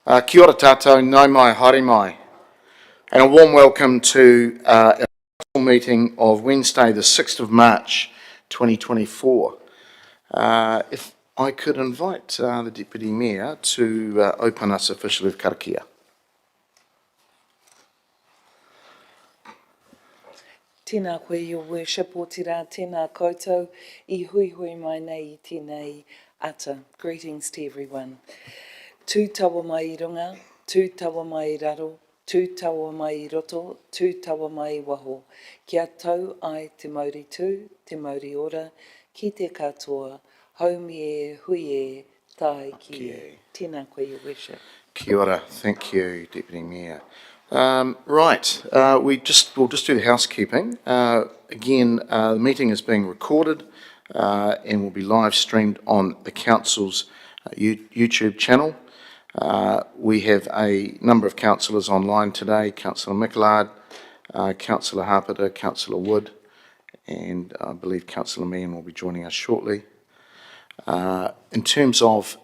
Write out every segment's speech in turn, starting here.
Kia ora tātou, nau mai, haere mai, and a warm welcome to our meeting of Wednesday the 6th of March 2024. If I could invite the Deputy Mayor to open us officially with karakia. Tēnā koe, your worship, o te rā, tēnā koutou, I hui hui mai nei I tēnei ata. Greetings to everyone. Tū tawa mai I runga, tū tawa mai I raro, tū tawa mai I roto, tū tawa mai I waho. Kia tau ai te mauri tū, te mauri ora, ki te katoa, haumi e, hui e, tai ki e. Tēnā koe, your worship. Kia ora, thank you, Deputy Mayor. We'll just do the housekeeping. Again, the meeting is being recorded and will be live streamed on the Council's YouTube channel. We have a number of councillors online today, Councillor Micklard, Councillor Harpiter, Councillor Wood, and I believe Councillor Meehan will be joining us shortly. In terms of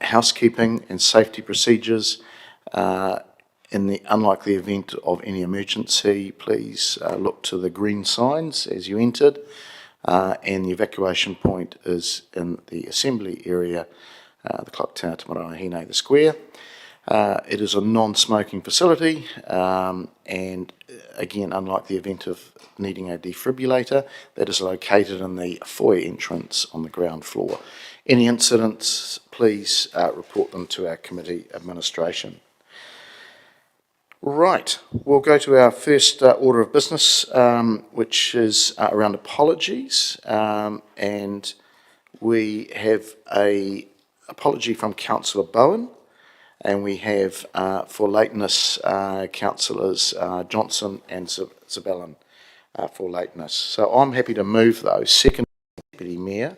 housekeeping and safety procedures, in the unlikely event of any emergency, please look to the green signs as you entered, and the evacuation point is in the assembly area, the Clock Tower Te Marae the Square. It is a non-smoking facility, and again, unlike the event of needing a defibrillator, that is located in the foyer entrance on the ground floor. Any incidents, please report them to our committee administration. Right, we'll go to our first order of business, which is around apologies, and we have an apology from Councillor Bowen, and we have for lateness Councillors Johnson and Zabellin for lateness. So I'm happy to move those. Second, Deputy Mayor.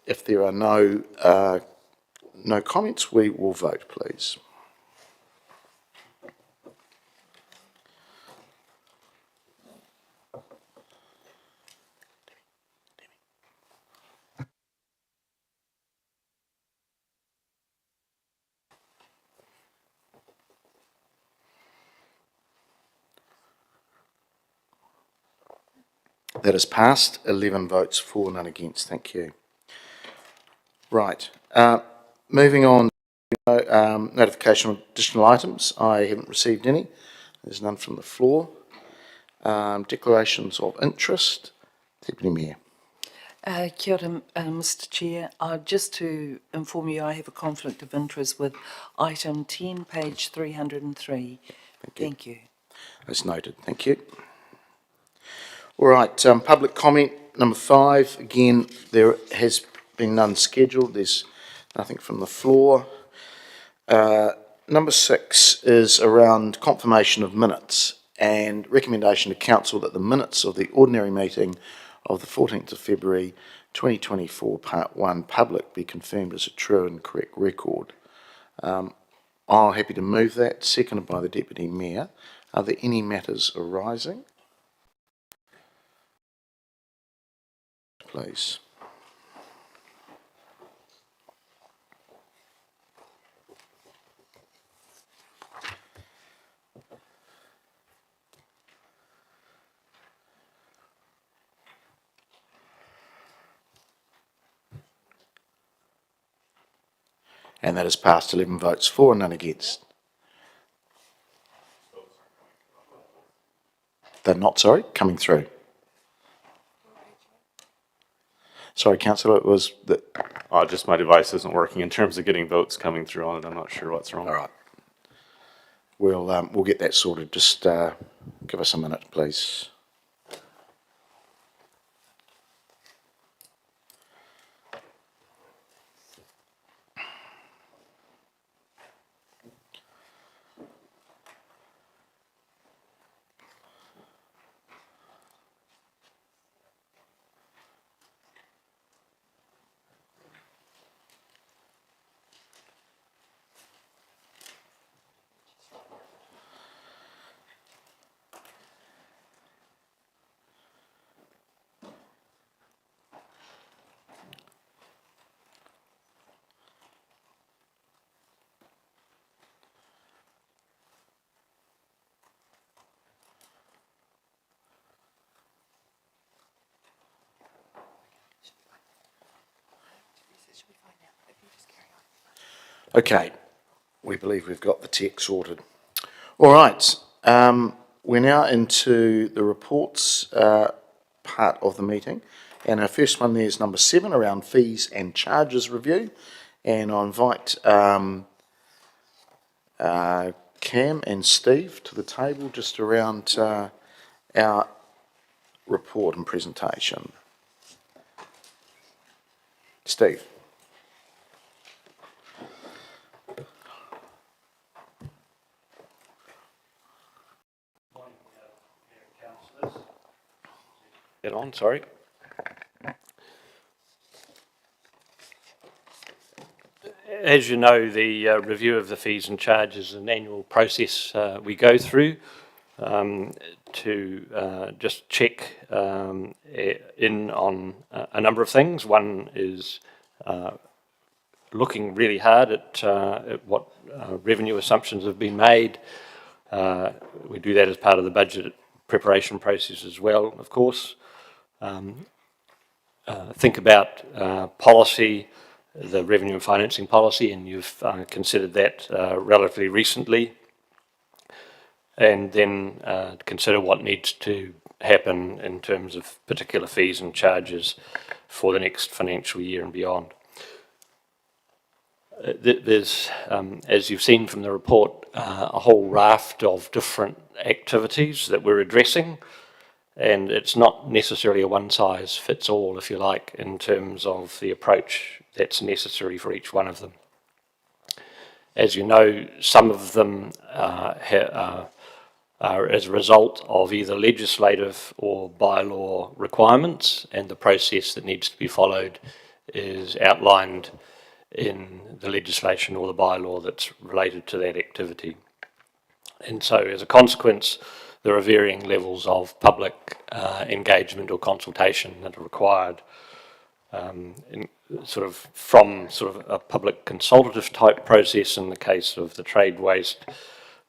If there are no comments, we will vote, please. That is passed, 11 votes for, none against. Thank you. Right, moving on, notification of additional items. I haven't received any. There's none from the floor. Declarations of interest. Deputy Mayor. Kia ora, Mr Chair. Just to inform you, I have a conflict of interest with item 10, page 303. Thank you. That's noted. Thank you. All right, public comment number 5. Again, there has been none scheduled. There's nothing from the floor. Number 6 is around confirmation of minutes and recommendation to Council that the minutes of the ordinary meeting of the 14th of February 2024, Part 1, public, be confirmed as a true and correct record. I'm happy to move that, seconded by the Deputy Mayor. Are there any matters arising? Please. And that is passed, 11 votes for and none against. They're not, sorry, coming through. Sorry, Councillor, it was that. Just my device isn't working in terms of getting votes coming through on it. I'm not sure what's wrong. All right. We'll get that sorted. Just give us a minute, please. Okay, we believe we've got the tech sorted. All right, we're now into the reports part of the meeting. And our first one there is number 7, around fees and charges review. And I invite Cam and Steve to the table just around our report and presentation. Steve. Get on, sorry. As you know, the review of the fees and charges is an annual process we go through to just check in on a number of things. One is looking really hard at what revenue assumptions have been made. We do that as part of the budget preparation process as well, of course. Think about policy, the revenue and financing policy, and you've considered that relatively recently. And then consider what needs to happen in terms of particular fees and charges for the next financial year and beyond. There's, as you've seen from the report, a whole raft of different activities that we're addressing, and it's not necessarily a one-size-fits-all, if you like, in terms of the approach that's necessary for each one of them. As you know, some of them are as a result of either legislative or bylaw requirements, and the process that needs to be followed is outlined in the legislation or the bylaw that's related to that activity. And so as a consequence, there are varying levels of public engagement or consultation that are required, from a public consultative type process in the case of the trade waste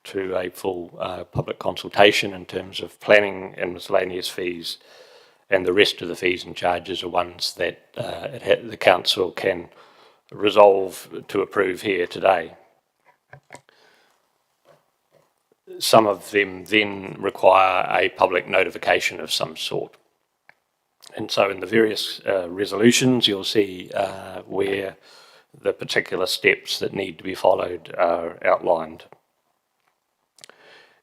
to a full public consultation in terms of planning and miscellaneous fees, and the rest of the fees and charges are ones that the council can resolve to approve here today. Some of them then require a public notification of some sort. And so in the various resolutions, you'll see where the particular steps that need to be followed are outlined.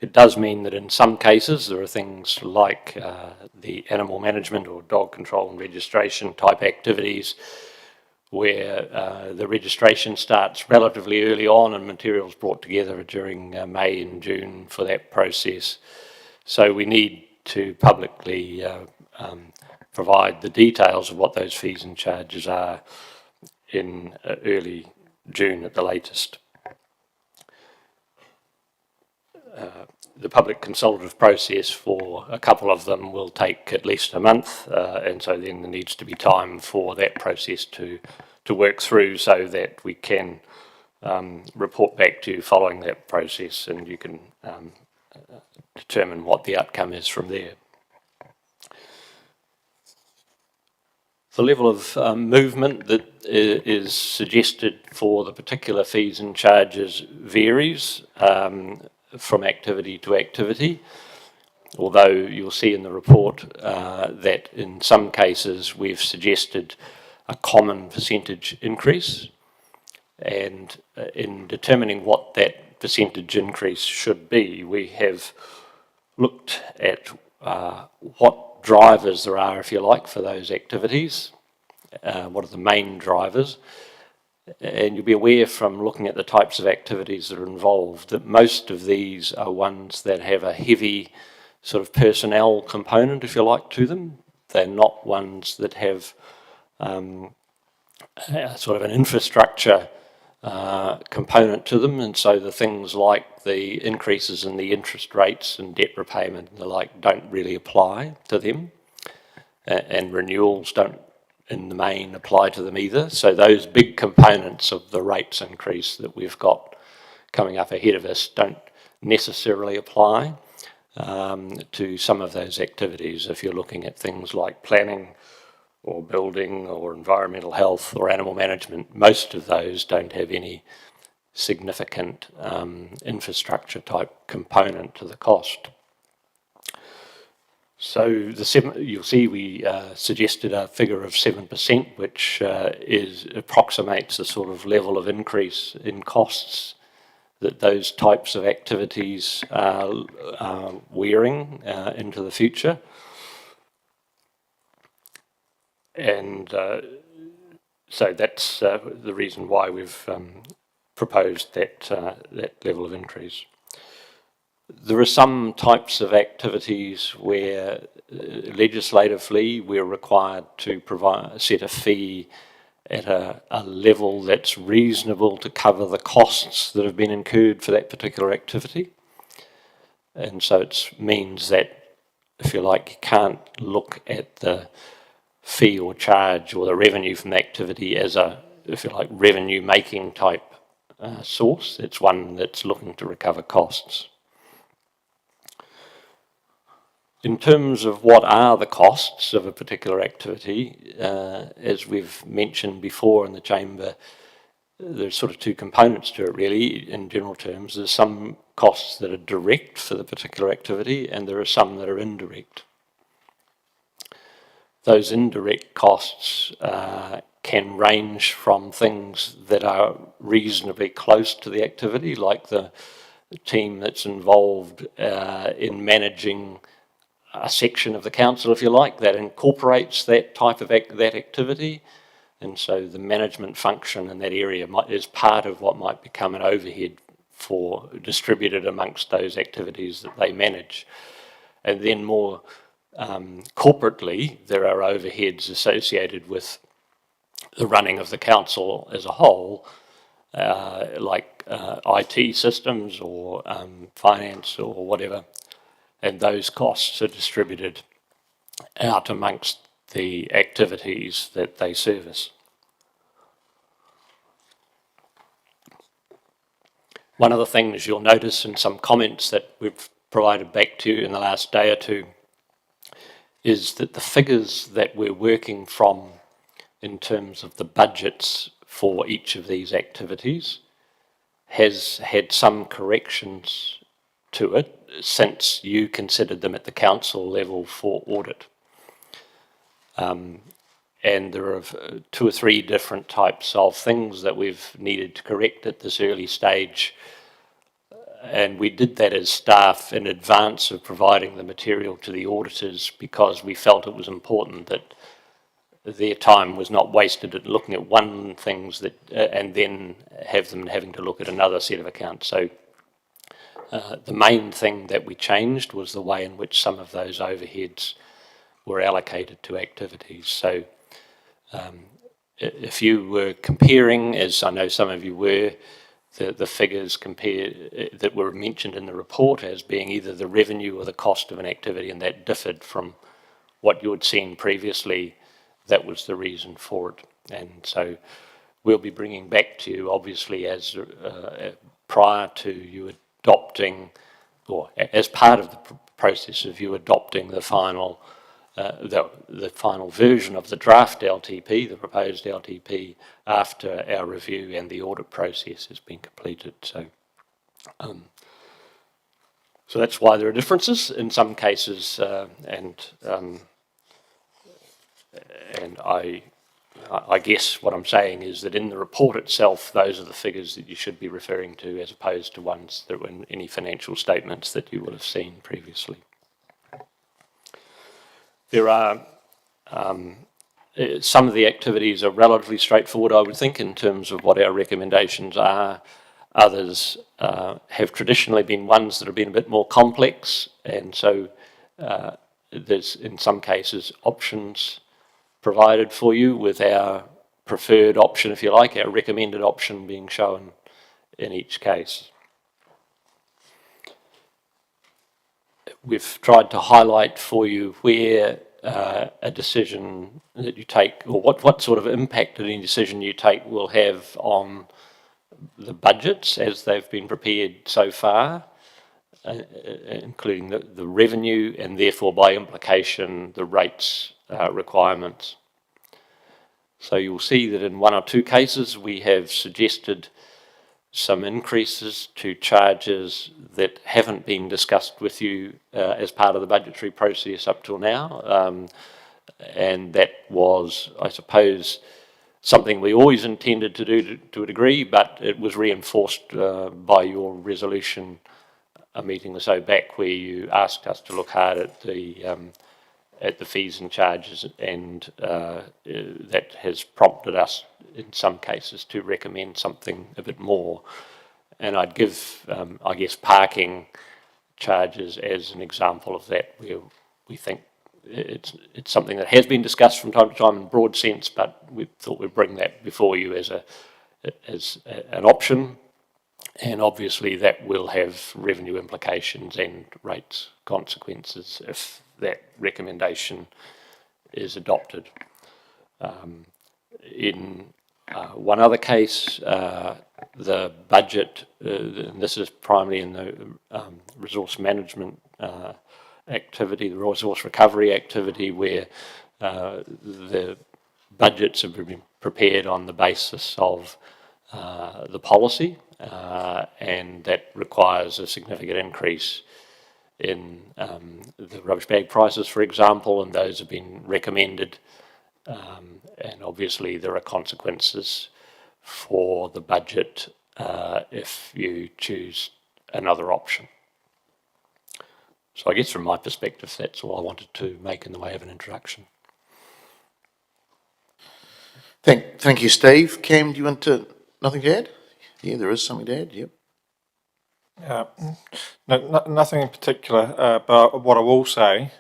It does mean that in some cases there are things like the animal management or dog control and registration type activities where the registration starts relatively early on and materials brought together during May and June for that process. So we need to publicly provide the details of what those fees and charges are in early June at the latest. The public consultative process for a couple of them will take at least a month, and so then there needs to be time for that process to work through so that we can report back to you following that process, and you can determine what the outcome is from there. The level of movement that is suggested for the particular fees and charges varies from activity to activity, although you'll see in the report that in some cases we've suggested a common percentage increase, and in determining what that percentage increase should be, we have looked at what drivers there are, if you like, for those activities, what are the main drivers. And you'll be aware from looking at the types of activities that are involved that most of these are ones that have a heavy sort of personnel component, if you like, to them. They're not ones that have sort of an infrastructure component to them, and so the things like the increases in the interest rates and debt repayment and the like don't really apply to them, and renewals don't in the main apply to them either. So those big components of the rates increase that we've got coming up ahead of us don't necessarily apply to some of those activities. If you're looking at things like planning or building or environmental health or animal management, most of those don't have any significant infrastructure type component to the cost. So you'll see we suggested a figure of 7%, which approximates the sort of level of increase in costs that those types of activities are wearing into the future. And so that's the reason why we've proposed that level of increase. There are some types of activities where legislatively we're required to set a fee at a level that's reasonable to cover the costs that have been incurred for that particular activity. And so it means that, if you like, you can't look at the fee or charge or the revenue from the activity as a, if you like, revenue making type source. It's one that's looking to recover costs. In terms of what are the costs of a particular activity, as we've mentioned before in the chamber, there's sort of two components to it really, in general terms. There's some costs that are direct for the particular activity, and there are some that are indirect. Those indirect costs can range from things that are reasonably close to the activity, like the team that's involved in managing a section of the council, if you like, that incorporates that type of that activity. And so the management function in that area is part of what might become an overhead for distributed amongst those activities that they manage. And then more corporately, there are overheads associated with the running of the council as a whole, like IT systems or finance or whatever. And those costs are distributed out amongst the activities that they service. One of the things you'll notice in some comments that we've provided back to you in the last day or two is that the figures that we're working from in terms of the budgets for each of these activities has had some corrections to it since you considered them at the council level for audit. And there are 2 or 3 different types of things that we've needed to correct at this early stage. And we did that as staff in advance of providing the material to the auditors because we felt it was important that their time was not wasted at looking at one things that and then have them having to look at another set of accounts. So the main thing that we changed was the way in which some of those overheads were allocated to activities. So if you were comparing, as I know some of you were, the figures that were mentioned in the report as being either the revenue or the cost of an activity, and that differed from what you had seen previously, that was the reason for it. And so we'll be bringing back to you, obviously, as prior to you adopting, or as part of the process of you adopting the final the final version of the draft LTP, the proposed LTP, after our review and the audit process has been completed. So that's why there are differences in some cases, and I guess what I'm saying is that in the report itself, those are the figures that you should be referring to, as opposed to ones that were in any financial statements that you will have seen previously. There are some of the activities are relatively straightforward, I would think, in terms of what our recommendations are. Others have traditionally been ones that have been a bit more complex, and so there's, in some cases, options provided for you with our preferred option, if you like, our recommended option being shown in each case. We've tried to highlight for you where a decision that you take, or what sort of impact any decision you take will have on the budgets as they've been prepared so far, including the revenue and therefore by implication the rates requirements. So you'll see that in 1 or 2 cases we have suggested some increases to charges that haven't been discussed with you as part of the budgetary process up till now. And that was, I suppose, something we always intended to do to a degree, but it was reinforced by your resolution a meeting or so back where you asked us to look hard at the fees and charges, and that has prompted us in some cases to recommend something a bit more. And I'd give, I guess, parking charges as an example of that, where we think it's something that has been discussed from time to time in broad sense, but we thought we'd bring that before you as an option. And obviously that will have revenue implications and rates consequences if that recommendation is adopted. In one other case, the budget, and this is primarily in the resource management activity, the resource recovery activity, where the budgets have been prepared on the basis of the policy, and that requires a significant increase in the rubbish bag prices, for example, and those have been recommended. And obviously there are consequences for the budget if you choose another option. So I guess from my perspective, that's all I wanted to make in the way of an introduction. Thank you, Steve. Cam, do you want to, nothing to add? Yeah, there is something to add, yep. No, nothing in particular, but what I will say,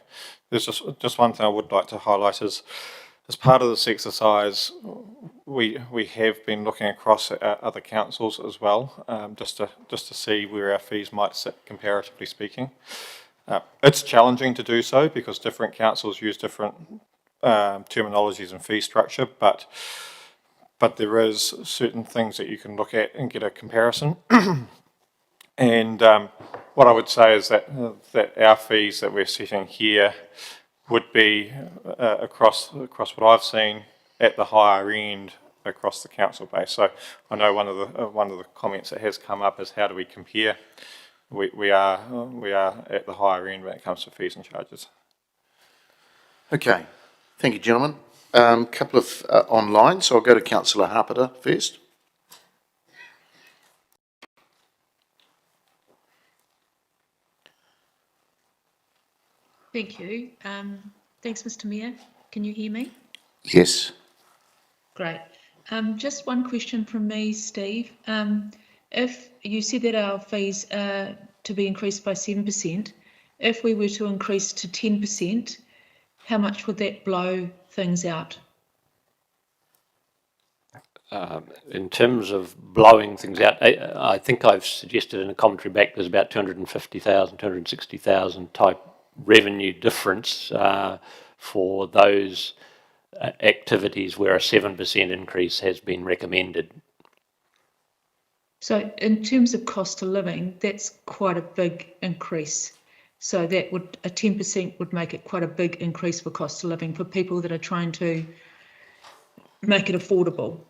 there's just one thing I would like to highlight is, as part of this exercise, we have been looking across at other councils as well, just to see where our fees might sit comparatively speaking. It's challenging to do so because different councils use different terminologies and fee structure, but there is certain things that you can look at and get a comparison. And what I would say is that our fees that we're setting here would be across what I've seen at the higher end across the council base. So I know one of the comments that has come up is how do we compare? We are at the higher end when it comes to fees and charges. Okay, thank you, gentlemen. Couple of online, so I'll go to Councillor Harpiter first. Thank you. Thanks, Mr. Mayor. Can you hear me? Yes. Great. Just one question from me, Steve. If you said that our fees are to be increased by 7%, if we were to increase to 10%, how much would that blow things out? In terms of blowing things out, I think I've suggested in a commentary back there's about 250,000, 260,000 type revenue difference for those activities where a 7% increase has been recommended. So in terms of cost of living, that's quite a big increase. So that would, a 10% would make it quite a big increase for cost of living for people that are trying to make it affordable.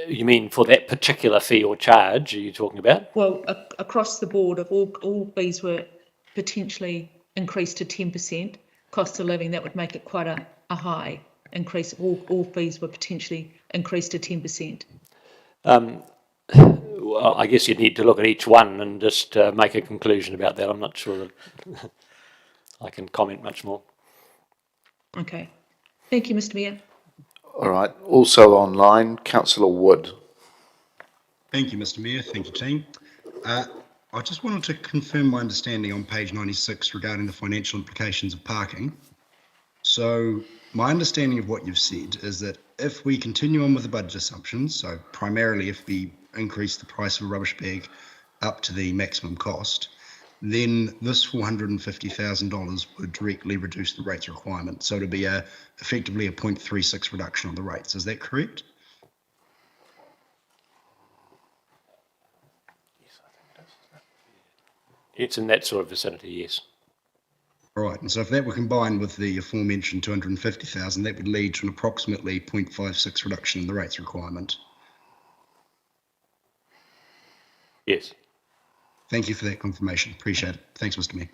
You mean for that particular fee or charge are you talking about? Well, across the board, if all fees were potentially increased to 10% cost of living, that would make it quite a high increase. All fees were potentially increased to 10%. Well, I guess you'd need to look at each one and just make a conclusion about that. I'm not sure that I can comment much more. Okay. Thank you, Mr. Mayor. All right. Also online, Councillor Wood. Thank you, Mr. Mayor. Thank you, team. I just wanted to confirm my understanding on page 96 regarding the financial implications of parking. So my understanding of what you've said is that if we continue on with the budget assumptions, so primarily if we increase the price of a rubbish bag up to the maximum cost, then this $450,000 would directly reduce the rates requirement. So it'd be effectively a 0.36 reduction on the rates. Is that correct? It's in that sort of vicinity, yes. All right, and so if that were combined with the aforementioned 250,000, that would lead to an approximately 0.56 reduction in the rates requirement. Yes. Thank you for that confirmation. Appreciate it. Thanks, Mr. Mayor.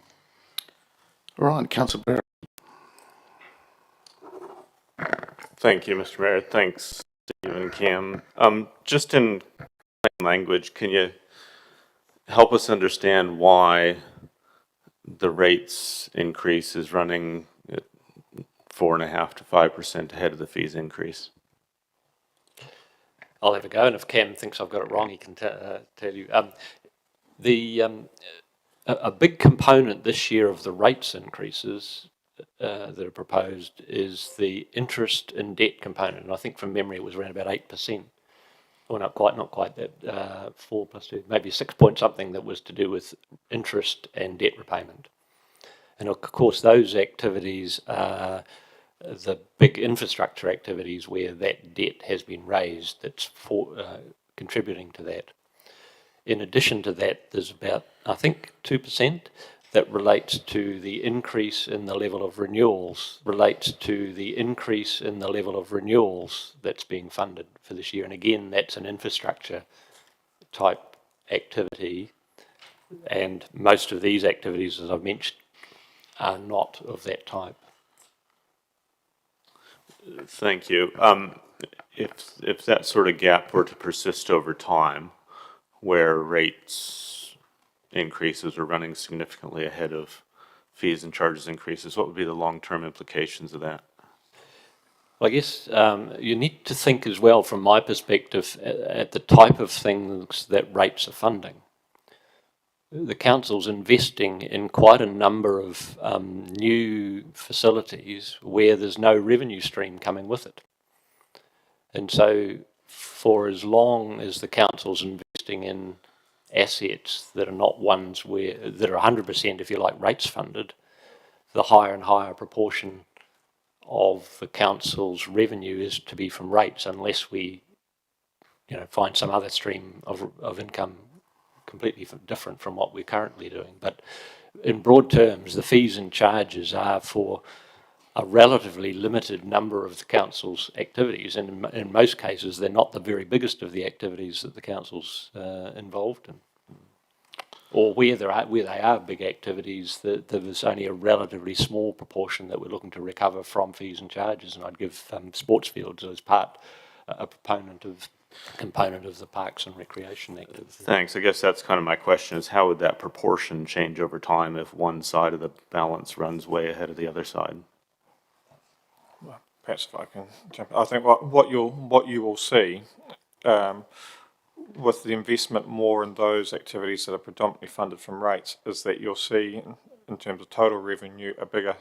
All right, Councillor Barrett. Thank you, Mr. Mayor. Thanks, Steve and Cam. Just in plain language, can you help us understand why the rates increase is running at 4.5% to 5% ahead of the fees increase? I'll have a go, and if Cam thinks I've got it wrong, he can tell you. A big component this year of the rates increases that are proposed is the interest and debt component, and I think from memory it was around about 8%. Well, not quite that, 4 plus 2, maybe 6 point something that was to do with interest and debt repayment. And of course, those activities are the big infrastructure activities where that debt has been raised that's contributing to that. In addition to that, there's about, I think, 2% that relates to the increase in the level of renewals, that's being funded for this year. And again, that's an infrastructure type activity. And most of these activities, as I've mentioned, are not of that type. Thank you. If that sort of gap were to persist over time, where rates increases are running significantly ahead of fees and charges increases, what would be the long-term implications of that? Well, I guess you need to think as well, from my perspective, at the type of things that rates are funding. The council's investing in quite a number of new facilities where there's no revenue stream coming with it. And so for as long as the council's investing in assets that are not ones that are 100%, if you like, rates funded, the higher and higher proportion of the council's revenue is to be from rates, unless we, find some other stream of income completely different from what we're currently doing. But in broad terms, the fees and charges are for a relatively limited number of the council's activities, and in most cases they're not the very biggest of the activities that the council's involved in. Or where they are big activities, there's only a relatively small proportion that we're looking to recover from fees and charges, and I'd give sports fields as a component of the parks and recreation activities. Thanks. I guess that's kind of my question, is how would that proportion change over time if one side of the balance runs way ahead of the other side? Perhaps if I can jump in. I think what you will see with the investment more in those activities that are predominantly funded from rates is that you'll see, in terms of total revenue, a bigger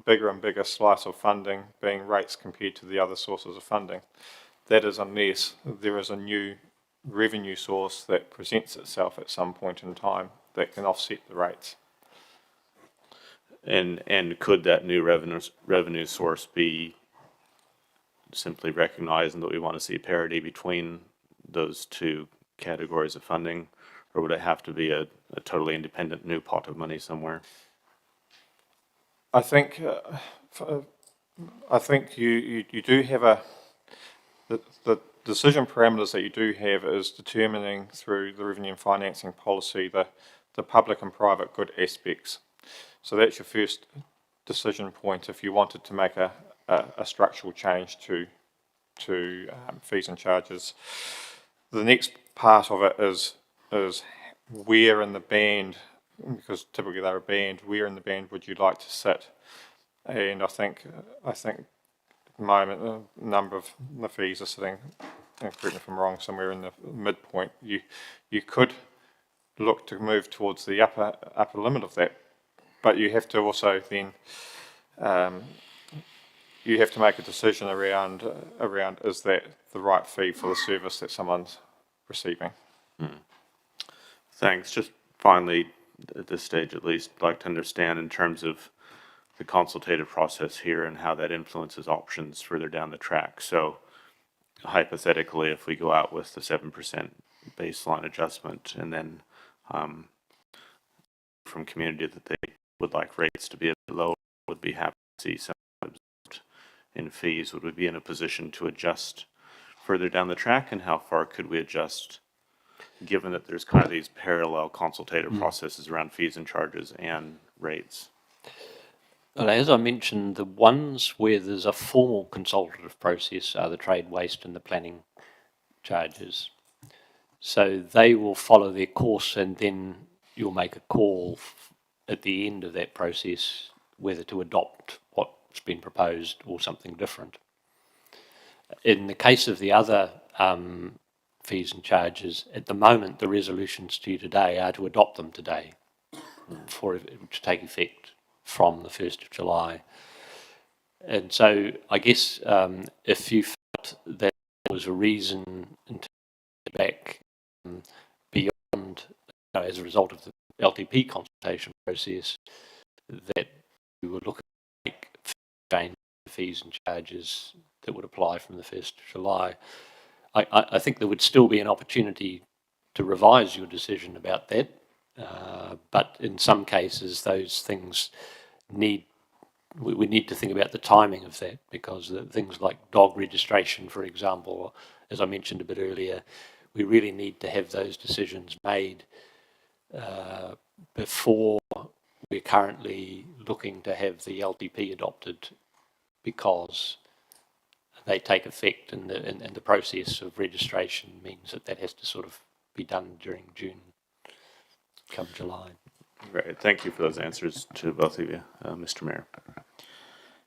and bigger slice of funding being rates compared to the other sources of funding. That is, unless there is a new revenue source that presents itself at some point in time that can offset the rates. And could that new revenue source be simply recognizing that we want to see parity between those two categories of funding, or would it have to be a totally independent new pot of money somewhere? I think you do have the decision parameters that you do have is determining through the revenue and financing policy the public and private good aspects. So that's your first decision point if you wanted to make a structural change to fees and charges. The next part of it is where in the band, because typically they're a band, where in the band would you like to sit? And I think at the moment a number of the fees are sitting, correct me if I'm wrong, somewhere in the midpoint. You could look to move towards the upper limit of that, but you have to also then you have to make a decision around is that the right fee for the service that someone's receiving. Thanks. Just finally, at this stage at least, I'd like to understand in terms of the consultative process here and how that influences options further down the track. So hypothetically, if we go out with the 7% baseline adjustment and then from community that they would like rates to be a bit lower, would be happy to see some in fees. Would we be in a position to adjust further down the track, and how far could we adjust, given that there's kind of these parallel consultative processes around fees and charges and rates? Well, as I mentioned, the ones where there's a formal consultative process are the trade waste and the planning charges. So they will follow their course, and then you'll make a call at the end of that process whether to adopt what's been proposed or something different. In the case of the other fees and charges, at the moment, the resolutions to you today are to adopt them today to take effect from the 1st of July. And so I guess if you felt that there was a reason to go back beyond, as a result of the LTP consultation process, that you would look at change fees and charges that would apply from the 1st of July. I think there would still be an opportunity to revise your decision about that, but in some cases those things we need to think about the timing of that, because things like dog registration, for example, as I mentioned a bit earlier, we really need to have those decisions made before we're currently looking to have the LTP adopted, because they take effect, and the process of registration means that has to sort of be done during June, come July. Great, thank you for those answers to both of you, Mr. Mayor.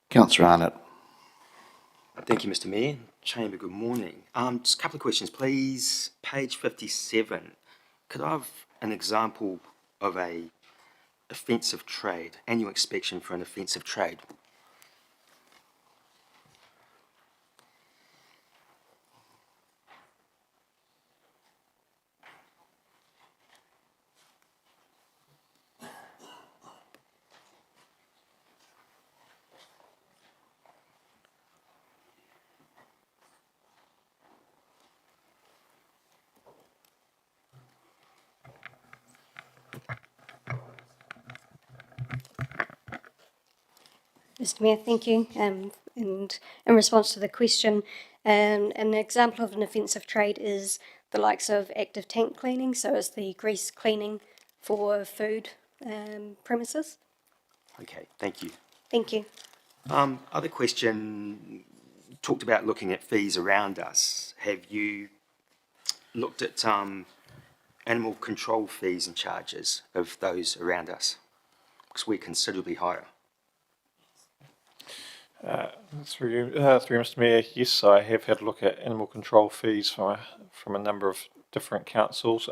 Councillor Arnott. Thank you, Mr. Mayor. Chamber, good morning. Just a couple of questions, please. Page 57. Could I have an example of a offensive trade, annual inspection for an offensive trade? Mr. Mayor, thank you. And in response to the question, an example of an offensive trade is the likes of active tank cleaning, so it's the grease cleaning for food premises. Okay, thank you. Thank you. Other question, talked about looking at fees around us. Have you looked at animal control fees and charges of those around us? Because we're considerably higher. Through Mr. Mayor, yes, I have had a look at animal control fees from a number of different councils.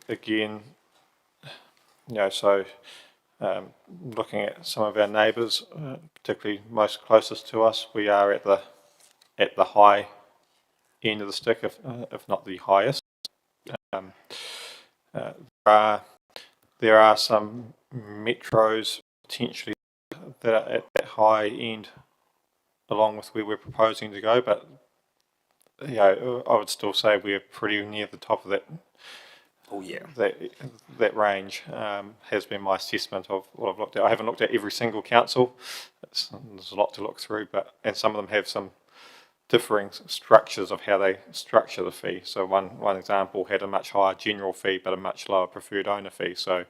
Again, looking at some of our neighbours, particularly most closest to us, we are at the high end of the stick, if not the highest. There are some metros potentially that are at that high end, along with where we're proposing to go, but I would still say we're pretty near the top of that. Oh yeah, that range has been my assessment of what I've looked at. I haven't looked at every single council. There's a lot to look through, and some of them have some differing structures of how they structure the fee. So one example had a much higher general fee, but a much lower preferred owner fee. So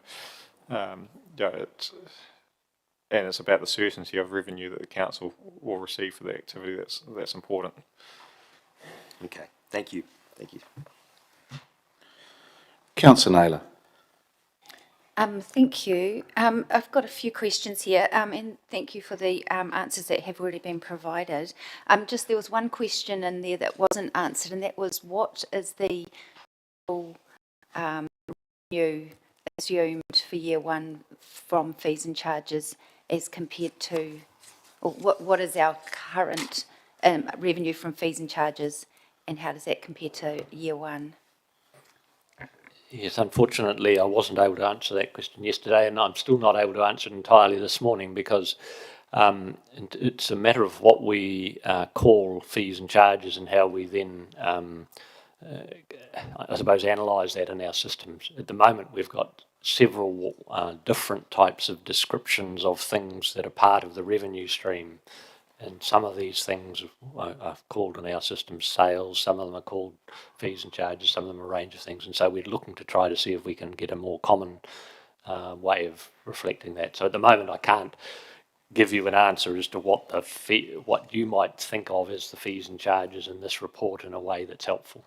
it's about the certainty of revenue that the council will receive for the activity that's important. okay, thank you. Thank you. Councillor Naylor. Thank you. I've got a few questions here, and thank you for the answers that have already been provided. There was one question in there that wasn't answered, and that was, what is the revenue assumed for year one from fees and charges as compared to, or what is our current revenue from fees and charges, and how does that compare to year one? Yes, unfortunately, I wasn't able to answer that question yesterday, and I'm still not able to answer it entirely this morning, because it's a matter of what we call fees and charges and how we then, I suppose, analyse that in our systems. At the moment, we've got several different types of descriptions of things that are part of the revenue stream. And some of these things I've called in our system sales, some of them are called fees and charges, some of them are a range of things. And so we're looking to try to see if we can get a more common way of reflecting that. So at the moment I can't give you an answer as to what what you might think of as the fees and charges in this report in a way that's helpful.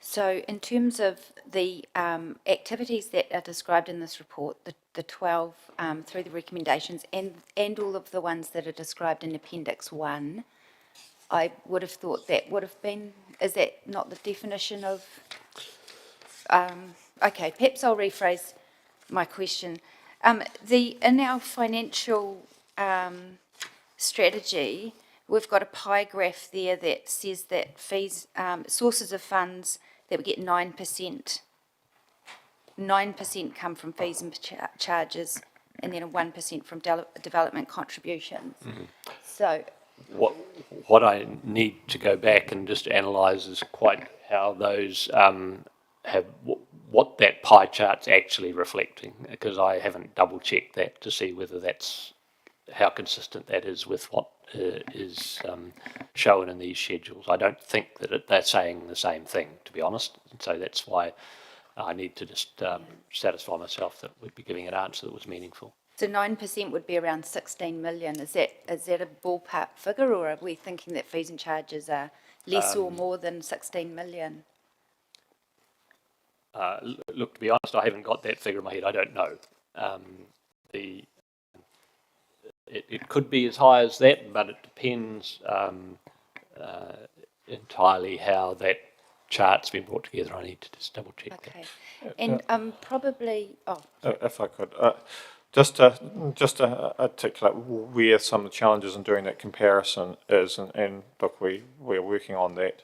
So in terms of the activities that are described in this report, the 12 through the recommendations and all of the ones that are described in Appendix 1, I would have thought that would have been, is that not the definition of, okay, perhaps I'll rephrase my question. In our financial strategy, we've got a pie graph there that says that fees, sources of funds that we get 9%. 9% come from fees and charges, and then 1% from development contributions. Mm-hmm. So, what I need to go back and just analyse is quite how those have what that pie chart's actually reflecting, because I haven't double checked that to see whether that's how consistent that is with what is shown in these schedules. I don't think that they're saying the same thing, to be honest. And so that's why I need to just satisfy myself that we'd be giving an answer that was meaningful. So 9% would be around 16 million. Is that a ballpark figure, or are we thinking that fees and charges are less or more than 16 million? Look, to be honest, I haven't got that figure in my head. I don't know. It could be as high as that, but it depends entirely how that chart's been brought together. I need to just double check okay. That. And probably, if I could, just to articulate where some of the challenges in doing that comparison is, and look, we're working on that.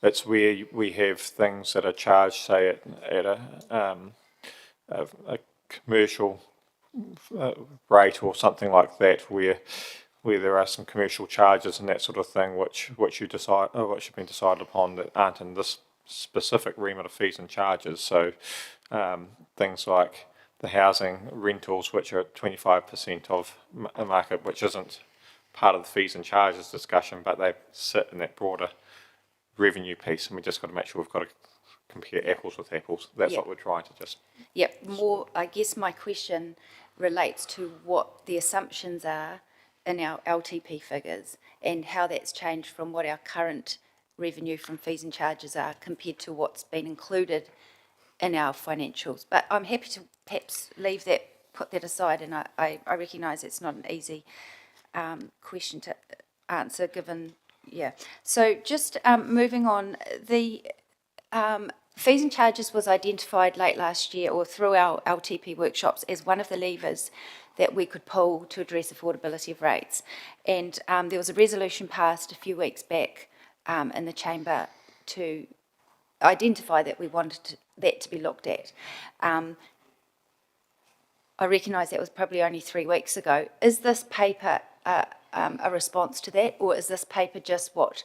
It's where we have things that are charged, say at a commercial rate or something like that, where there are some commercial charges and that sort of thing, which have been decided upon that aren't in this specific remit of fees and charges. So things like the housing rentals, which are 25% of the market, which isn't part of the fees and charges discussion, but they sit in that broader revenue piece, and we just got to make sure we've got to compare apples with apples. That's what we're trying to just. Yep. More, I guess my question relates to what the assumptions are in our LTP figures and how that's changed from what our current revenue from fees and charges are compared to what's been included in our financials. But I'm happy to perhaps put that aside, and I recognise it's not an easy question to answer given. Yeah. So just moving on, the fees and charges was identified late last year or through our LTP workshops as one of the levers that we could pull to address affordability of rates. And there was a resolution passed a few weeks back in the chamber to identify that we wanted that to be looked at. I recognise that was probably only 3 weeks ago. Is this paper a response to that, or is this paper just what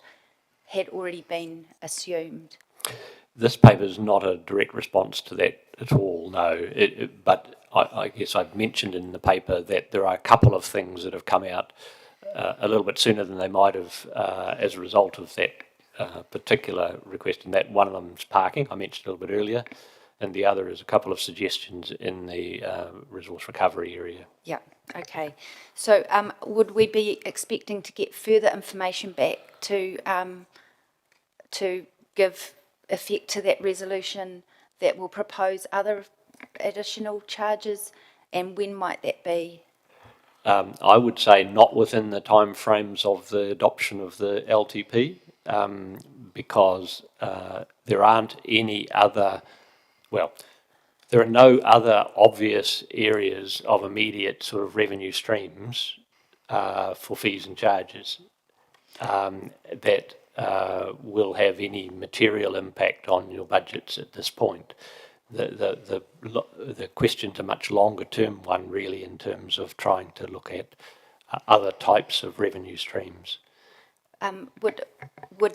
had already been assumed? This paper is not a direct response to that at all, no. But I guess I've mentioned in the paper that there are a couple of things that have come out a little bit sooner than they might have as a result of that particular request, and that one of them is parking, I mentioned a little bit earlier, and the other is a couple of suggestions in the resource recovery area. Yeah, okay. So would we be expecting to get further information back to give effect to that resolution that will propose other additional charges, and when might that be? I would say not within the timeframes of the adoption of the LTP, because there aren't any other, there are no other obvious areas of immediate sort of revenue streams for fees and charges that will have any material impact on your budgets at this point. The question's a much longer term one, really, in terms of trying to look at other types of revenue streams. Would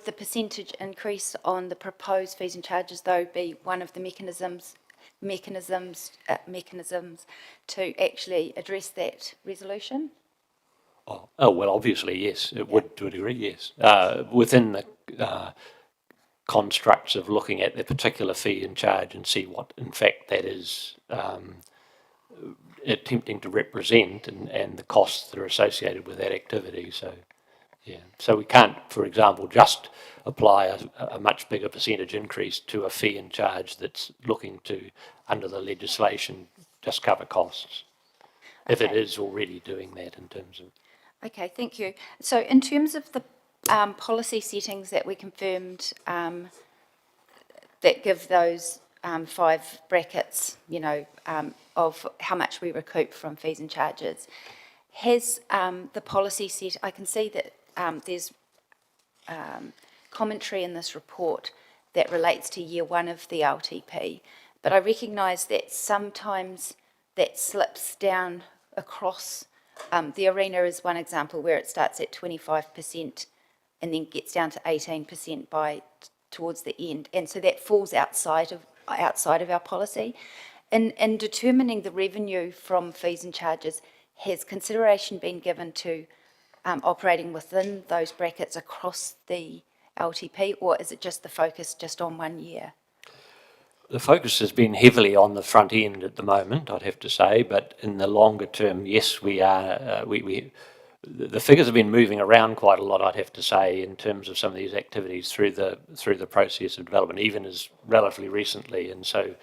the percentage increase on the proposed fees and charges, though, be one of the mechanisms mechanisms to actually address that resolution? Oh, well, obviously, yes, it would to a degree, yes. Within the constructs of looking at the particular fee and charge and see what, in fact, that is attempting to represent and the costs that are associated with that activity. So, yeah. So we can't, for example, just apply a much bigger percentage increase to a fee and charge that's looking to, under the legislation, just cover costs. If it is already doing that in terms of... Okay, thank you. So in terms of the policy settings that we confirmed that give those 5 brackets, you know, of how much we recoup from fees and charges, has the policy set, I can see that there's commentary in this report that relates to year 1 of the LTP, but I recognise that sometimes that slips down across. The arena is one example where it starts at 25% and then gets down to 18% by towards the end, and so that falls outside of our policy. In determining the revenue from fees and charges, has consideration been given to operating within those brackets across the LTP, or is it just the focus just on 1 year? The focus has been heavily on the front end at the moment, I'd have to say, but in the longer term, yes, we are. The figures have been moving around quite a lot, I'd have to say, in terms of some of these activities through the process of development, even as relatively recently, and so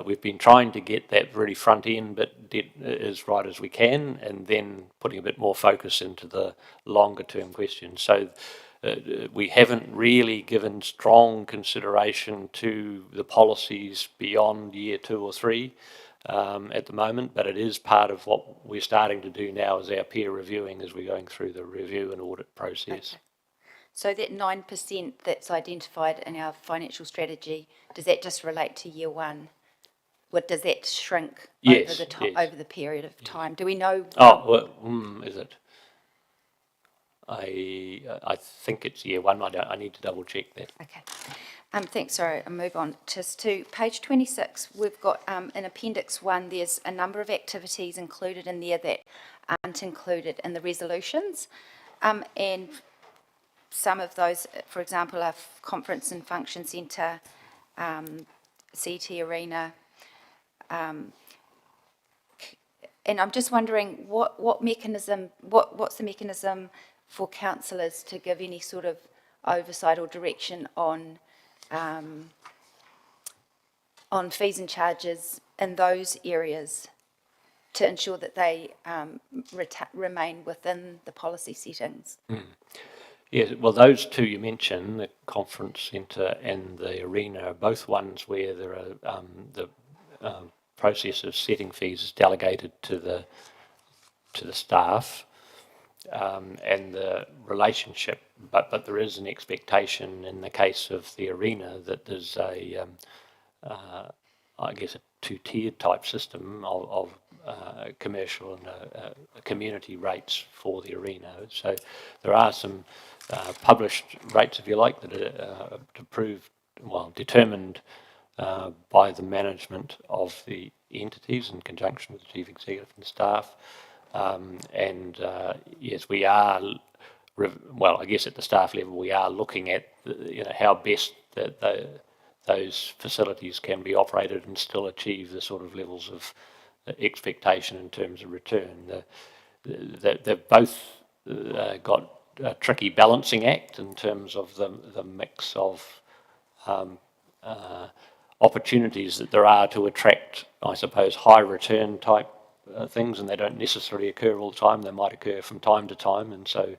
we've been trying to get that very front end bit as right as we can, and then putting a bit more focus into the longer term questions. So. We haven't really given strong consideration to the policies beyond year 2 or 3 at the moment, but it is part of what we're starting to do now as our peer reviewing as we're going through the review and audit process. Okay. So that 9% that's identified in our financial strategy, does that just relate to year 1? What does that shrink over the time, over the period of time? Do we know? Oh, well, is it? I think it's year 1. I need to double check that. Okay. Thanks. Sorry, I'll move on just to page 26. We've got in Appendix 1, there's a number of activities included in there that aren't included in the resolutions. And some of those, for example, our Conference and Function Centre, CT Arena, and I'm just wondering what's the mechanism for councillors to give any sort of oversight or direction on fees and charges in those areas to ensure that they remain within the policy settings? Yes, well, those 2 you mentioned, the Conference Centre and the Arena, are both ones where there are the process of setting fees is delegated to the staff. And the relationship, but there is an expectation in the case of the Arena that there's I guess a 2-tiered type system of commercial and community rates for the Arena. So there are some published rates, if you like, that are determined by the management of the entities in conjunction with the Chief Executive and staff. Yes, we are, I guess at the staff level, we are looking at how best that those facilities can be operated and still achieve the sort of levels of expectation in terms of return. They've both got a tricky balancing act in terms of the mix of opportunities that there are to attract, I suppose, high return type things, and they don't necessarily occur all the time. They might occur from time to time, and so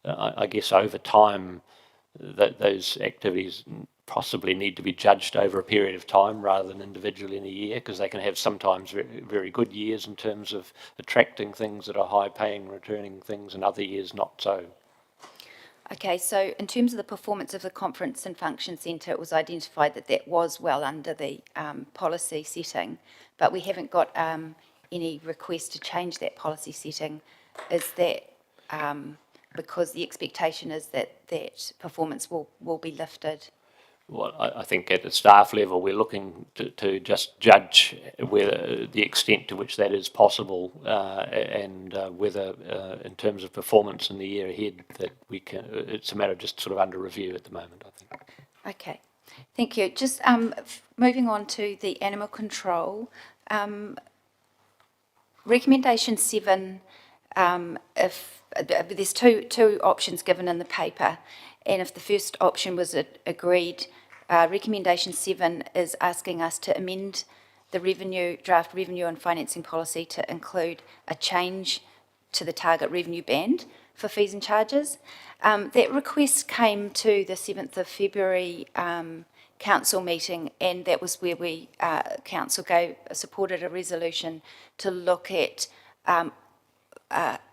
I guess over time those activities possibly need to be judged over a period of time rather than individually in a year, because they can have sometimes very good years in terms of attracting things that are high paying, returning things, and other years not so. Okay, so in terms of the performance of the Conference and Function Centre, it was identified that that was well under the policy setting, but we haven't got any request to change that policy setting. Is that because the expectation is that that performance will be lifted? well, I think at the staff level, we're looking to just judge whether the extent to which that is possible, and whether, in terms of performance in the year ahead, that we can. It's a matter of just sort of under review at the moment, I think. Okay, thank you. Just moving on to the animal control. Recommendation 7, if there's two options given in the paper, and if the first option was agreed, recommendation 7 is asking us to amend the draft revenue and financing policy to include a change to the target revenue band for fees and charges. That request came to the 7th of February council meeting, and that was where we council supported a resolution to look at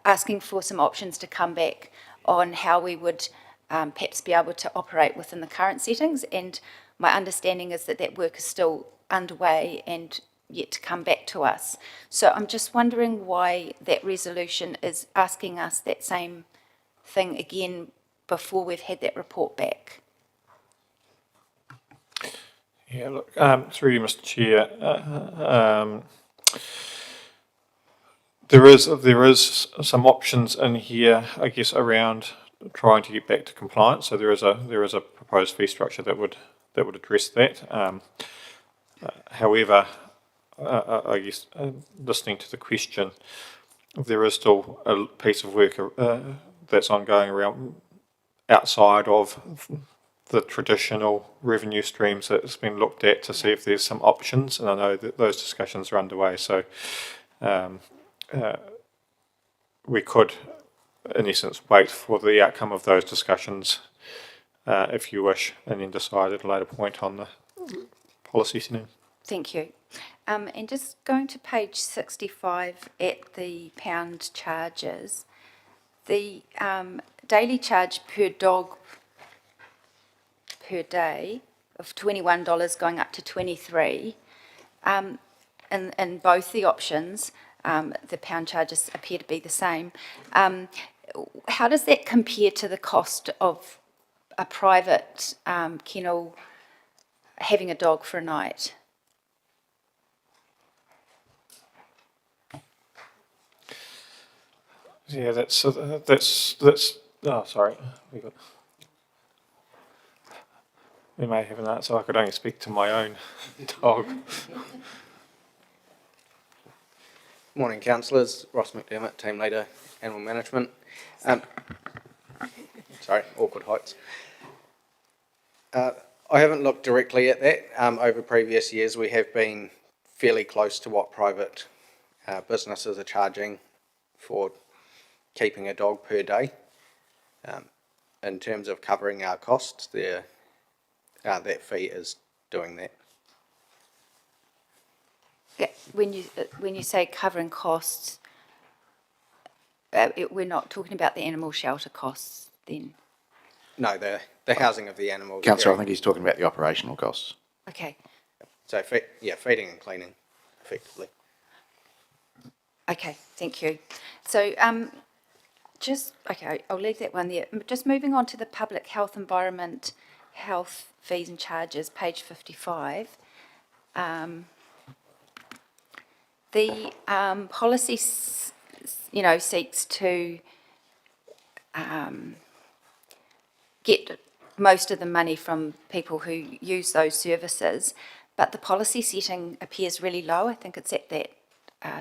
asking for some options to come back on how we would perhaps be able to operate within the current settings. And my understanding is that work is still underway and yet to come back to us. So I'm just wondering why that resolution is asking us that same thing again before we've had that report back. Yeah, look, through you, Mr. Chair, there is some options in here, I guess, around trying to get back to compliance. So there is a proposed fee structure that would address that. However, I guess listening to the question, there is still a piece of work that's ongoing around outside of the traditional revenue streams that's been looked at to see if there's some options, and I know that those discussions are underway. So we could, in essence, wait for the outcome of those discussions, if you wish, and then decide at a later point on the policy setting. Thank you. And just going to page 65 at the pound charges, the daily charge per dog per day of $21 going up to $23, and both the options, the pound charges appear to be the same. How does that compare to the cost of a private kennel having a dog for a night? Yeah, that's. Oh, sorry. We may have an answer. I could only speak to my own dog. Morning, councillors. Ross McDermott, Team Leader, Animal Management. Sorry, awkward heights. I haven't looked directly at that. Over previous years, we have been fairly close to what private businesses are charging for keeping a dog per day. In terms of covering our costs, that fee is doing that. Yeah, when you say covering costs, we're not talking about the animal shelter costs then? No, the housing of the animals. Councillor, I think he's talking about the operational costs. Okay. So, feeding and cleaning, effectively. Okay, thank you. So, okay, I'll leave that one there. Just moving on to the public health environment, health fees and charges, page 55. The policy, seeks to get most of the money from people who use those services, but the policy setting appears really low. I think it's at that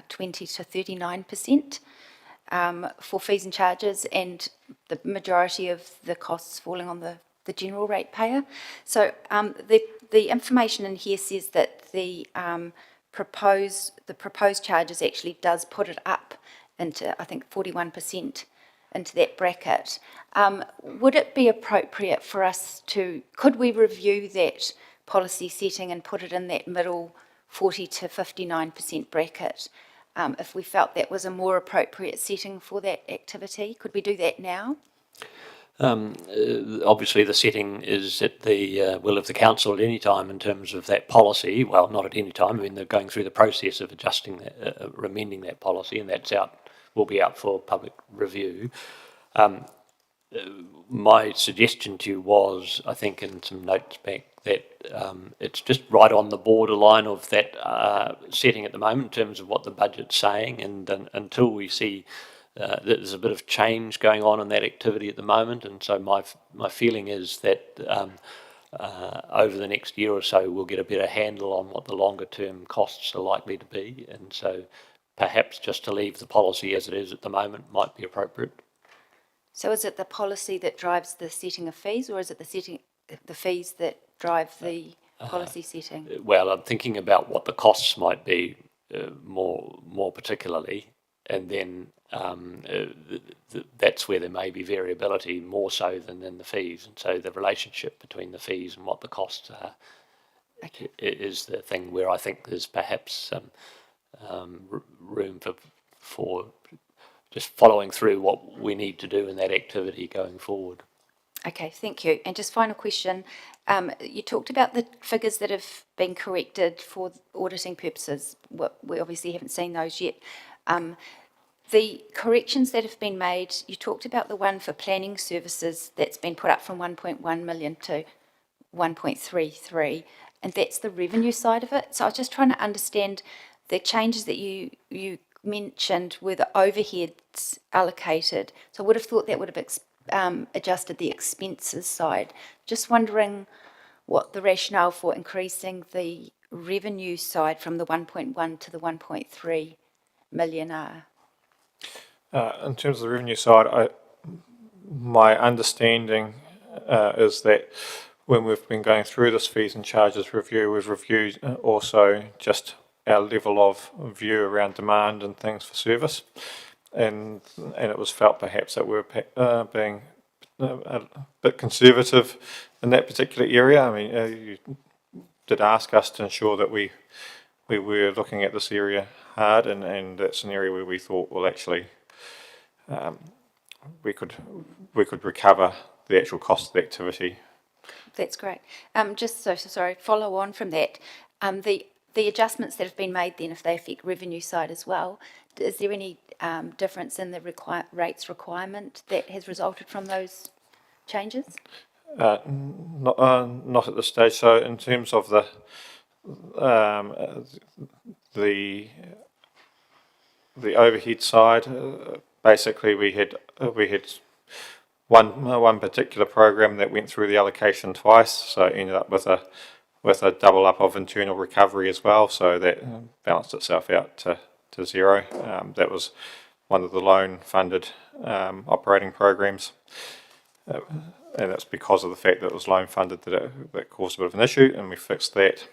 20 to 39% for fees and charges, and the majority of the costs falling on the general ratepayer. So the information in here says that the proposed charges actually does put it up into, I think, 41% into that bracket. Would it be appropriate for us could we review that policy setting and put it in that middle 40 to 59% bracket if we felt that was a more appropriate setting for that activity? Could we do that now? Obviously, the setting is at the will of the council at any time in terms of that policy. Well, not at any time. I mean, they're going through the process of adjusting that, amending that policy, and that's will be out for public review. My suggestion to you was, I think in some notes back that it's just right on the borderline of that setting at the moment in terms of what the budget's saying, and until we see that there's a bit of change going on in that activity at the moment, and so my feeling is that over the next year or so we'll get a better handle on what the longer term costs are likely to be, and so perhaps just to leave the policy as it is at the moment might be appropriate. So is it the policy that drives the setting of fees, or is it the fees that drive the policy setting? Well, I'm thinking about what the costs might be more particularly, and then that's where there may be variability more so than in the fees, and so the relationship between the fees and what the costs are is the thing where I think there's perhaps some room for just following through what we need to do in that activity going forward. Okay, thank you. And just final question, you talked about the figures that have been corrected for auditing purposes. We obviously haven't seen those yet. The corrections that have been made, you talked about the one for planning services that's been put up from 1.1 million to 1.33, and that's the revenue side of it. So I was just trying to understand the changes that you mentioned were the overheads allocated. So I would have thought that would have adjusted the expenses side. Just wondering what the rationale for increasing the revenue side from the 1.1 to the 1.3 million are. In terms of the revenue side, my understanding is that when we've been going through this fees and charges review, we've reviewed also just our level of view around demand and things for service, and it was felt perhaps that we were being a bit conservative in that particular area. I mean, you did ask us to ensure that we were looking at this area hard, and that's an area where we thought, well, actually, we could recover the actual cost of the activity. That's great. Just so sorry, follow on from that. The adjustments that have been made then, if they affect revenue side as well, is there any difference in the rates requirement that has resulted from those changes? Not at this stage. So in terms of the overhead side, basically we had one particular program that went through the allocation twice, so it ended up with a double up of internal recovery as well, so that balanced itself out to zero. That was one of the loan funded operating programs, and that's because of the fact that it was loan funded that caused a bit of an issue, and we fixed that.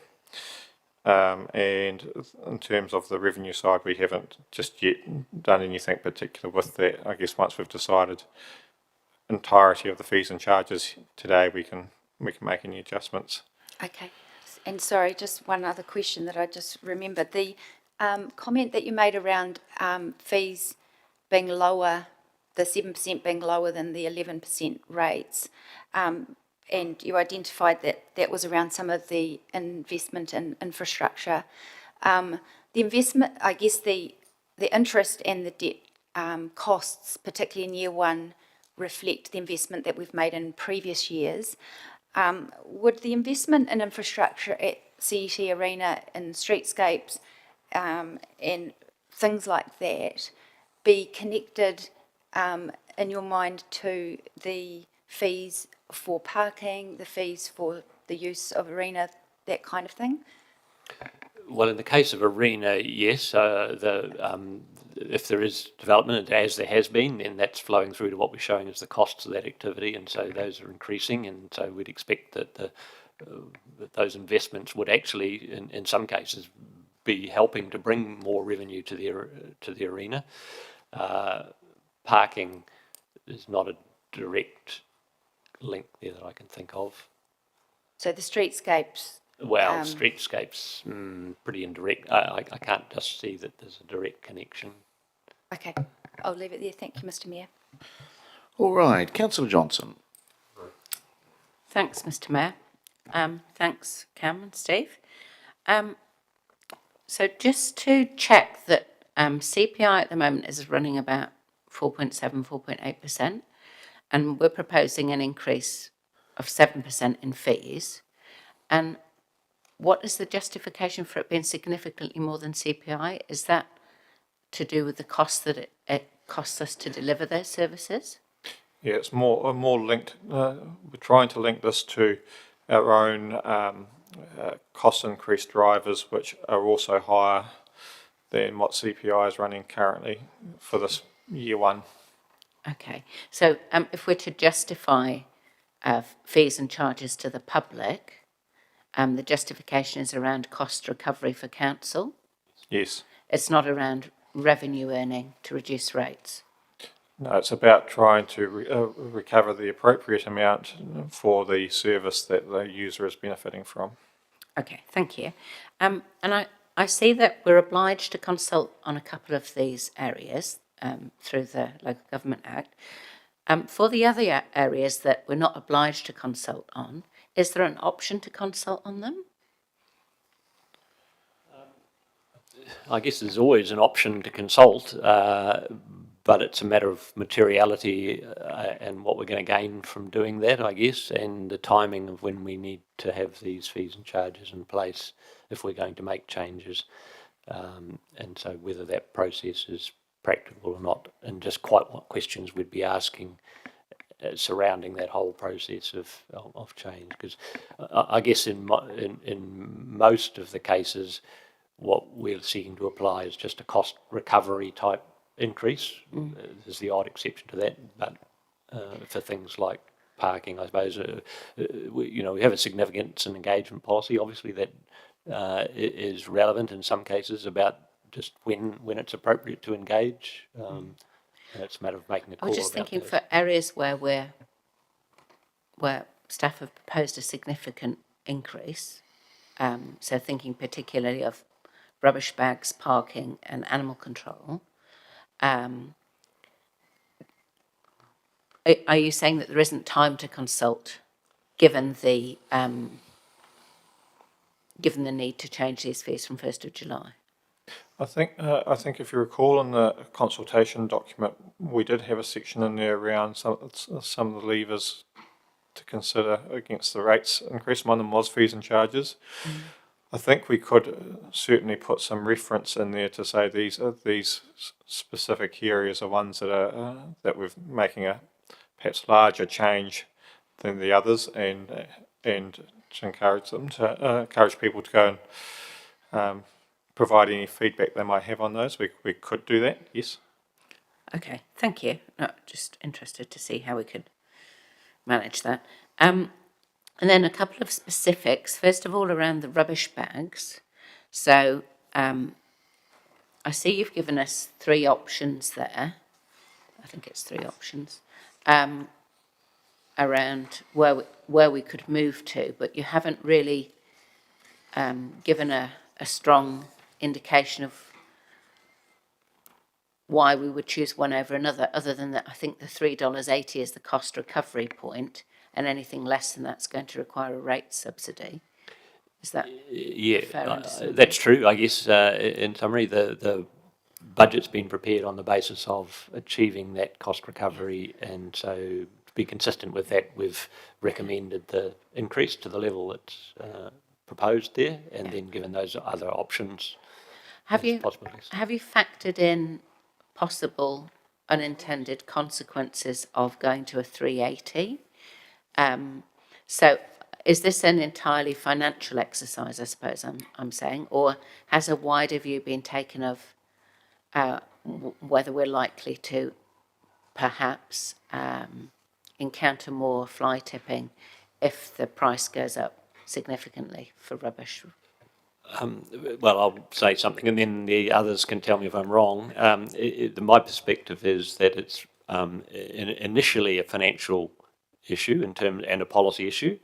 And in terms of the revenue side, we haven't just yet done anything particular with that. I guess once we've decided entirety of the fees and charges today, we can make any adjustments. Okay. And sorry, just one other question that I just remembered. The comment that you made around fees being lower, the 7% being lower than the 11% rates, and you identified that that was around some of the investment in infrastructure. The investment, I guess the interest and the debt costs, particularly in year one, reflect the investment that we've made in previous years. Would the investment in infrastructure at CET Arena and streetscapes and things like that be connected in your mind to the fees for parking, the fees for the use of Arena, that kind of thing? Well, in the case of Arena, yes. If there is development, as there has been, then that's flowing through to what we're showing as the costs of that activity, and so those are increasing, and so we'd expect that that those investments would actually, in some cases, be helping to bring more revenue to the arena. Parking is not a direct link there that I can think of. So the streetscapes. Well, streetscapes, pretty indirect. I can't just see that there's a direct connection. Okay, I'll leave it there. Thank you, Mr. Mayor. All right, Councillor Johnson. Thanks, Mr. Mayor. Thanks, Cam and Steve. So just to check that CPI at the moment is running about 4.7, 4.8%, and we're proposing an increase of 7% in fees. And what is the justification for it being significantly more than CPI? Is that to do with the cost that it costs us to deliver those services? Yeah, it's more linked. We're trying to link this to our own cost increase drivers, which are also higher than what CPI is running currently for this year one. Okay, so if we're to justify fees and charges to the public, the justification is around cost recovery for council. Yes. It's not around revenue earning to reduce rates. No, it's about trying to recover the appropriate amount for the service that the user is benefiting from. Okay, thank you. And I see that we're obliged to consult on a couple of these areas through the Local Government Act. For the other areas that we're not obliged to consult on, is there an option to consult on them? I guess there's always an option to consult, but it's a matter of materiality and what we're going to gain from doing that, I guess, and the timing of when we need to have these fees and charges in place if we're going to make changes. And so whether that process is practical or not, and just quite what questions we'd be asking surrounding that whole process of change. Because I guess in most of the cases, what we're seeking to apply is just a cost recovery type increase. There's the odd exception to that, but for things like parking, I suppose, we have a significance and engagement policy, obviously, that is relevant in some cases about just when it's appropriate to engage. And it's a matter of making a call. I was just thinking for areas where staff have proposed a significant increase, so thinking particularly of rubbish bags, parking and animal control, are you saying that there isn't time to consult given the need to change these fees from 1st of July? I think if you recall in the consultation document, we did have a section in there around some of the levers to consider against the rates increase. One of them was fees and charges. I think we could certainly put some reference in there to say these specific areas are ones that we're making a perhaps larger change than the others, and to encourage them to encourage people to go and provide any feedback they might have on those. We could do that, yes. Okay, thank you. No, just interested to see how we could manage that. And then a couple of specifics. First of all, around the rubbish bags. So I see you've given us 3 options there. I think it's 3 options around where we could move to, but you haven't really given a strong indication of why we would choose one over another, other than that I think the $3.80 is the cost recovery point, and anything less than that's going to require a rate subsidy. Is that fair? That's true. I guess in summary, the budget's been prepared on the basis of achieving that cost recovery, and so to be consistent with that, we've recommended the increase to the level that's proposed there, and then given those other options. Have you factored in possible unintended consequences of going to a 380? So is this an entirely financial exercise, I suppose I'm saying, or has a wider view been taken of whether we're likely to perhaps encounter more fly tipping if the price goes up significantly for rubbish? Well, I'll say something and then the others can tell me if I'm wrong. My perspective is that it's initially a financial issue and a policy issue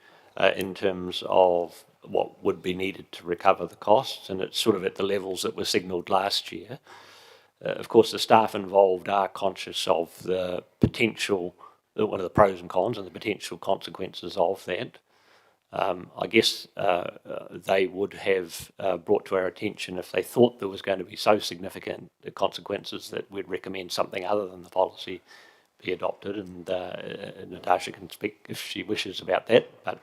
in terms of what would be needed to recover the costs, and it's sort of at the levels that were signalled last year. Of course, the staff involved are conscious of the potential, one of the pros and cons and the potential consequences of that. I guess they would have brought to our attention if they thought there was going to be so significant consequences that we'd recommend something other than the policy be adopted, and Natasha can speak if she wishes about that, but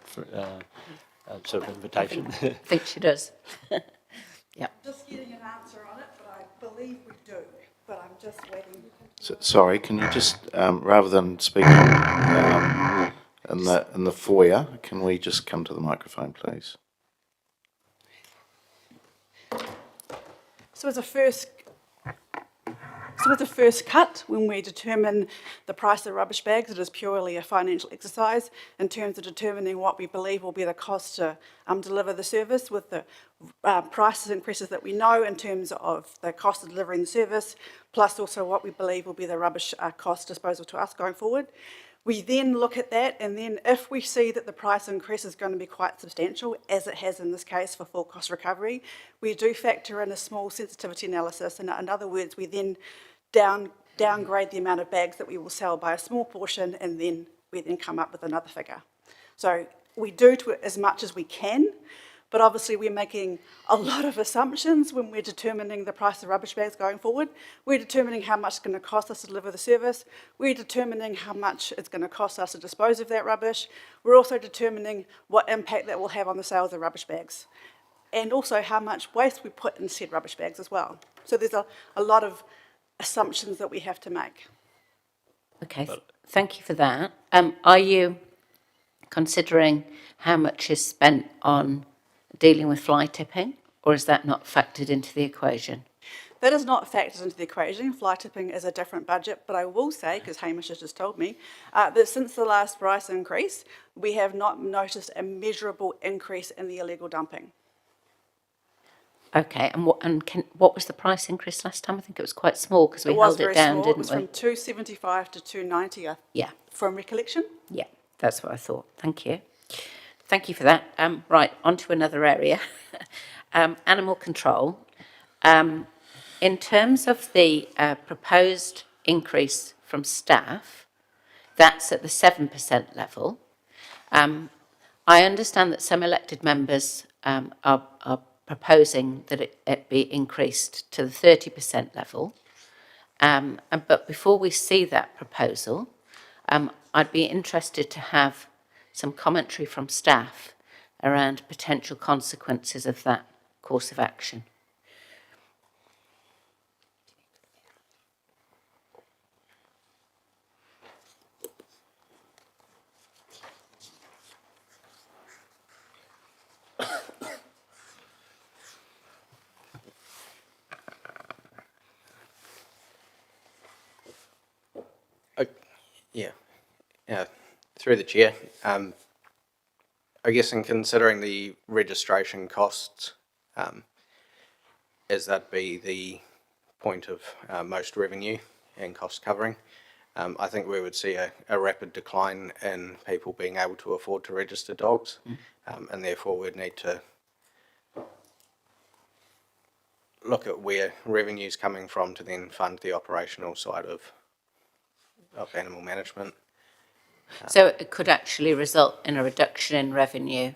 sort of invitation. I think she does. Yeah. Just getting an answer on it, but I believe we do, but I'm just waiting. Sorry, can you just, rather than speaking in the foyer, can we just come to the microphone, please? So as a first cut, when we determine the price of rubbish bags, it is purely a financial exercise in terms of determining what we believe will be the cost to deliver the service with the prices increases that we know in terms of the cost of delivering the service, plus also what we believe will be the rubbish cost disposal to us going forward. We then look at that, and then if we see that the price increase is going to be quite substantial, as it has in this case for full cost recovery, we do factor in a small sensitivity analysis. And in other words, we then downgrade the amount of bags that we will sell by a small portion, and then we then come up with another figure. So we do as much as we can, but obviously we're making a lot of assumptions when we're determining the price of rubbish bags going forward. We're determining how much it's going to cost us to deliver the service. We're determining how much it's going to cost us to dispose of that rubbish. We're also determining what impact that will have on the sales of rubbish bags, and also how much waste we put in said rubbish bags as well. So there's a lot of assumptions that we have to make. Okay, thank you for that. Are you considering how much is spent on dealing with fly tipping, or is that not factored into the equation? That is not factored into the equation. Fly tipping is a different budget, but I will say, because Hamish has just told me, that since the last price increase, we have not noticed a measurable increase in the illegal dumping. Okay, and what was the price increase last time? I think it was quite small because we held it down, didn't we? It was from $2.75 to $2.90, Yeah. from recollection. Yeah, that's what I thought. Thank you. Thank you for that. Right, on to another area. Animal control. In terms of the proposed increase from staff, that's at the 7% level. I understand that some elected members are proposing that it be increased to the 30% level. But before we see that proposal, I'd be interested to have some commentary from staff around potential consequences of that course of action. Yeah, through the chair. I guess in considering the registration costs, as that'd be the point of most revenue and cost covering, I think we would see a rapid decline in people being able to afford to register dogs, and therefore we'd need to look at where revenue's coming from to then fund the operational side of animal management. So it could actually result in a reduction in revenue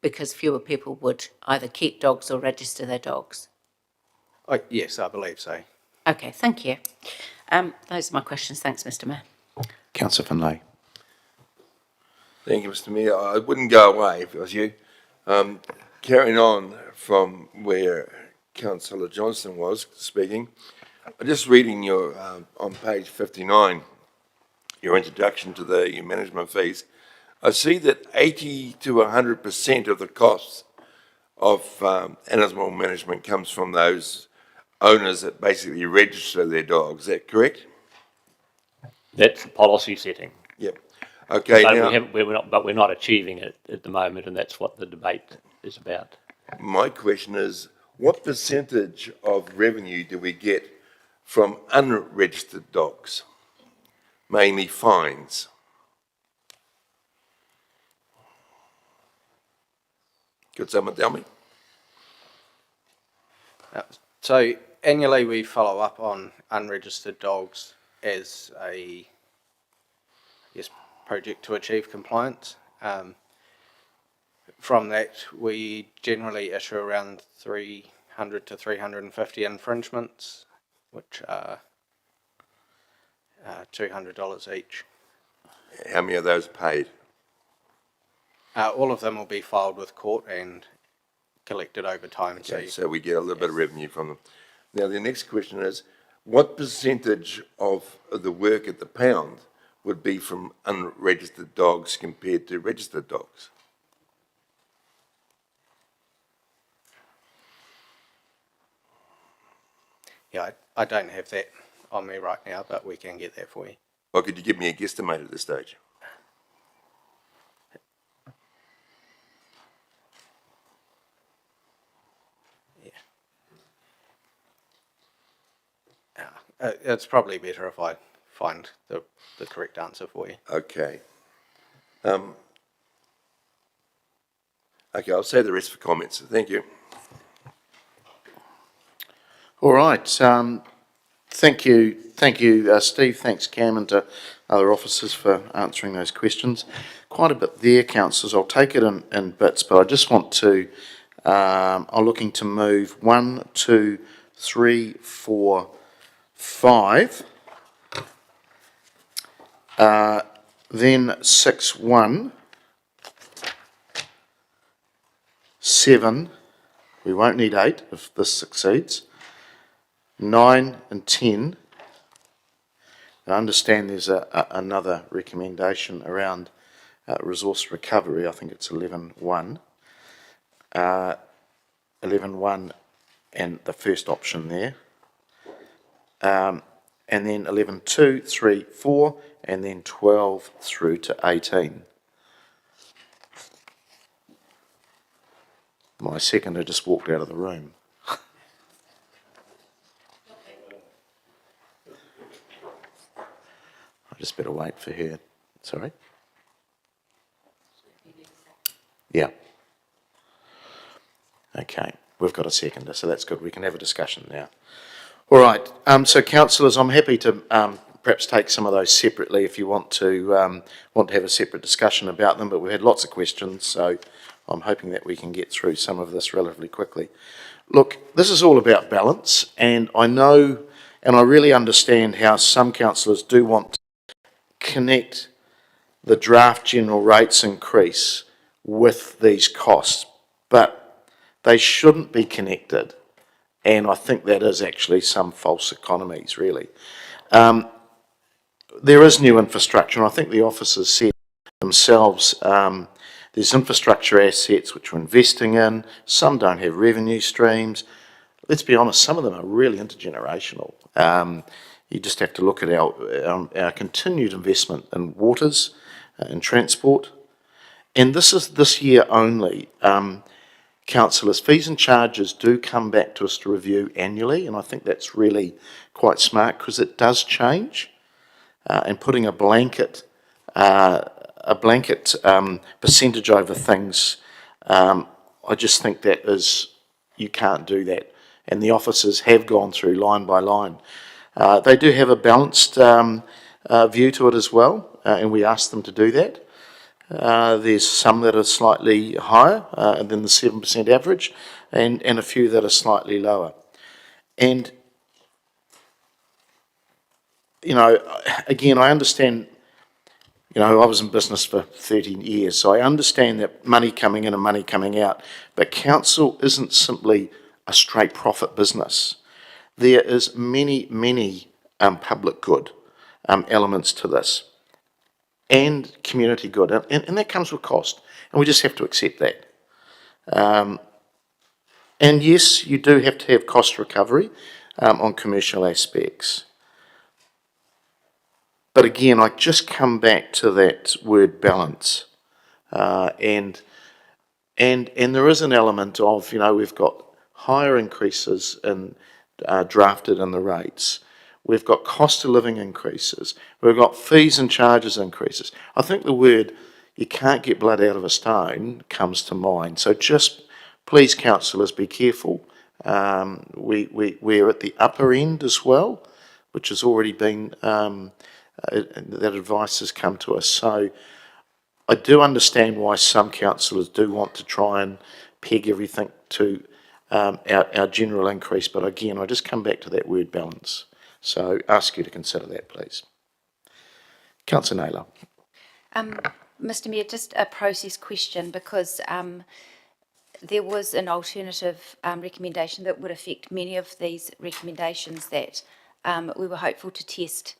because fewer people would either keep dogs or register their dogs? Yes, I believe so. Okay, thank you. Those are my questions. Thanks, Mr. Mayor. Councillor Finlay. Thank you, Mr. Mayor. I wouldn't go away if it was you. Carrying on from where Councillor Johnston was speaking, just reading your on page 59, your introduction to the management fees, I see that 80 to 100% of the costs of animal management comes from those owners that basically register their dogs. Is that correct? That's the policy setting. Yep. Okay. But we're not achieving it at the moment, and that's what the debate is about. My question is, what percentage of revenue do we get from unregistered dogs? Mainly fines. Could someone tell me? So annually we follow up on unregistered dogs as a project to achieve compliance. From that we generally issue around 300 to 350 infringements, which are $200 each. How many of those paid? All of them will be filed with court and collected over time. Okay, so we get a little bit of revenue from them. Now, the next question is, what percentage of the work at the pound would be from unregistered dogs compared to registered dogs? Yeah, I don't have that on me right now, but we can get that for you. Or could you give me a guesstimate at this stage? It's probably better if I find the correct answer for you. Okay. Okay, I'll save the rest for comments. Thank you. All right. Thank you, Steve. Thanks, Cam, and to other officers for answering those questions. Quite a bit there, councillors. I'll take it in bits, but I just want to. I'm looking to move 1, 2, 3, 4, 5. Then 6, 1. 7. We won't need 8 if this succeeds. 9 and 10. I understand there's another recommendation around resource recovery. I think it's 11.1. 11.1 and the first option there. And then 11.2, 3, 4, and then 12 through to 18. My seconder just walked out of the room. I just better wait for her. Sorry? Yeah. Okay, we've got a seconder, so that's good. We can have a discussion now. All right, so councillors, I'm happy to perhaps take some of those separately if you want to have a separate discussion about them, but we've had lots of questions, so I'm hoping that we can get through some of this relatively quickly. Look, this is all about balance, and I know and I really understand how some councillors do want to connect the draft general rates increase with these costs, but they shouldn't be connected, and I think that is actually some false economies, really. There is new infrastructure, and I think the officers said themselves, there's infrastructure assets which we're investing in, some don't have revenue streams. Let's be honest, some of them are really intergenerational. You just have to look at our continued investment in waters, in transport, and this is this year only. Councillors, fees and charges do come back to us to review annually, and I think that's really quite smart because it does change. And putting a blanket percentage over things, I just think that you can't do that. And the officers have gone through line by line. They do have a balanced view to it as well, and we ask them to do that. There's some that are slightly higher than the 7% average, and a few that are slightly lower. And, you know, again, I understand, you know, I was in business for 13 years, so I understand that money coming in and money coming out, but council isn't simply a straight profit business. There is many public good elements to this, and community good, and that comes with cost, and we just have to accept that. And yes, you do have to have cost recovery on commercial aspects. But again, I just come back to that word balance, and there is an element of, you know, we've got higher increases in drafted in the rates. We've got cost of living increases. We've got fees and charges increases. I think the word "you can't get blood out of a stone" comes to mind. So just please, councillors, be careful. We're at the upper end as well, which has already been, that advice has come to us. So I do understand why some councillors do want to try and peg everything to our general increase. But again, I just come back to that word balance. So ask you to consider that, please. Councillor Naylor. Mr Mayor, just a process question, because there was an alternative recommendation that would affect many of these recommendations that we were hopeful to test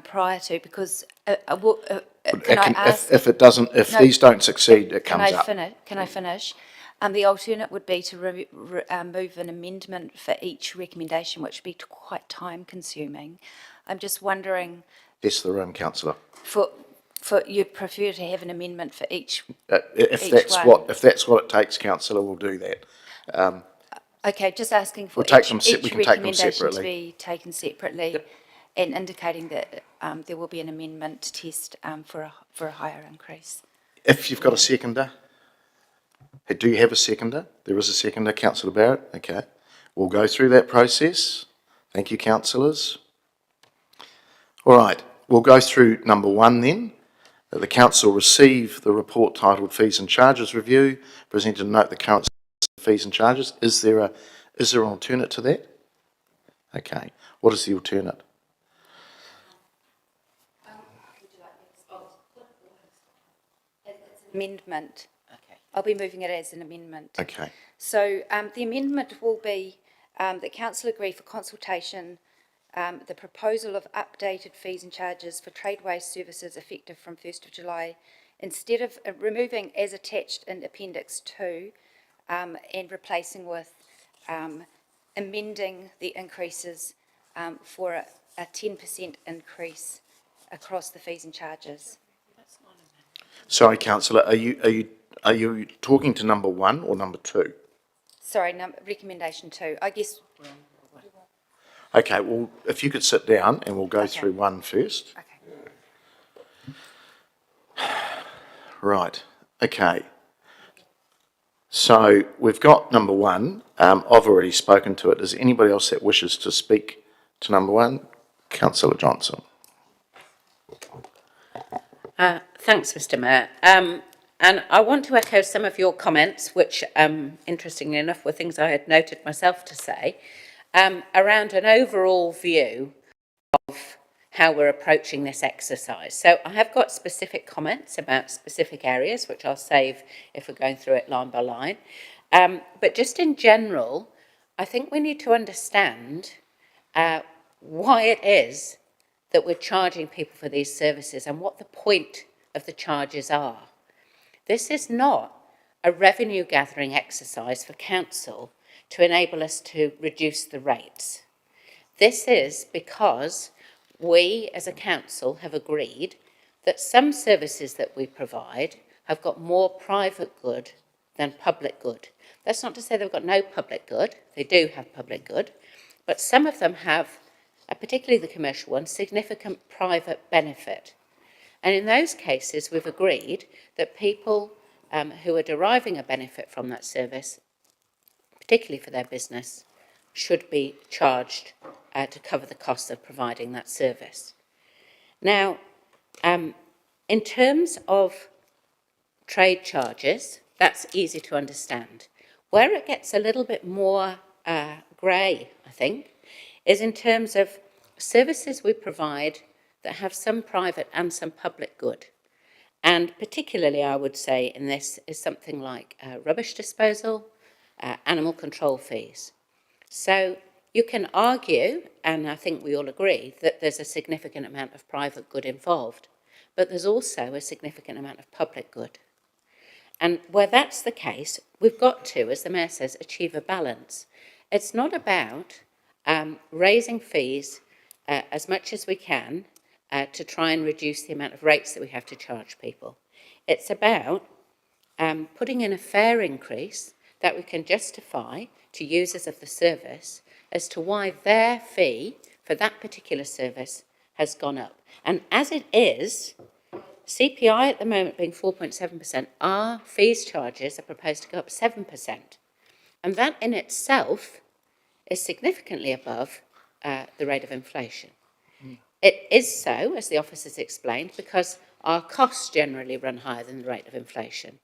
prior to, because can I ask? If it doesn't, if No, these don't succeed, it comes up. Can I finish? The alternate would be to move an amendment for each recommendation, which would be quite time consuming. I'm just wondering, Yes, the room, councillor. for you'd prefer to have an amendment for each If each that's one. if that's what it takes, councillor, we'll do that. Okay, just asking for We'll take each, them each we can take them recommendation to separately. be taken separately, and indicating that there will be an amendment to test for a higher increase. If you've got a seconder, do you have a seconder? There is a seconder, councillor Barrett. Okay, we'll go through that process. Thank you, councillors. All right, we'll go through number 1 then. The council receive the report titled Fees and Charges Review, presented to note the current fees and charges. Is there an alternate to that? Okay, what is the alternate? Amendment. Okay. I'll be moving it as an amendment. Okay. So the amendment will be that council agree for consultation the proposal of updated fees and charges for tradeways services effective from 1st of July, instead of removing as attached in Appendix 2 and replacing with amending the increases for a 10% increase across the fees and charges. Sorry, councillor, are you talking to number 1 or number 2? Sorry, recommendation 2. I guess. Okay, well, if you could sit down and we'll go through 1 first. Okay. Right, okay. So we've got number 1. I've already spoken to it. Is there anybody else that wishes to speak to number 1? Councillor Johnson. Thanks, Mr Mayor. And I want to echo some of your comments, which, interestingly enough, were things I had noted myself to say, around an overall view of how we're approaching this exercise. So I have got specific comments about specific areas, which I'll save if we're going through it line by line. But just in general, I think we need to understand why it is that we're charging people for these services and what the point of the charges are. This is not a revenue gathering exercise for council to enable us to reduce the rates. This is because we as a council have agreed that some services that we provide have got more private good than public good. That's not to say they've got no public good. They do have public good, but some of them have, particularly the commercial ones, significant private benefit. And in those cases, we've agreed that people who are deriving a benefit from that service, particularly for their business, should be charged to cover the costs of providing that service. Now, in terms of trade charges, that's easy to understand. Where it gets a little bit more grey, I think, is in terms of services we provide that have some private and some public good. And particularly, I would say, in this is something like rubbish disposal, animal control fees. So you can argue, and I think we all agree, that there's a significant amount of private good involved, but there's also a significant amount of public good. And where that's the case, we've got to, as the Mayor says, achieve a balance. It's not about raising fees as much as we can to try and reduce the amount of rates that we have to charge people. It's about putting in a fair increase that we can justify to users of the service as to why their fee for that particular service has gone up. And as it is, CPI at the moment being 4.7%, our fees charges are proposed to go up 7%. And that in itself is significantly above the rate of inflation. It is so, as the office has explained, because our costs generally run higher than the rate of inflation.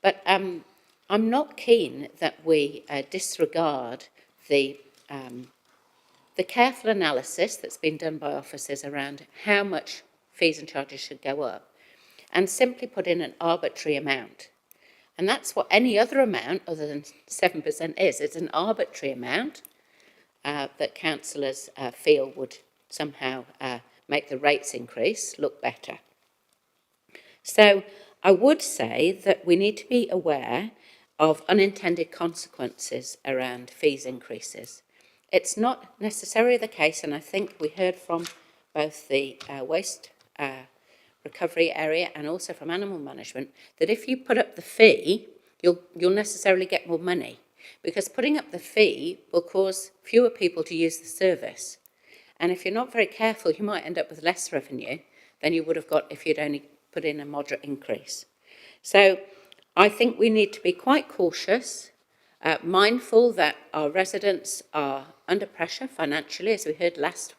But I'm not keen that we disregard the careful analysis that's been done by officers around how much fees and charges should go up. and simply put in an arbitrary amount. And that's what any other amount other than 7% is. It's an arbitrary amount that councillors feel would somehow make the rates increase look better. So I would say that we need to be aware of unintended consequences around fees increases. It's not necessarily the case, and I think we heard from both the waste recovery area and also from animal management, that if you put up the fee, you'll necessarily get more money, because putting up the fee will cause fewer people to use the service. And if you're not very careful, you might end up with less revenue than you would have got if you'd only put in a moderate increase. So I think we need to be quite cautious, mindful that our residents are under pressure financially, as we heard last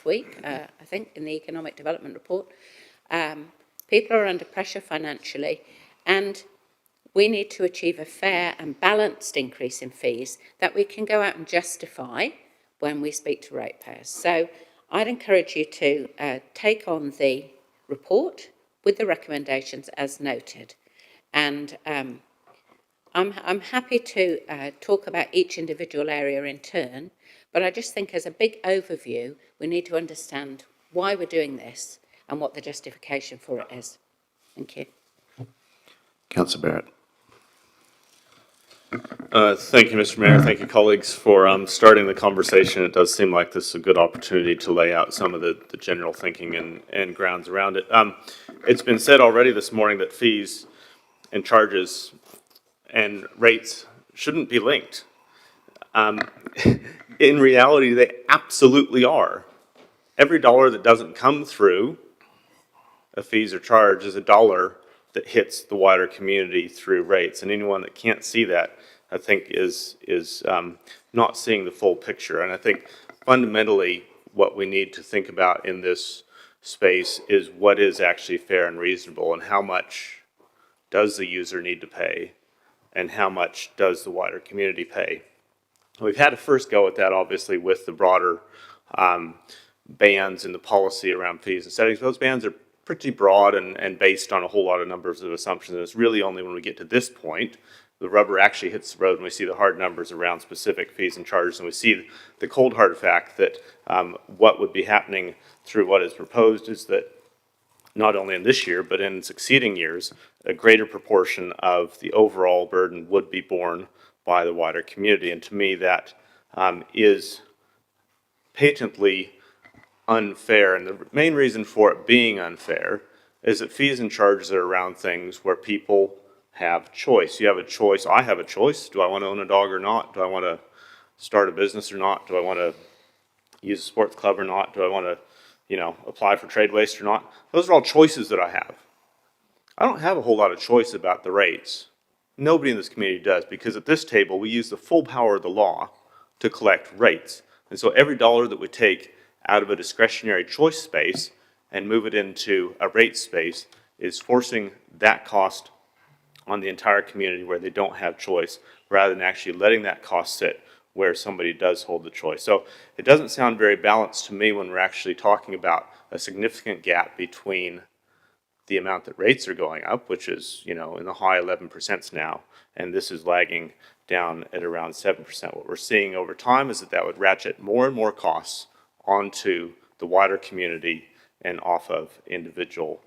week, I think, in the Economic Development Report. People are under pressure financially, and we need to achieve a fair and balanced increase in fees that we can go out and justify when we speak to ratepayers. So I'd encourage you to take on the report with the recommendations as noted. And I'm happy to talk about each individual area in turn, but I just think as a big overview, we need to understand why we're doing this and what the justification for it is. Thank you. Councillor Barrett. Thank you, Mr. Mayor. Thank you, colleagues, for starting the conversation. It does seem like this is a good opportunity to lay out some of the general thinking and grounds around it. It's been said already this morning that fees and charges and rates shouldn't be linked. In reality, they absolutely are. Every dollar that doesn't come through a fees or charge is a dollar that hits the wider community through rates. And anyone that can't see that, I think, is not seeing the full picture. And I think fundamentally what we need to think about in this space is what is actually fair and reasonable, and how much does the user need to pay, and how much does the wider community pay. We've had a first go at that, obviously, with the broader bans and the policy around fees and settings. Those bans are pretty broad and based on a whole lot of numbers of assumptions. And it's really only when we get to this point, the rubber actually hits the road and we see the hard numbers around specific fees and charges. And we see the cold hard fact that what would be happening through what is proposed is that not only in this year, but in succeeding years, a greater proportion of the overall burden would be borne by the wider community. And to me, that is patently unfair. And the main reason for it being unfair is that fees and charges are around things where people have choice. You have a choice. I have a choice. Do I want to own a dog or not? Do I want to start a business or not? Do I want to use a sports club or not? Do I want to, apply for trade waste or not? Those are all choices that I have. I don't have a whole lot of choice about the rates. Nobody in this community does, because at this table, we use the full power of the law to collect rates. And so every dollar that we take out of a discretionary choice space and move it into a rate space is forcing that cost on the entire community where they don't have choice, rather than actually letting that cost sit where somebody does hold the choice. So it doesn't sound very balanced to me when we're actually talking about a significant gap between the amount that rates are going up, which is, in the high 11% now, and this is lagging down at around 7%. What we're seeing over time is that would ratchet more and more costs onto the wider community and off of individual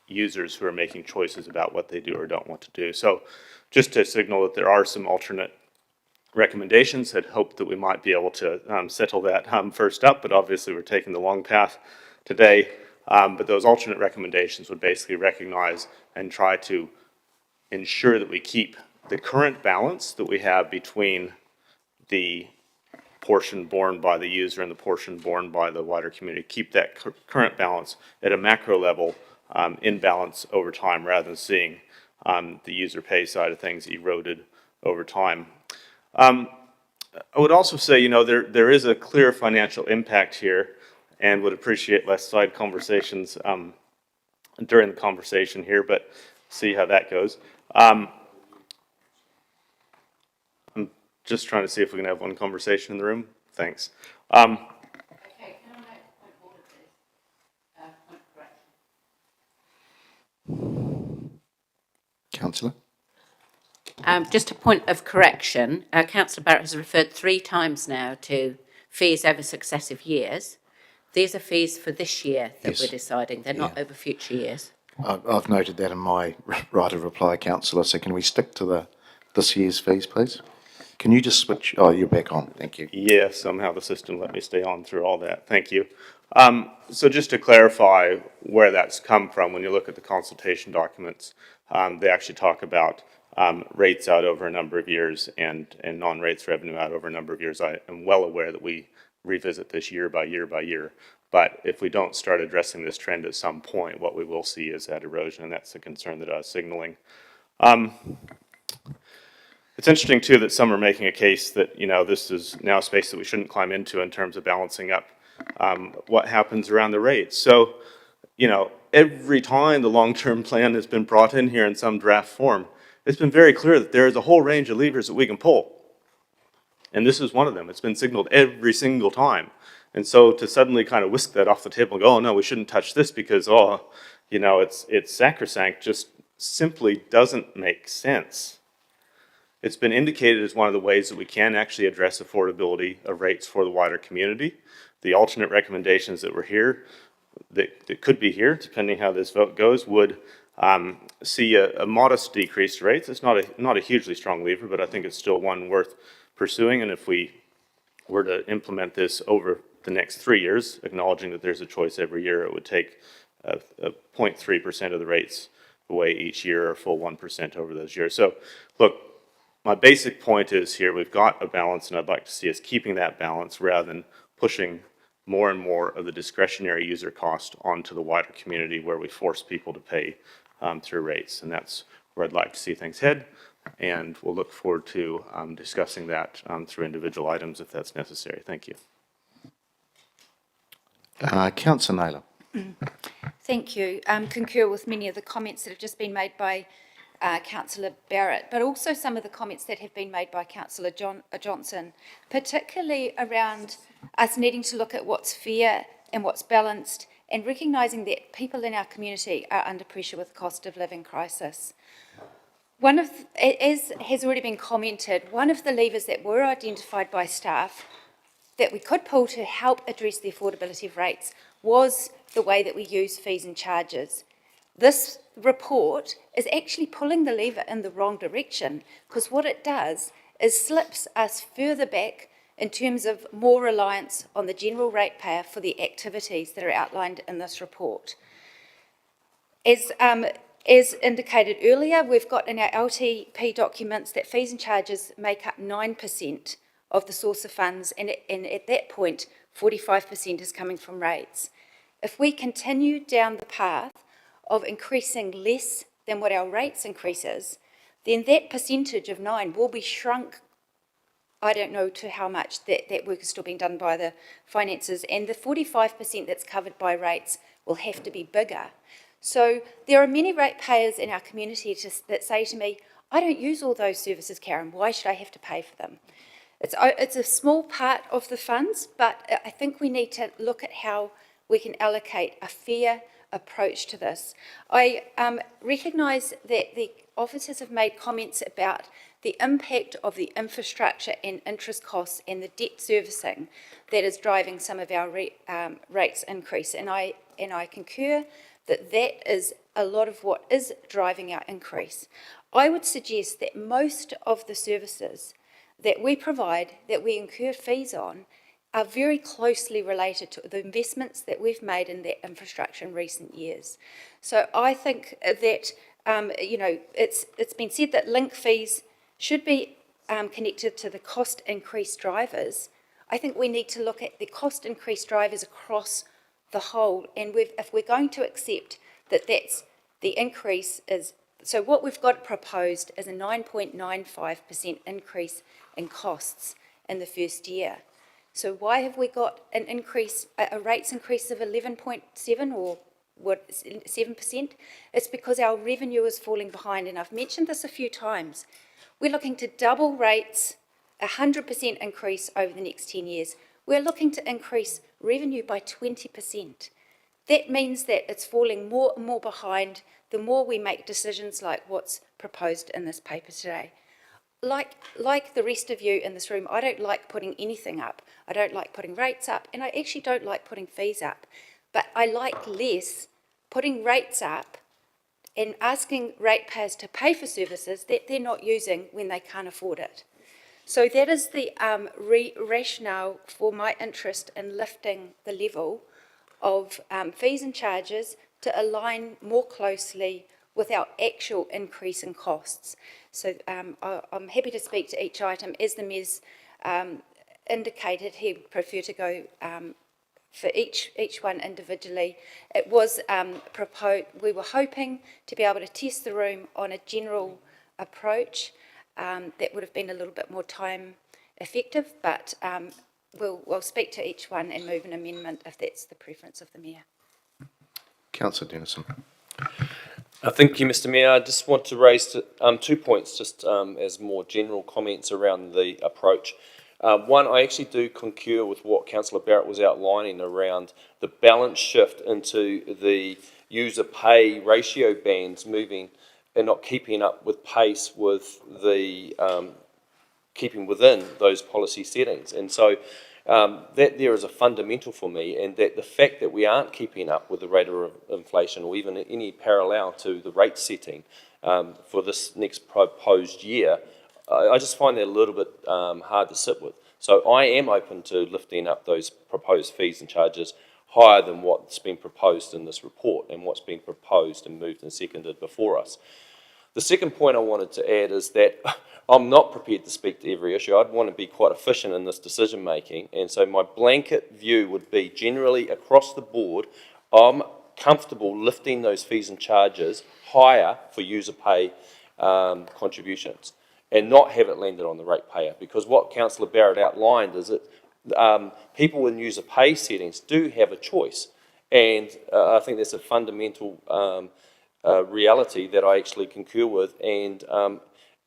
users who are making choices about what they do or don't want to do. So just to signal that there are some alternate recommendations, I'd hope that we might be able to settle that first up, but obviously we're taking the long path today. But those alternate recommendations would basically recognize and try to ensure that we keep the current balance that we have between the portion borne by the user and the portion borne by the wider community. Keep that current balance at a macro level in balance over time, rather than seeing the user pay side of things eroded over time. I would also say, there is a clear financial impact here, and would appreciate less side conversations during the conversation here, but see how that goes. I'm just trying to see if we can have one conversation in the room. Thanks. Councillor. Just a point of correction, Councillor Barrett has referred 3 times now to fees over successive years. These are fees for this year that we're deciding, they're not over future years. I've noted that in my right of reply, Councillor, so can we stick to this year's fees, please? Can you just switch, oh, you're back on, thank you. Yeah, somehow the system let me stay on through all that. Thank you. So just to clarify where that's come from, when you look at the consultation documents, they actually talk about rates out over a number of years and non-rates revenue out over a number of years. I am well aware that we revisit this year by year by year. But if we don't start addressing this trend at some point, what we will see is that erosion, and that's the concern that I was signaling. It's interesting, too, that some are making a case that, you know, this is now a space that we shouldn't climb into in terms of balancing up what happens around the rates. So, you know, every time the long-term plan has been brought in here in some draft form, it's been very clear that there is a whole range of levers that we can pull. And this is one of them. It's been signaled every single time. And so to suddenly kind of whisk that off the table and go, oh, no, we shouldn't touch this because, oh, you know, it's sacrosanct, just simply doesn't make sense. It's been indicated as one of the ways that we can actually address affordability of rates for the wider community. The alternate recommendations that were here, that could be here, depending how this vote goes, would see a modest decrease to rates. It's not a hugely strong lever, but I think it's still one worth pursuing. And if we were to implement this over the next 3 years, acknowledging that there's a choice every year, it would take 0.3% of the rates away each year, or a full 1% over those years. So, look, my basic point is here we've got a balance, and I'd like to see us keeping that balance rather than pushing more and more of the discretionary user cost onto the wider community where we force people to pay through rates. And that's where I'd like to see things head. And we'll look forward to discussing that through individual items if that's necessary. Thank you. Councillor Naylor. Thank you. Concur with many of the comments that have just been made by Councillor Barrett, but also some of the comments that have been made by Councillor Johnson, particularly around us needing to look at what's fair and what's balanced, and recognising that people in our community are under pressure with the cost of living crisis. As has already been commented, one of the levers that were identified by staff that we could pull to help address the affordability of rates was the way that we use fees and charges. This report is actually pulling the lever in the wrong direction, because what it does is slips us further back in terms of more reliance on the general ratepayer for the activities that are outlined in this report. As indicated earlier, we've got in our LTP documents that fees and charges make up 9% of the source of funds, and at that point, 45% is coming from rates. If we continue down the path of increasing less than what our rates increases, then that percentage of 9 will be shrunk. I don't know to how much that work is still being done by the finances, and the 45% that's covered by rates will have to be bigger. So there are many ratepayers in our community that say to me, I don't use all those services, Karen, why should I have to pay for them? It's a small part of the funds, but I think we need to look at how we can allocate a fair approach to this. I recognise that the officers have made comments about the impact of the infrastructure and interest costs and the debt servicing that is driving some of our rates increase, and I concur that is a lot of what is driving our increase. I would suggest that most of the services that we provide, that we incur fees on, are very closely related to the investments that we've made in that infrastructure in recent years. So I think that, it's been said that link fees should be connected to the cost increase drivers. I think we need to look at the cost increase drivers across the whole, and if we're going to accept that that's the increase is, so what we've got proposed is a 9.95% increase in costs in the first year. So why have we got an increase, a rates increase of 11.7 or 7%? It's because our revenue is falling behind, and I've mentioned this a few times. We're looking to double rates, 100% increase over the next 10 years. We're looking to increase revenue by 20%. that means that it's falling more and more behind the more we make decisions like what's proposed in this paper today. Like the rest of you in this room, I don't like putting anything up. I don't like putting rates up, and I actually don't like putting fees up. But I like less putting rates up and asking ratepayers to pay for services that they're not using when they can't afford it. So that is the rationale for my interest in lifting the level of fees and charges to align more closely with our actual increase in costs. So I'm happy to speak to each item. As the Mayor's indicated, he'd prefer to go for each one individually. It was proposed, we were hoping to be able to test the room on a general approach that would have been a little bit more time effective, but we'll speak to each one and move an amendment if that's the preference of the Mayor. Councillor Dennison. Thank you, Mr. Mayor. I just want to raise 2 points just as more general comments around the approach. One, I actually do concur with what Councillor Barrett was outlining around the balance shift into the user pay ratio bands moving and not keeping up with pace with the keeping within those policy settings. And so that there is a fundamental for me, and that the fact that we aren't keeping up with the rate of inflation or even any parallel to the rate setting for this next proposed year, I just find that a little bit hard to sit with. So I am open to lifting up those proposed fees and charges higher than what's been proposed in this report and what's been proposed and moved and seconded before us. The second point I wanted to add is that I'm not prepared to speak to every issue. I'd want to be quite efficient in this decision making, and so my blanket view would be generally across the board, I'm comfortable lifting those fees and charges higher for user pay contributions and not have it landed on the ratepayer, because what Councillor Barrett outlined is that people in user pay settings do have a choice, and I think that's a fundamental reality that I actually concur with, and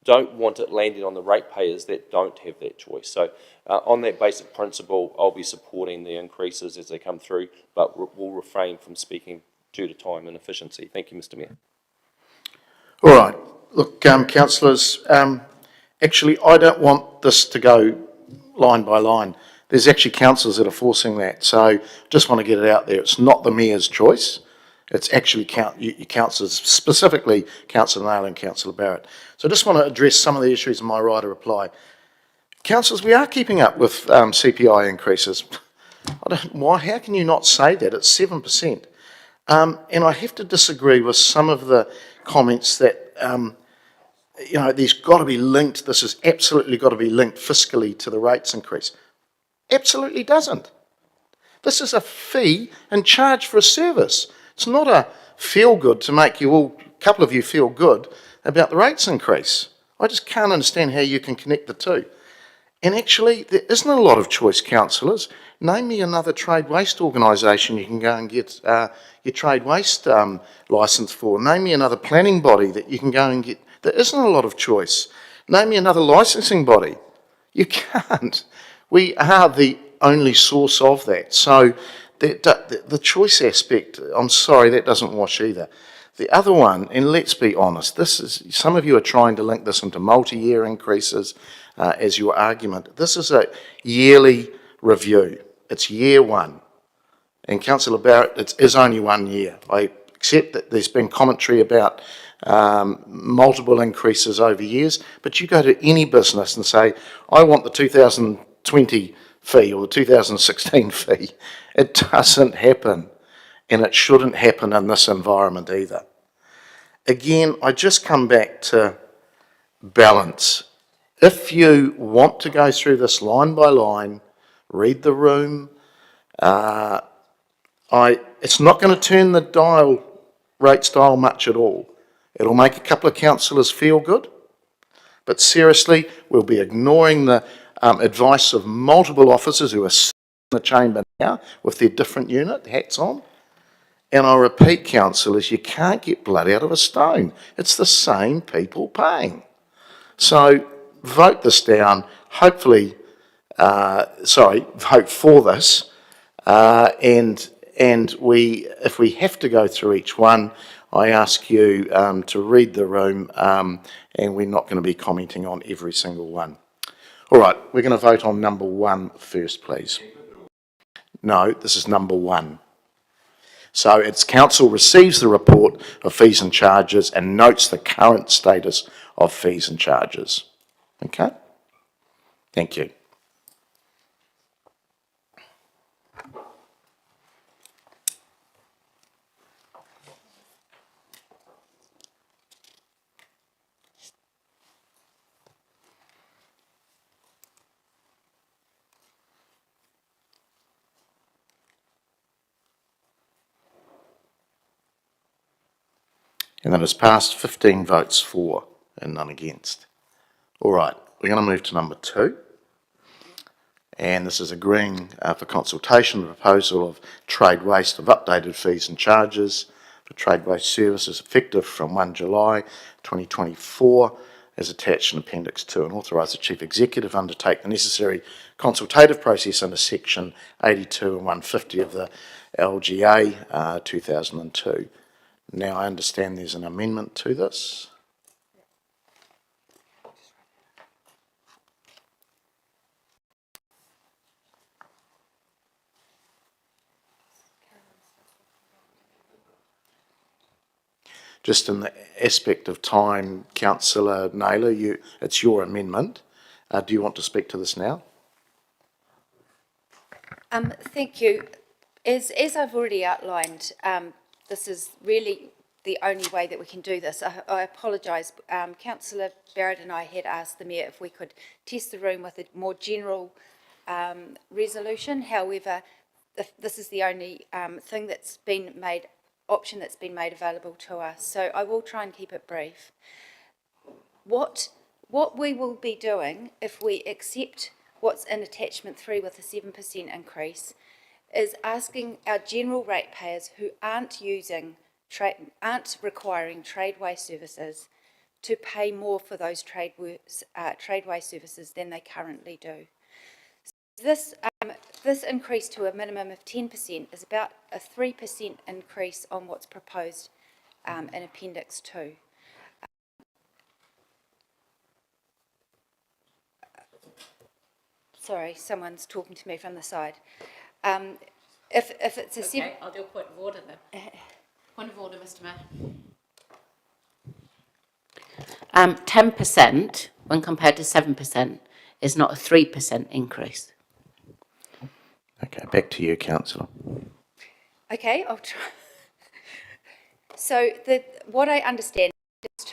don't want it landing on the ratepayers that don't have that choice. So on that basic principle, I'll be supporting the increases as they come through, but will refrain from speaking due to time and efficiency. Thank you, Mr. Mayor. All right. Look, councillors, actually, I don't want this to go line by line. There's actually councillors that are forcing that. So just want to get it out there. It's not the Mayor's choice. It's actually councillors, specifically Councillor Naylor and Councillor Barrett. So I just want to address some of the issues in my right of reply. Councillors, we are keeping up with CPI increases. How can you not say that? It's 7%. And I have to disagree with some of the comments that, you know, these got to be linked, this has absolutely got to be linked fiscally to the rates increase. Absolutely doesn't. This is a fee and charge for a service. It's not a feel-good to make you all, a couple of you feel good about the rates increase. I just can't understand how you can connect the two. And actually, there isn't a lot of choice, councillors. Name me another trade waste organisation you can go and get your trade waste licence for. Name me another planning body that you can go and get. There isn't a lot of choice. Name me another licensing body. You can't. We are the only source of that. So the choice aspect, I'm sorry, that doesn't wash either. The other one, and let's be honest, this is, some of you are trying to link this into multi-year increases as your argument. This is a yearly review. It's year one. And Councillor Barrett, it is only 1 year. I accept that there's been commentary about multiple increases over years, but you go to any business and say, I want the 2020 fee or the 2016 fee. It doesn't happen, and it shouldn't happen in this environment either. Again, I just come back to balance. If you want to go through this line by line, read the room, it's not going to turn the rates dial much at all. It'll make a couple of councillors feel good, but seriously, we'll be ignoring the advice of multiple officers who are sitting in the chamber now with their different unit hats on. And I repeat, councillors, you can't get blood out of a stone. It's the same people paying. So vote this down. Hopefully, vote for this, and and if we have to go through each one, I ask you to read the room, and we're not going to be commenting on every single one. All right, we're going to vote on number 1 first, please. No, this is number 1. So it's council receives the report of fees and charges and notes the current status of fees and charges. Okay? Thank you. And that is passed, 15 votes for and none against. All right, we're going to move to number 2. And this is agreeing for consultation the proposal of trade waste of updated fees and charges for trade waste services effective from 1 July 2024 as attached in Appendix 2, and authorise the Chief Executive undertake the necessary consultative process under Section 82 and 150 of the LGA 2002. Now, I understand there's an amendment to this. Just in the aspect of time, Councillor Naylor, it's your amendment. Do you want to speak to this now? Thank you. As I've already outlined, this is really the only way that we can do this. I apologise. Councillor Barrett and I had asked the Mayor if we could test the room with a more general resolution. However, this is the only thing that's been made, option that's been made available to us. So I will try and keep it brief. What we will be doing if we accept what's in attachment 3 with a 7% increase is asking our general ratepayers who aren't requiring trade waste services to pay more for those trade waste services than they currently do. This increase to a minimum of 10% is about a 3% increase on what's proposed in Appendix 2. Sorry, someone's talking to me from the side. If it's a Okay, I'll do a point of order then. Point of order, Mr. Mayor. 10% when compared to 7% is not a 3% increase. Okay, back to you, Councillor. Okay, I'll try. So what I understand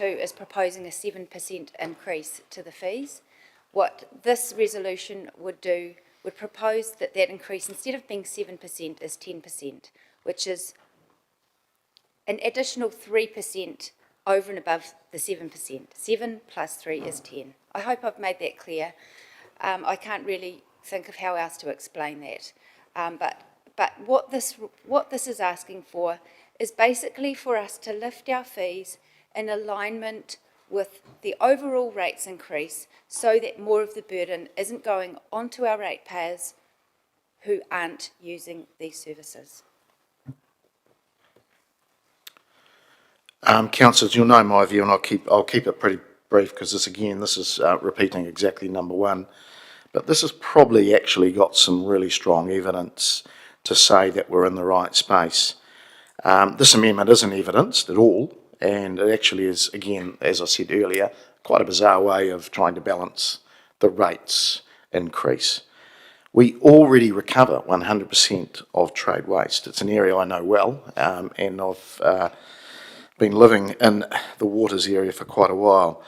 is proposing a 7% increase to the fees. What this resolution would do would propose that increase, instead of being 7%, is 10%, which is an additional 3% over and above the 7%. 7 plus 3 is 10. I hope I've made that clear. I can't really think of how else to explain that. But what this is asking for is basically for us to lift our fees in alignment with the overall rates increase so that more of the burden isn't going onto our ratepayers who aren't using these services. Councillors, you'll know my view, and I'll keep it pretty brief because this is repeating exactly number 1. But this has probably actually got some really strong evidence to say that we're in the right space. This amendment isn't evidenced at all, and it actually is, again, as I said earlier, quite a bizarre way of trying to balance the rates increase. We already recover 100% of trade waste. It's an area I know well, and I've been living in the waters area for quite a while.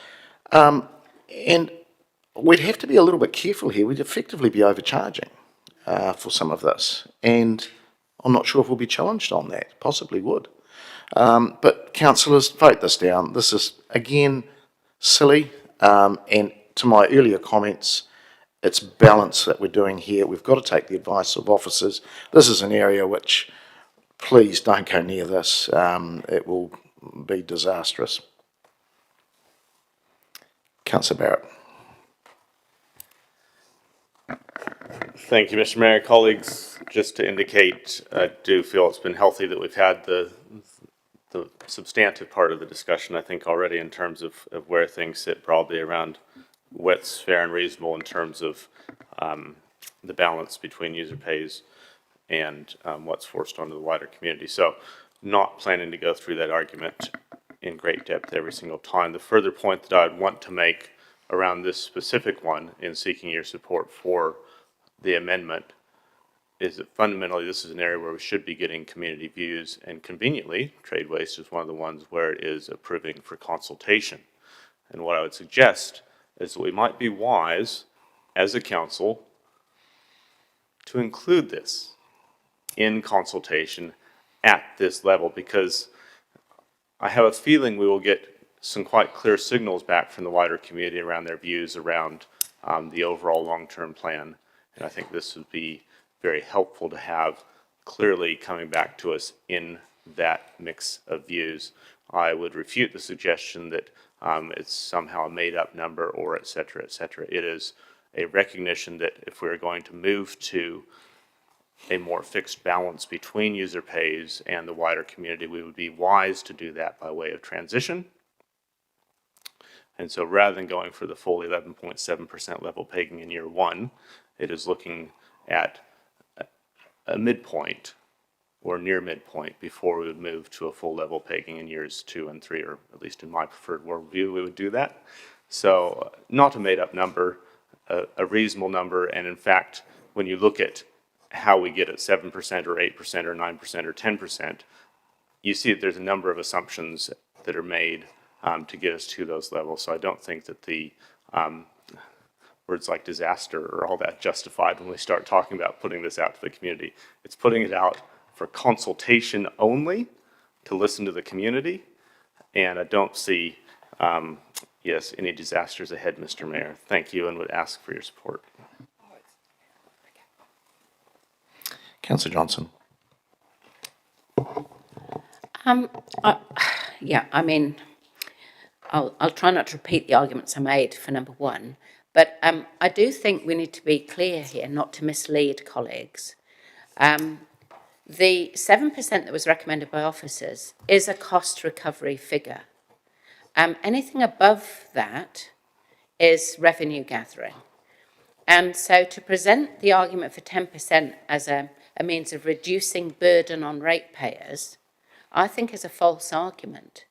And we'd have to be a little bit careful here. We'd effectively be overcharging for some of this. And I'm not sure if we'll be challenged on that. Possibly would. But councillors, vote this down. This is, again, silly. And to my earlier comments, it's balance that we're doing here. We've got to take the advice of officers. This is an area which, please don't go near this. It will be disastrous. Councillor Barrett. Thank you, Mr. Mayor. Colleagues, just to indicate, I do feel it's been healthy that we've had the substantive part of the discussion, I think, already in terms of where things sit broadly around what's fair and reasonable in terms of the balance between user pays and what's forced onto the wider community. So not planning to go through that argument in great depth every single time. The further point that I'd want to make around this specific one in seeking your support for the amendment is that fundamentally this is an area where we should be getting community views, and conveniently, trade waste is one of the ones where it is approving for consultation. And what I would suggest is that we might be wise as a council to include this in consultation at this level, because I have a feeling we will get some quite clear signals back from the wider community around their views around the overall long-term plan. And I think this would be very helpful to have clearly coming back to us in that mix of views. I would refute the suggestion that it's somehow a made-up number or et cetera, et cetera. It is a recognition that if we're going to move to a more fixed balance between user pays and the wider community, we would be wise to do that by way of transition. And so rather than going for the full 11.7% level pegging in year one, it is looking at a midpoint or near midpoint before we would move to a full level pegging in years 2 and 3, or at least in my preferred worldview, we would do that. So not a made up number, a reasonable number. And in fact, when you look at how we get at 7% or 8% or 9% or 10%, you see that there's a number of assumptions that are made to get us to those levels. So I don't think that the words like disaster are all that justified when we start talking about putting this out to the community. It's putting it out for consultation only, to listen to the community, and I don't see, yes, any disasters ahead, Mr. Mayor. Thank you, and would ask for your support. Councillor Johnson. Yeah, I mean, I'll try not to repeat the arguments I made for number one, but I do think we need to be clear here, not to mislead colleagues. The 7% that was recommended by officers is a cost recovery figure. Anything above that is revenue gathering. And so to present the argument for 10% as a means of reducing burden on ratepayers, I think is a false argument.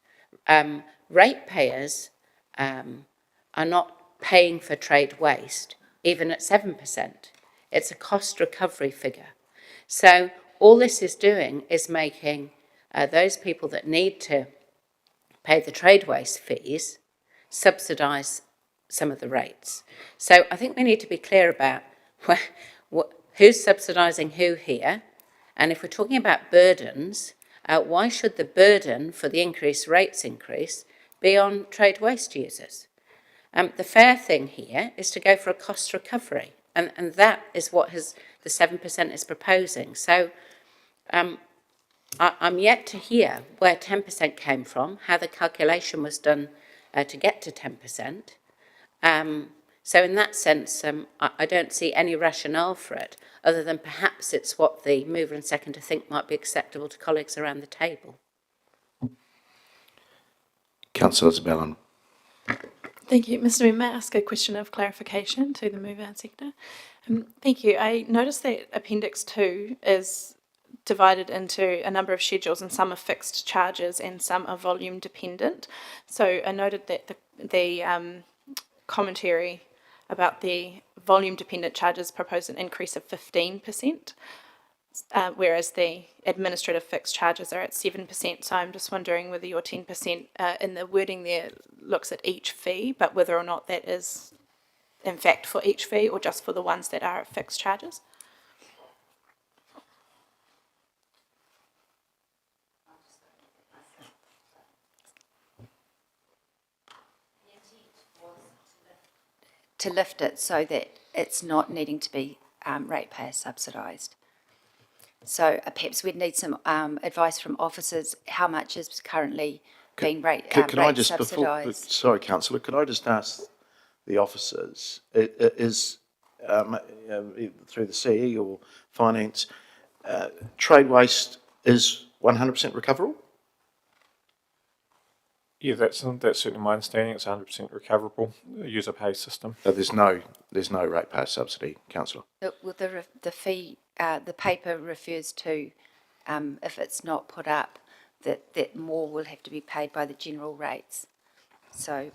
Ratepayers are not paying for trade waste, even at 7%. It's a cost recovery figure. So all this is doing is making those people that need to pay the trade waste fees subsidise some of the rates. So I think we need to be clear about who's subsidising who here. And if we're talking about burdens, why should the burden for the increased rates increase be on trade waste users? The fair thing here is to go for a cost recovery. And that is what the 7% is proposing. So I'm yet to hear where 10% came from, how the calculation was done to get to 10%. So in that sense, I don't see any rationale for it, other than perhaps it's what the mover and seconder think might be acceptable to colleagues around the table. Councillor Zabellon. Thank you. Mr. Mayor, may I ask a question of clarification to the mover and seconder? Thank you. I noticed that Appendix 2 is divided into a number of schedules, and some are fixed charges and some are volume dependent. So I noted that the commentary about the volume dependent charges propose an increase of 15%, whereas the administrative fixed charges are at 7%. So I'm just wondering whether your 10% in the wording there looks at each fee, but whether or not that is in fact for each fee or just for the ones that are at fixed charges. To lift it so that it's not needing to be ratepayer subsidised. So perhaps we'd need some advice from officers. How much is currently being rate subsidised? Sorry, Councillor, could I just ask the officers, is through the CE or finance, Trade waste is 100% recoverable? Yeah, that's certainly my understanding. It's 100% recoverable, user pay system. So there's no ratepayer subsidy, councillor? Well, the fee, the paper refers to, if it's not put up, that more will have to be paid by the general rates. So,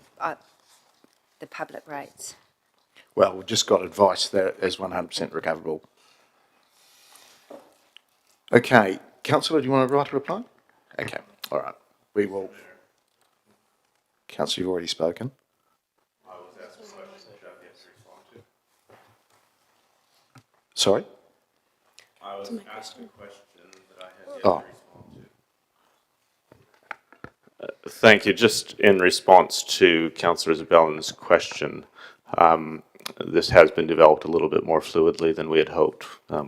the public rates. Well, we've just got advice that it is 100% recoverable. Okay, councillor, do you want to write a reply? Okay, all right. We will. Councillor, you've already spoken. I was asked a question that I have to respond to. Sorry? I was asked a question that I had yet Oh. to respond to. Thank you. Just in response to Councillor Isabellan's question, this has been developed a little bit more fluidly than we had hoped,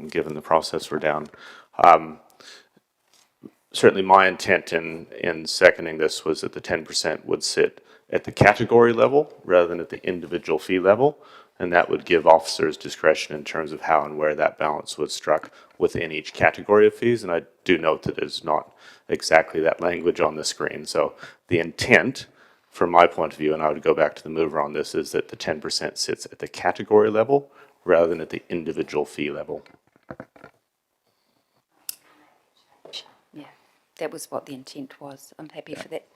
given the process we're down. Certainly my intent in seconding this was that the 10% would sit at the category level rather than at the individual fee level, and that would give officers discretion in terms of how and where that balance was struck within each category of fees, and I do note that there's not exactly that language on the screen. So the intent, from my point of view, and I would go back to the mover on this, is that the 10% sits at the category level rather than at the individual fee level. Yeah, that was what the intent was. I'm happy for that.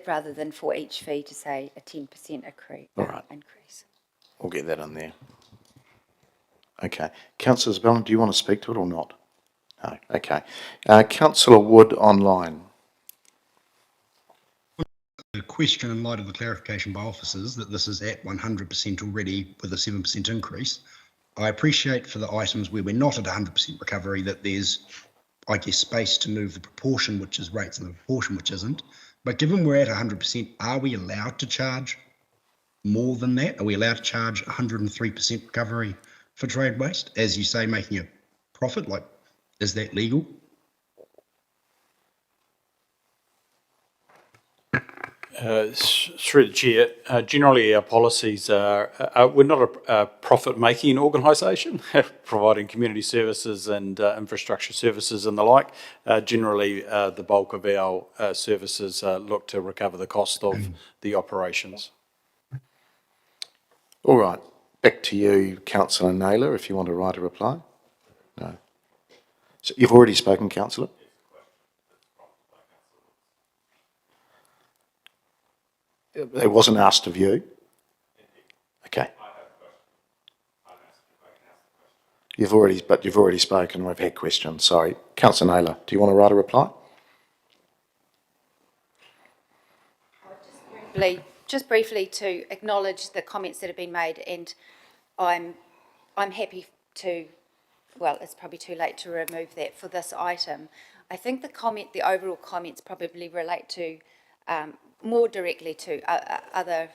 Rather than for each fee to say a 10% All right. increase. We'll get that in there. Okay. Councillor Isabellan, do you want to speak to it or not? No. Okay. Councillor Wood online. A question in light of the clarification by officers that this is at 100% already with a 7% increase. I appreciate for the items where we're not at 100% recovery that there's, I guess, space to move the proportion which is rates and the proportion which isn't. But given we're at 100%, are we allowed to charge more than that? Are we allowed to charge 103% recovery for trade waste? As you say, making a profit, like, is that legal? Through the chair, generally our policies are, we're not a profit-making organisation, providing community services and infrastructure services and the like. Generally, the bulk of our services look to recover the cost of the operations. All right. Back to you, Councillor Naylor, if you want to write a reply. No. So you've already spoken, Councillor? It wasn't asked of you. Okay. You've already spoken. We've had questions. Sorry, Councillor Naylor, do you want to write a reply? Just briefly to acknowledge the comments that have been made, and I'm happy to. Well, it's probably too late to remove that for this item. I think the overall comments probably relate to. More directly to other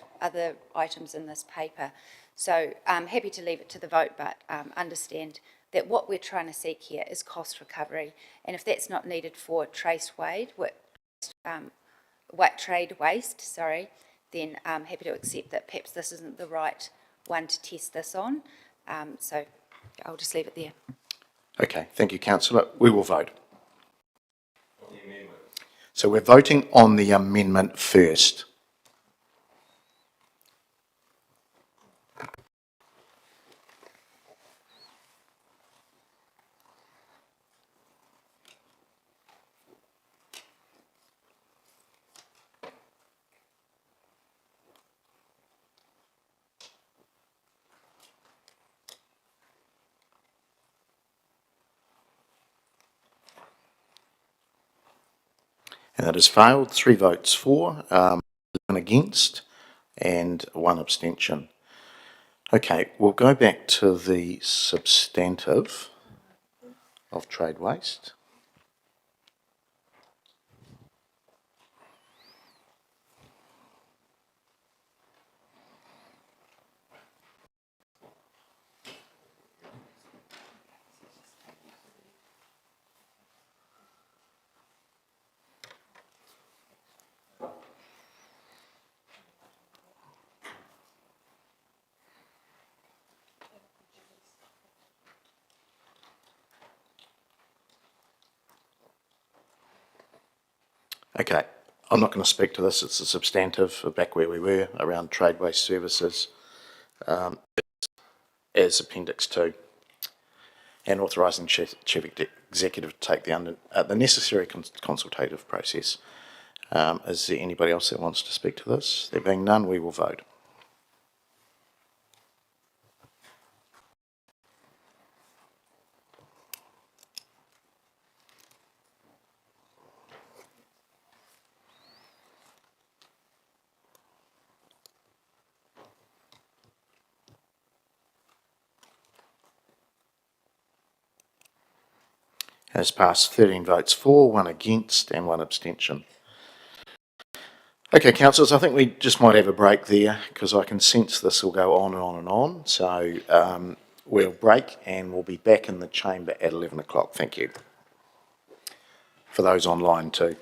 items in this paper. So I'm happy to leave it to the vote, but understand that what we're trying to seek here is cost recovery. And if that's not needed for trade waste, then I'm happy to accept that perhaps this isn't the right one to test this on. So I'll just leave it there. Okay, thank you, Councillor. We will vote. So we're voting on the amendment first. And that has failed. 3 votes for, 1 against, and 1 abstention. Okay, we'll go back to the substantive of trade waste. Okay, I'm not going to speak to this. It's a substantive, back where we were, around trade-based services, as Appendix 2, and authorising Chief Executive to take the necessary consultative process. Is there anybody else that wants to speak to this? There being none, we will vote. Has passed 13 votes for, 1 against and 1 abstention. Okay, councillors, I think we just might have a break there because I can sense this will go on and on and on. So we'll break and we'll be back in the chamber at 11 o'clock. Thank you. For those online too.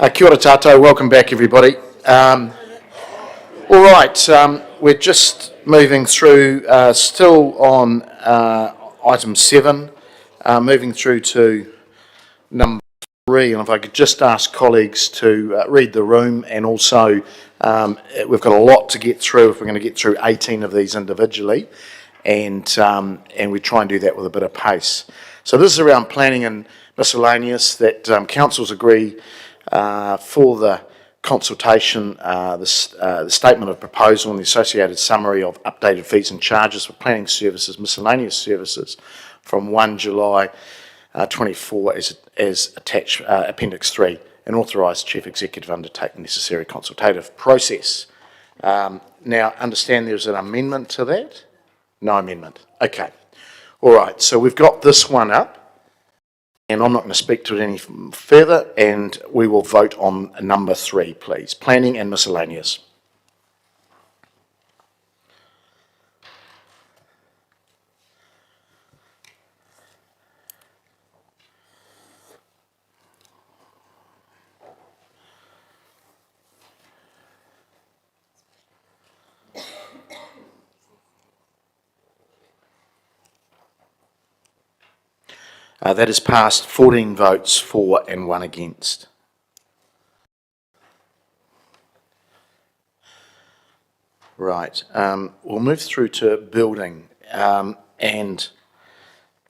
Kia ora tātou, welcome back everybody. All right, we're just moving through, still on item 7, moving through to number 3, and if I could just ask colleagues to read the room, and also we've got a lot to get through if we're going to get through 18 of these individually, and we try and do that with a bit of pace. So this is around planning and miscellaneous that councils agree for the consultation, the statement of proposal and the associated summary of updated fees and charges for planning services, miscellaneous services from 1 July 24 as attached Appendix 3, and authorise Chief Executive undertake the necessary consultative process. Now, understand there's an amendment to that? No amendment. Okay. All right, so we've got this one up, and I'm not going to speak to it any further, and we will vote on number 3, please. Planning and miscellaneous. That is passed, 14 votes for and 1 against. Right, we'll move through to building, and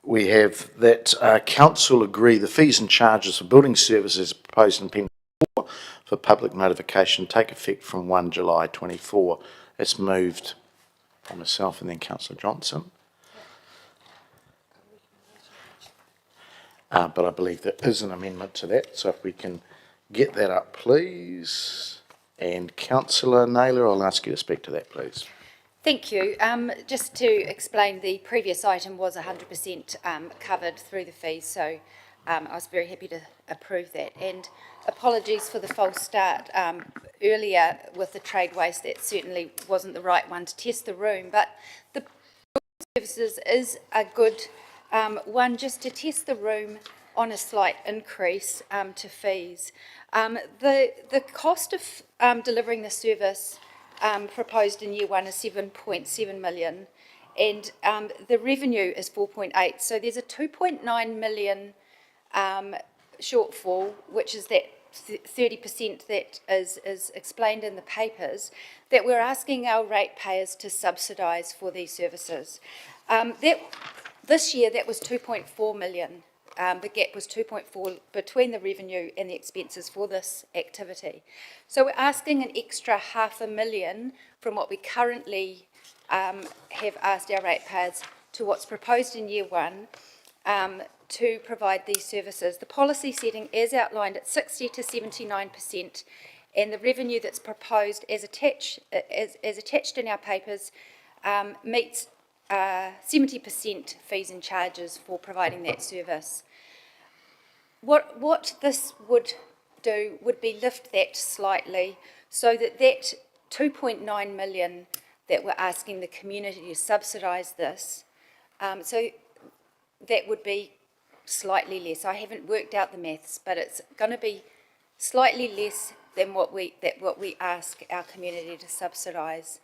we have that council agree the fees and charges for building services proposed in Appendix 4 for public notification take effect from 1 July 24. It's moved by myself and then Councillor Johnson. But I believe there is an amendment to that, so if we can get that up, please. And Councillor Naylor, I'll ask you to speak to that, please. Thank you. Just to explain, the previous item was 100% covered through the fees, so I was very happy to approve that. And apologies for the false start earlier with the trade waste. That certainly wasn't the right one to test the room, but the services is a good one just to test the room on a slight increase to fees. The cost of delivering the service proposed in year 1 is 7.7 million, and the revenue is 4.8. So there's a 2.9 million shortfall, which is that 30% that is explained in the papers, that we're asking our ratepayers to subsidise for these services. This year, that was 2.4 million. The gap was 2.4 between the revenue and the expenses for this activity. So we're asking an extra $500,000 from what we currently have asked our ratepayers to what's proposed in year 1 to provide these services. The policy setting is outlined at 60 to 79%, and the revenue that's proposed as attached in our papers meets 70% fees and charges for providing that service. What this would do would be lift that slightly so that 2.9 million that we're asking the community to subsidise this, so that would be slightly less. I haven't worked out the maths, but it's going to be slightly less than what we ask our community to subsidise.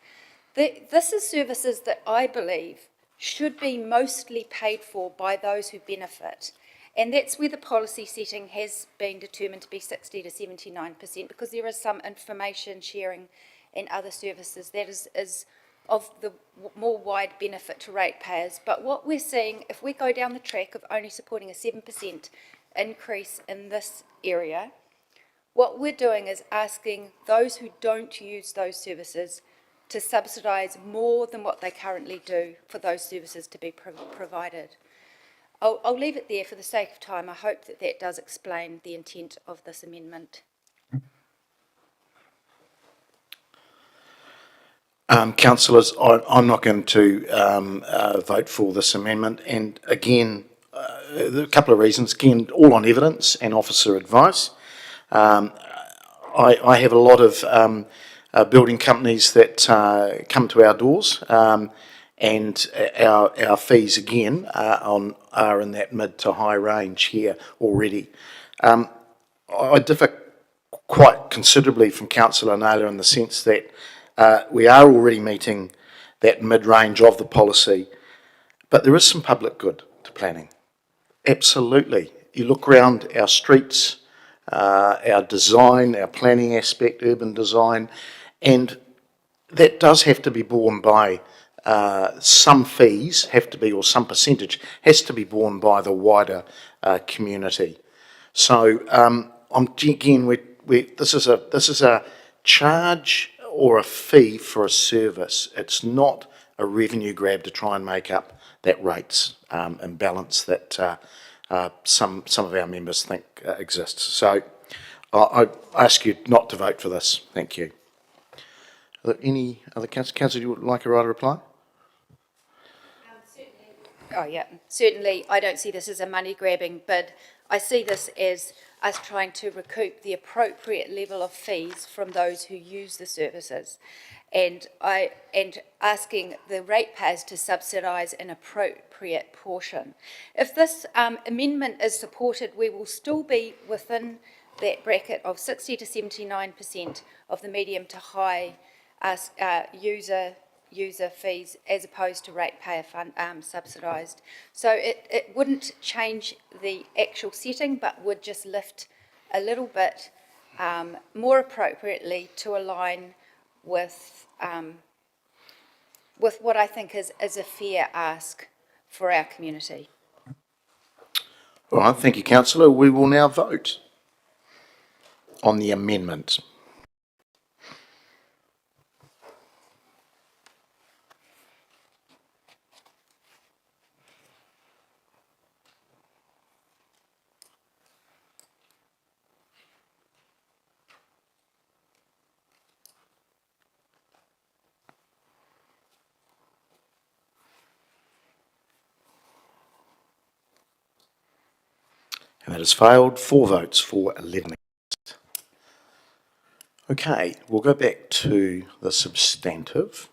This is services that I believe should be mostly paid for by those who benefit. And that's where the policy setting has been determined to be 60 to 79%, because there is some information sharing and other services that is of the more wide benefit to ratepayers. But what we're seeing, if we go down the track of only supporting a 7% increase in this area, what we're doing is asking those who don't use those services to subsidise more than what they currently do for those services to be provided. I'll leave it there for the sake of time. I hope that does explain the intent of this amendment. Councillors, I'm not going to vote for this amendment, and again, there are a couple of reasons. Again, all on evidence and officer advice. I have a lot of building companies that come to our doors, and our fees again are in that mid to high range here already. I differ quite considerably from councillor Naylor in the sense that we are already meeting that mid-range of the policy, but there is some public good to planning. Absolutely. You look around our streets, our design, our planning aspect, urban design, and that does have to be borne by some fees have to be, or some percentage has to be borne by the wider community. So again, this is a charge or a fee for a service. It's not a revenue grab to try and make up that rates imbalance that some of our members think exists. So I ask you not to vote for this. Thank you. Are there any other councillors you would like a right to reply? Oh, yeah, certainly I don't see this as a money grabbing, but I see this as us trying to recoup the appropriate level of fees from those who use the services, and asking the ratepayers to subsidise an appropriate portion. If this amendment is supported, we will still be within that bracket of 60 to 79% of the medium to high user fees as opposed to ratepayer subsidised. So it wouldn't change the actual setting, but would just lift a little bit more appropriately to align with what I think is a fair ask for our community. All right, thank you, councillor. We will now vote on the amendment. And that has failed. 4 votes for, 11 against. Okay, we'll go back to the substantive.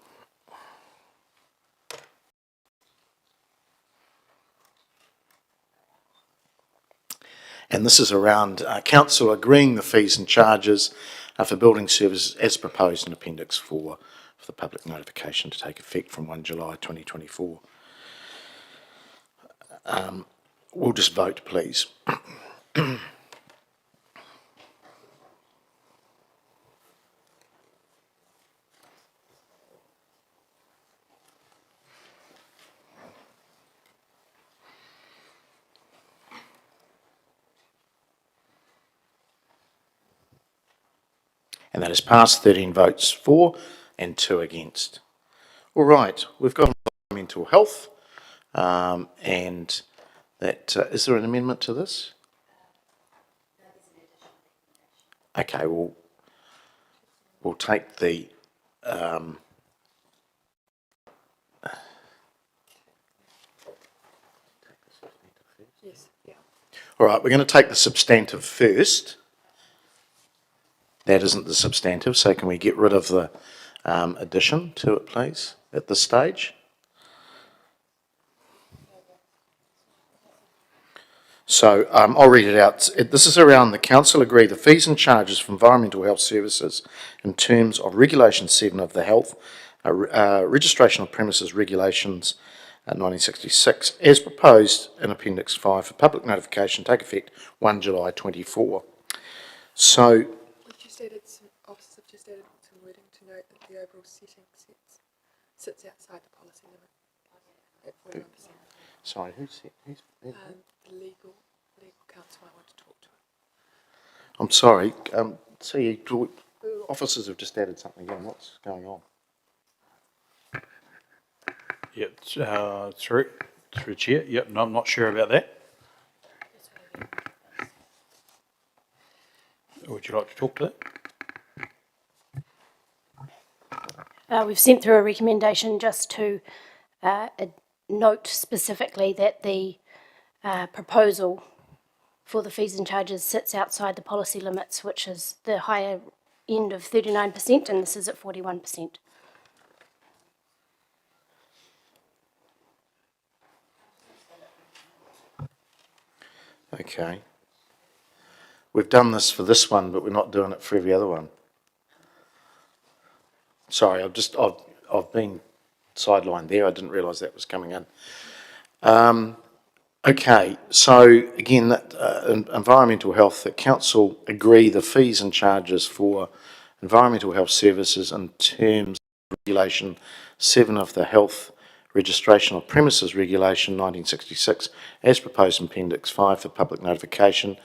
And this is around council agreeing the fees and charges for building services as proposed in Appendix 4 for the public notification to take effect from 1 July 2024. We'll just vote, please. And that has passed, 13 votes for and 2 against. All right, we've got environmental health, and that, is there an amendment to this? Okay, we'll take the, Yes, yeah. all right, we're going to take the substantive first. That isn't the substantive, so can we get rid of the addition to it, please, at this stage? So I'll read it out. This is around the council agree the fees and charges for environmental health services in terms of Regulation 7 of the Health Registration of Premises Regulations 1966 as proposed in Appendix 5 for public notification take effect 1 July 24. So officers have just added some wording to note that the overall setting sits outside the policy limit at 41%. Sorry, who's The legal counsel I want to talk to. I'm sorry. See, officers have just added something in. What's going on? Yeah, through chair. Yep, no, I'm not sure about that. Would you like to talk to that? We've sent through a recommendation just to note specifically that the proposal for the fees and charges sits outside the policy limits, which is the higher end of 39%, and this is at 41%. Okay. we've done this for this one, but we're not doing it for every other one. Sorry, I've been sidelined there. I didn't realise that was coming in. Okay, so again, that environmental health, the council agree the fees and charges for environmental health services in terms of Regulation 7 of the Health Registration of Premises Regulation 1966, as proposed in Appendix 5 for public notification,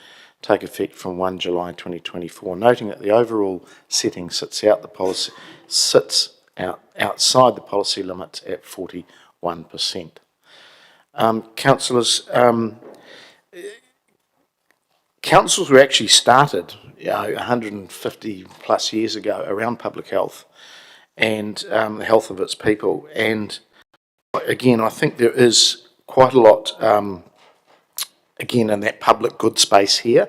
take effect from 1 July 2024, noting that the overall setting sits outside the policy limits at 41%. Councillors, councils were actually started 150 plus years ago around public health and the health of its people. And again, I think there is quite a lot, again, in that public good space here.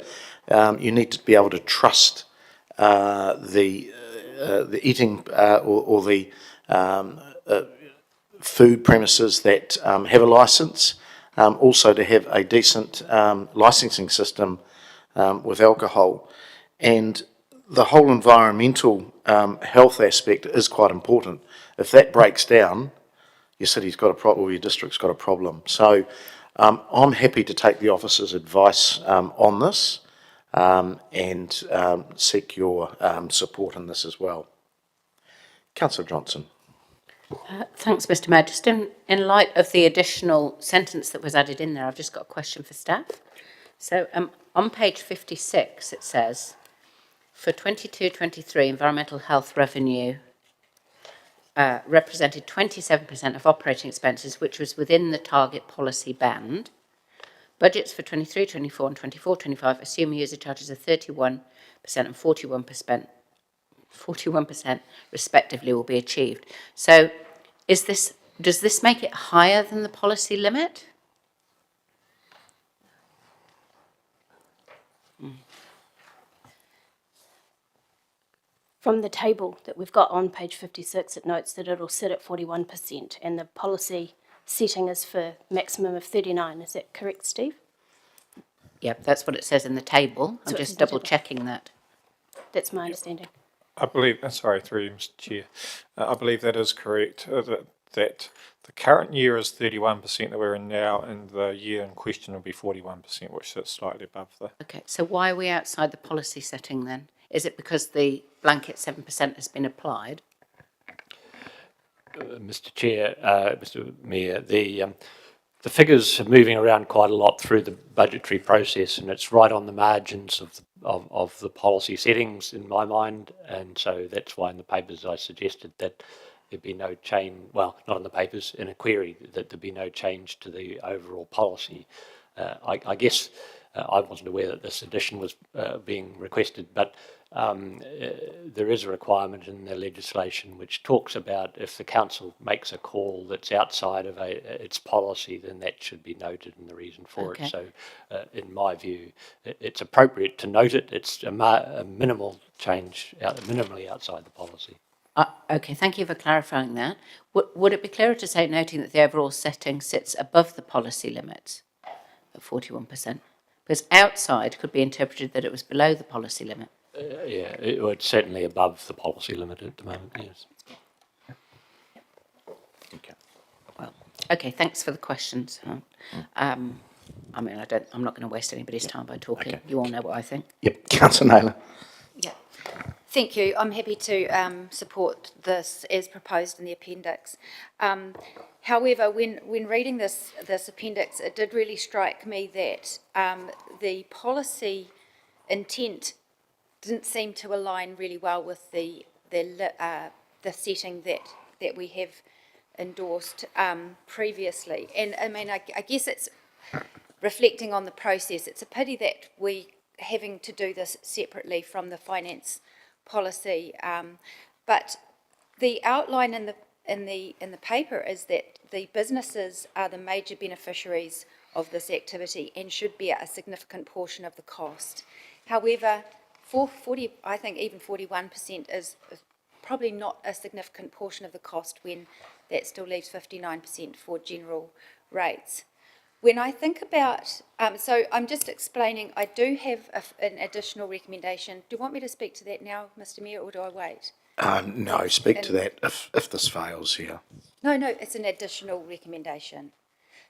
You need to be able to trust the eating or the food premises that have a licence, also to have a decent licensing system with alcohol. And the whole environmental health aspect is quite important. If that breaks down, your city's got a problem, or your district's got a problem. So I'm happy to take the officer's advice on this and seek your support in this as well. Councillor Johnson. Thanks, Mr. Mayor. Just in light of the additional sentence that was added in there, I've just got a question for staff. So on page 56, it says, for 22-23, environmental health revenue represented 27% of operating expenses, which was within the target policy band. Budgets for 23-24 and 24-25 assume user charges of 31% and 41% respectively will be achieved. So does this make it higher than the policy limit? From the table that we've got on page 56, it notes that it'll sit at 41% and the policy setting is for maximum of 39. Is that correct, Steve? Yep, that's what it says in the table. I'm just double checking that. That's my understanding. I believe, sorry, through you, Mr. Chair. I believe that is correct, that the current year is 31% that we're in now, and the year in question will be 41%, which sits slightly above the... Okay, so why are we outside the policy setting then? Is it because the blanket 7% has been applied? Mr. Chair, Mr. Mayor, the figures are moving around quite a lot through the budgetary process, and it's right on the margins of the policy settings in my mind, and so that's why in the papers I suggested that there'd be no change, well, not in the papers, in a query, that there'd be no change to the overall policy. I guess I wasn't aware that this addition was being requested, but there is a requirement in the legislation which talks about if the council makes a call that's outside of its policy, then that should be noted in the reason for it. So in my view, it's appropriate to note it. It's a minimal change, minimally outside the policy. Okay, thank you for clarifying that. Would it be clearer to say, noting that the overall setting sits above the policy limits of 41%? Because outside could be interpreted that it was below the policy limit. Yeah, it's certainly above the policy limit at the moment, yes. Okay. Well, okay, thanks for the questions. I mean, I'm not going to waste anybody's time by talking. Okay. You all know what I think. Yep, Councillor Naylor. Yeah, thank you. I'm happy to support this as proposed in the appendix. However, when reading this appendix, it did really strike me that the policy intent didn't seem to align really well with the setting that we have endorsed previously. And I mean, I guess it's reflecting on the process. It's a pity that we having to do this separately from the finance policy. But the outline in the paper is that the businesses are the major beneficiaries of this activity and should bear a significant portion of the cost. However, I think even 41% is probably not a significant portion of the cost when that still leaves 59% for general rates. When I think about, so I'm just explaining, I do have an additional recommendation. Do you want me to speak to that now, Mr Mayor, or do I wait? No, speak to that if this fails here. No, it's an additional recommendation.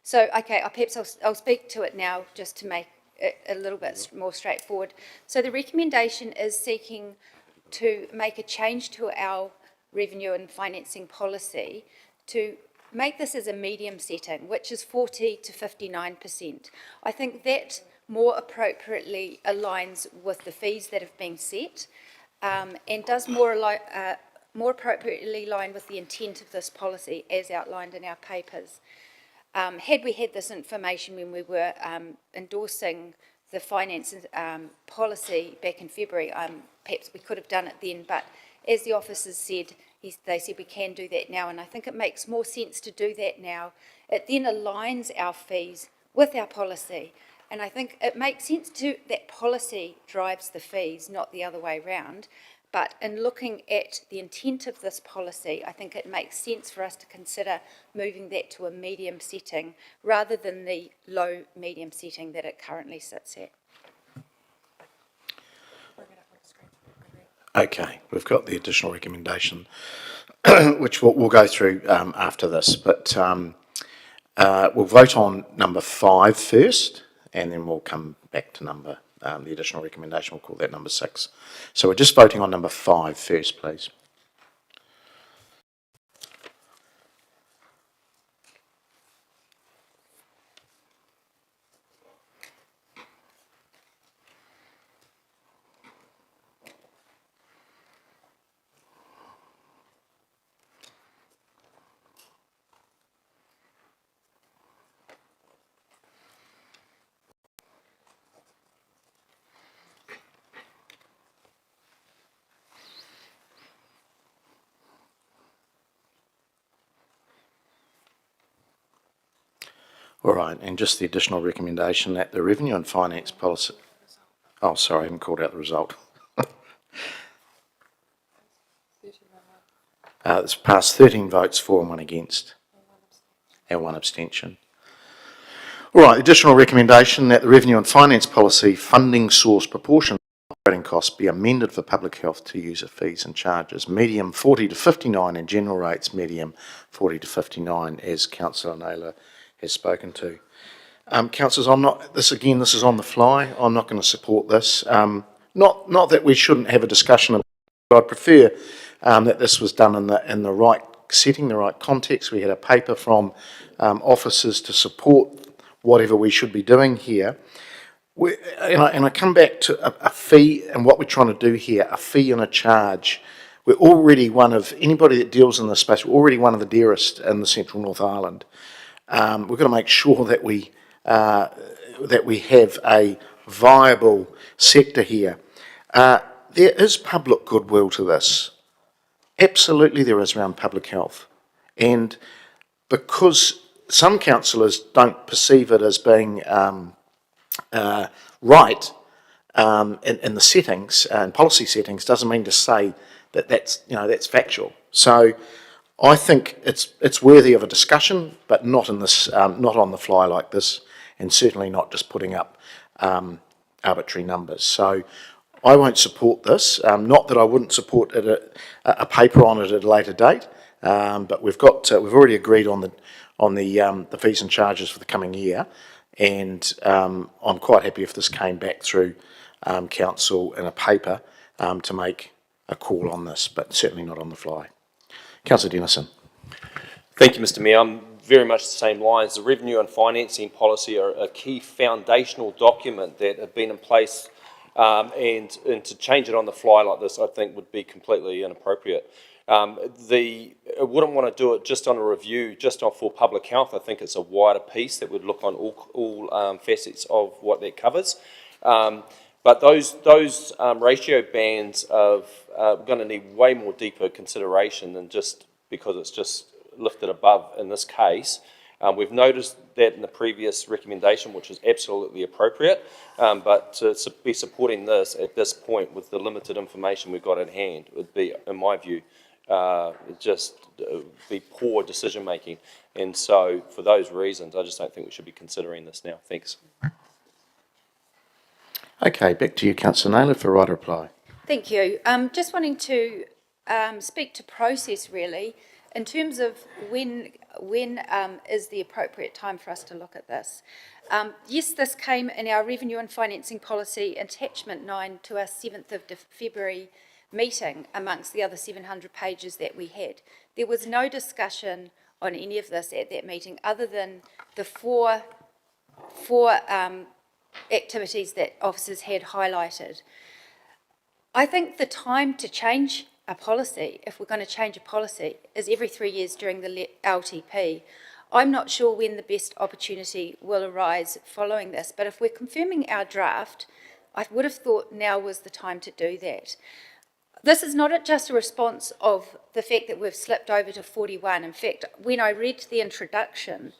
So, okay, perhaps I'll speak to it now just to make it a little bit more straightforward. So the recommendation is seeking to make a change to our revenue and financing policy to make this as a medium setting, which is 40 to 59%. I think that more appropriately aligns with the fees that have been set and does more appropriately align with the intent of this policy as outlined in our papers. Had we had this information when we were endorsing the finance policy back in February, perhaps we could have done it then, but as the officers said, they said we can do that now, and I think it makes more sense to do that now. It then aligns our fees with our policy, and I think it makes sense that policy drives the fees, not the other way round. But in looking at the intent of this policy, I think it makes sense for us to consider moving that to a medium setting rather than the low medium setting that it currently sits at. Okay, we've got the additional recommendation, which we'll go through after this, but we'll vote on number 5 first, and then we'll come back to the additional recommendation. We'll call that number 6. So we're just voting on number 5 first, please. All right, and just the additional recommendation that the revenue and finance policy... Oh, sorry, I haven't called out the result. It's passed 13 votes for and 1 against, and 1 abstention. All right, additional recommendation that the revenue and finance policy funding source proportion of operating costs be amended for public health to user fees and charges. Medium 40 to 59 and general rates medium 40 to 59, as Councillor Naylor has spoken to. Councillors, this is on the fly. I'm not going to support this. Not that we shouldn't have a discussion about it, but I'd prefer that this was done in the right setting, the right context. We had a paper from officers to support whatever we should be doing here. And I come back to a fee and what we're trying to do here, a fee and a charge. We're already anybody that deals in this space, we're already one of the dearest in the Central North Island. We've got to make sure that we have a viable sector here. There is public goodwill to this. Absolutely there is around public health. And because some councillors don't perceive it as being right in the settings and policy settings, doesn't mean to say that that's factual. So I think it's worthy of a discussion, but not in this, not on the fly like this, and certainly not just putting up arbitrary numbers. So I won't support this. Not that I wouldn't support a paper on it at a later date, but we've already agreed on the fees and charges for the coming year, and I'm quite happy if this came back through council in a paper to make a call on this, but certainly not on the fly. Councillor Dennison. Thank you, Mr Mayor. I'm very much the same lines. The revenue and financing policy are a key foundational document that have been in place, and to change it on the fly like this, I think would be completely inappropriate. I wouldn't want to do it just on a review, for public health. I think it's a wider piece that would look on all facets of what that covers. But those ratio bands are going to need way more deeper consideration than just because it's just lifted above in this case. We've noticed that in the previous recommendation, which is absolutely appropriate, but to be supporting this at this point with the limited information we've got at hand would be, in my view, be poor decision making. And so for those reasons, I just don't think we should be considering this now. Thanks. Okay, back to you, Councillor Naylor, for right reply. Thank you. Just wanting to speak to process really, in terms of when is the appropriate time for us to look at this. Yes, this came in our revenue and financing policy attachment 9 to our 7th of February meeting amongst the other 700 pages that we had. There was no discussion on any of this at that meeting other than the four activities that officers had highlighted. I think the time to change a policy, if we're going to change a policy, is every 3 years during the LTP. I'm not sure when the best opportunity will arise following this, but if we're confirming our draft, I would have thought now was the time to do that. This is not just a response of the fact that we've slipped over to 41. In fact, when I read the introduction,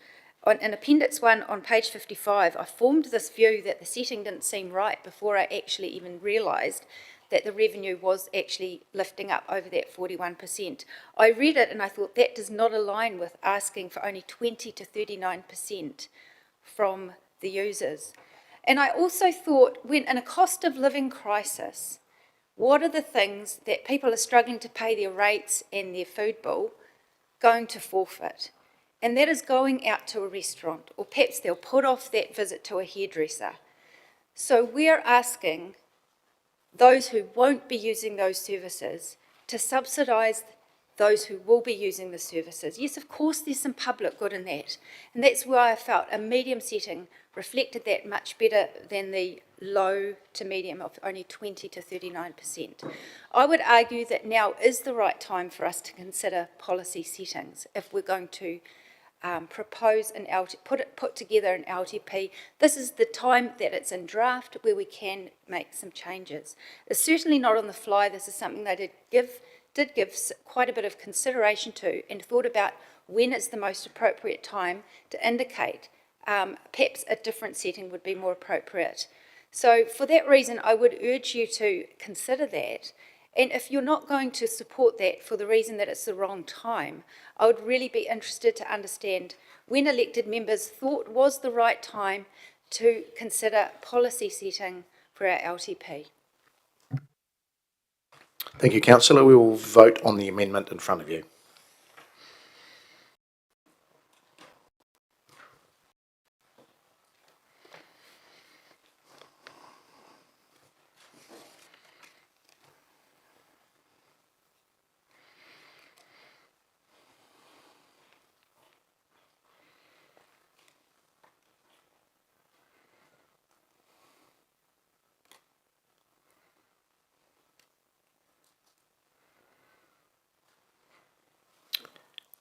in Appendix 1 on page 55, I formed this view that the setting didn't seem right before I actually even realised that the revenue was actually lifting up over that 41%. I read it and I thought that does not align with asking for only 20 to 39% from the users. And I also thought, when in a cost of living crisis, what are the things that people are struggling to pay their rates and their food bill going to forfeit? And that is going out to a restaurant, or perhaps they'll put off that visit to a hairdresser. So we're asking those who won't be using those services to subsidise those who will be using the services. Yes, of course, there's some public good in that. And that's why I felt a medium setting reflected that much better than the low to medium of only 20 to 39%. I would argue that now is the right time for us to consider policy settings if we're going to propose an put together an LTP. This is the time that it's in draft where we can make some changes. It's certainly not on the fly. This is something that I did give quite a bit of consideration to and thought about when it's the most appropriate time to indicate perhaps a different setting would be more appropriate. So for that reason, I would urge you to consider that. And if you're not going to support that for the reason that it's the wrong time, I would really be interested to understand when elected members thought was the right time to consider policy setting for our LTP. Thank you, Councillor. We will vote on the amendment in front of you.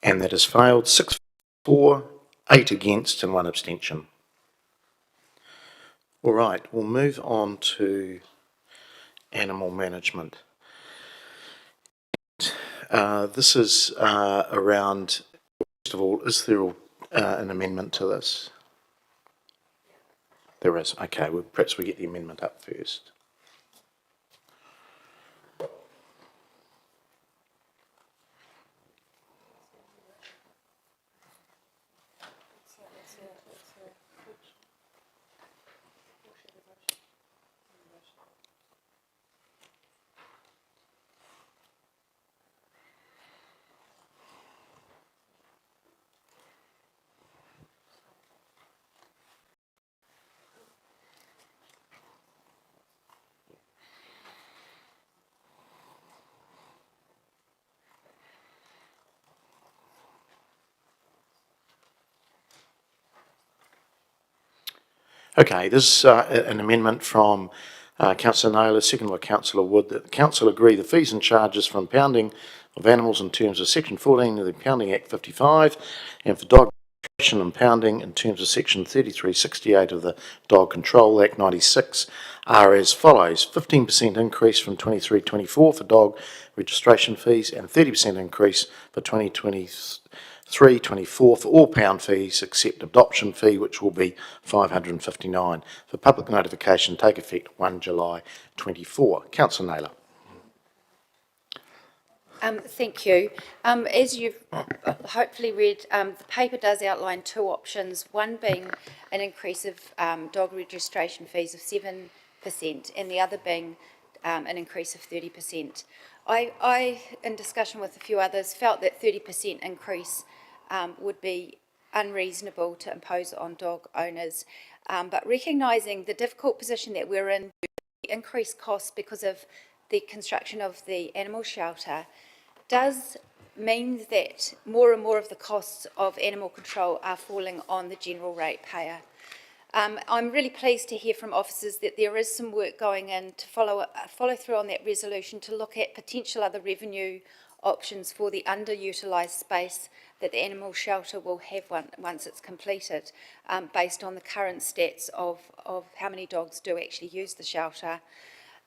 And that has failed. 6 for, 8 against and 1 abstention. All right, we'll move on to animal management. This is around, first of all, is there an amendment to this? There is. Okay, well, perhaps we get the amendment up first. Okay, this is an amendment from Councillor Naylor, seconded by Councillor Wood, that the Council agree the fees and charges for impounding of animals in terms of Section 14 of the Impounding Act 55 and for dog registration and impounding in terms of Section 3368 of the Dog Control Act 96 are as follows: 15% increase from 23-24 for dog registration fees and 30% increase for 2023-24 for all pound fees except adoption fee, which will be $559. For public notification, take effect 1 July 24. Councillor Naylor. Thank you. As you've hopefully read, the paper does outline two options, one being an increase of dog registration fees of 7% and the other being an increase of 30%. I, in discussion with a few others, felt that 30% increase would be unreasonable to impose on dog owners, but recognising the difficult position that we're in, increased costs because of the construction of the animal shelter does mean that more and more of the costs of animal control are falling on the general ratepayer. I'm really pleased to hear from officers that there is some work going in to follow through on that resolution to look at potential other revenue options for the underutilised space that the animal shelter will have once it's completed, based on the current stats of how many dogs do actually use the shelter.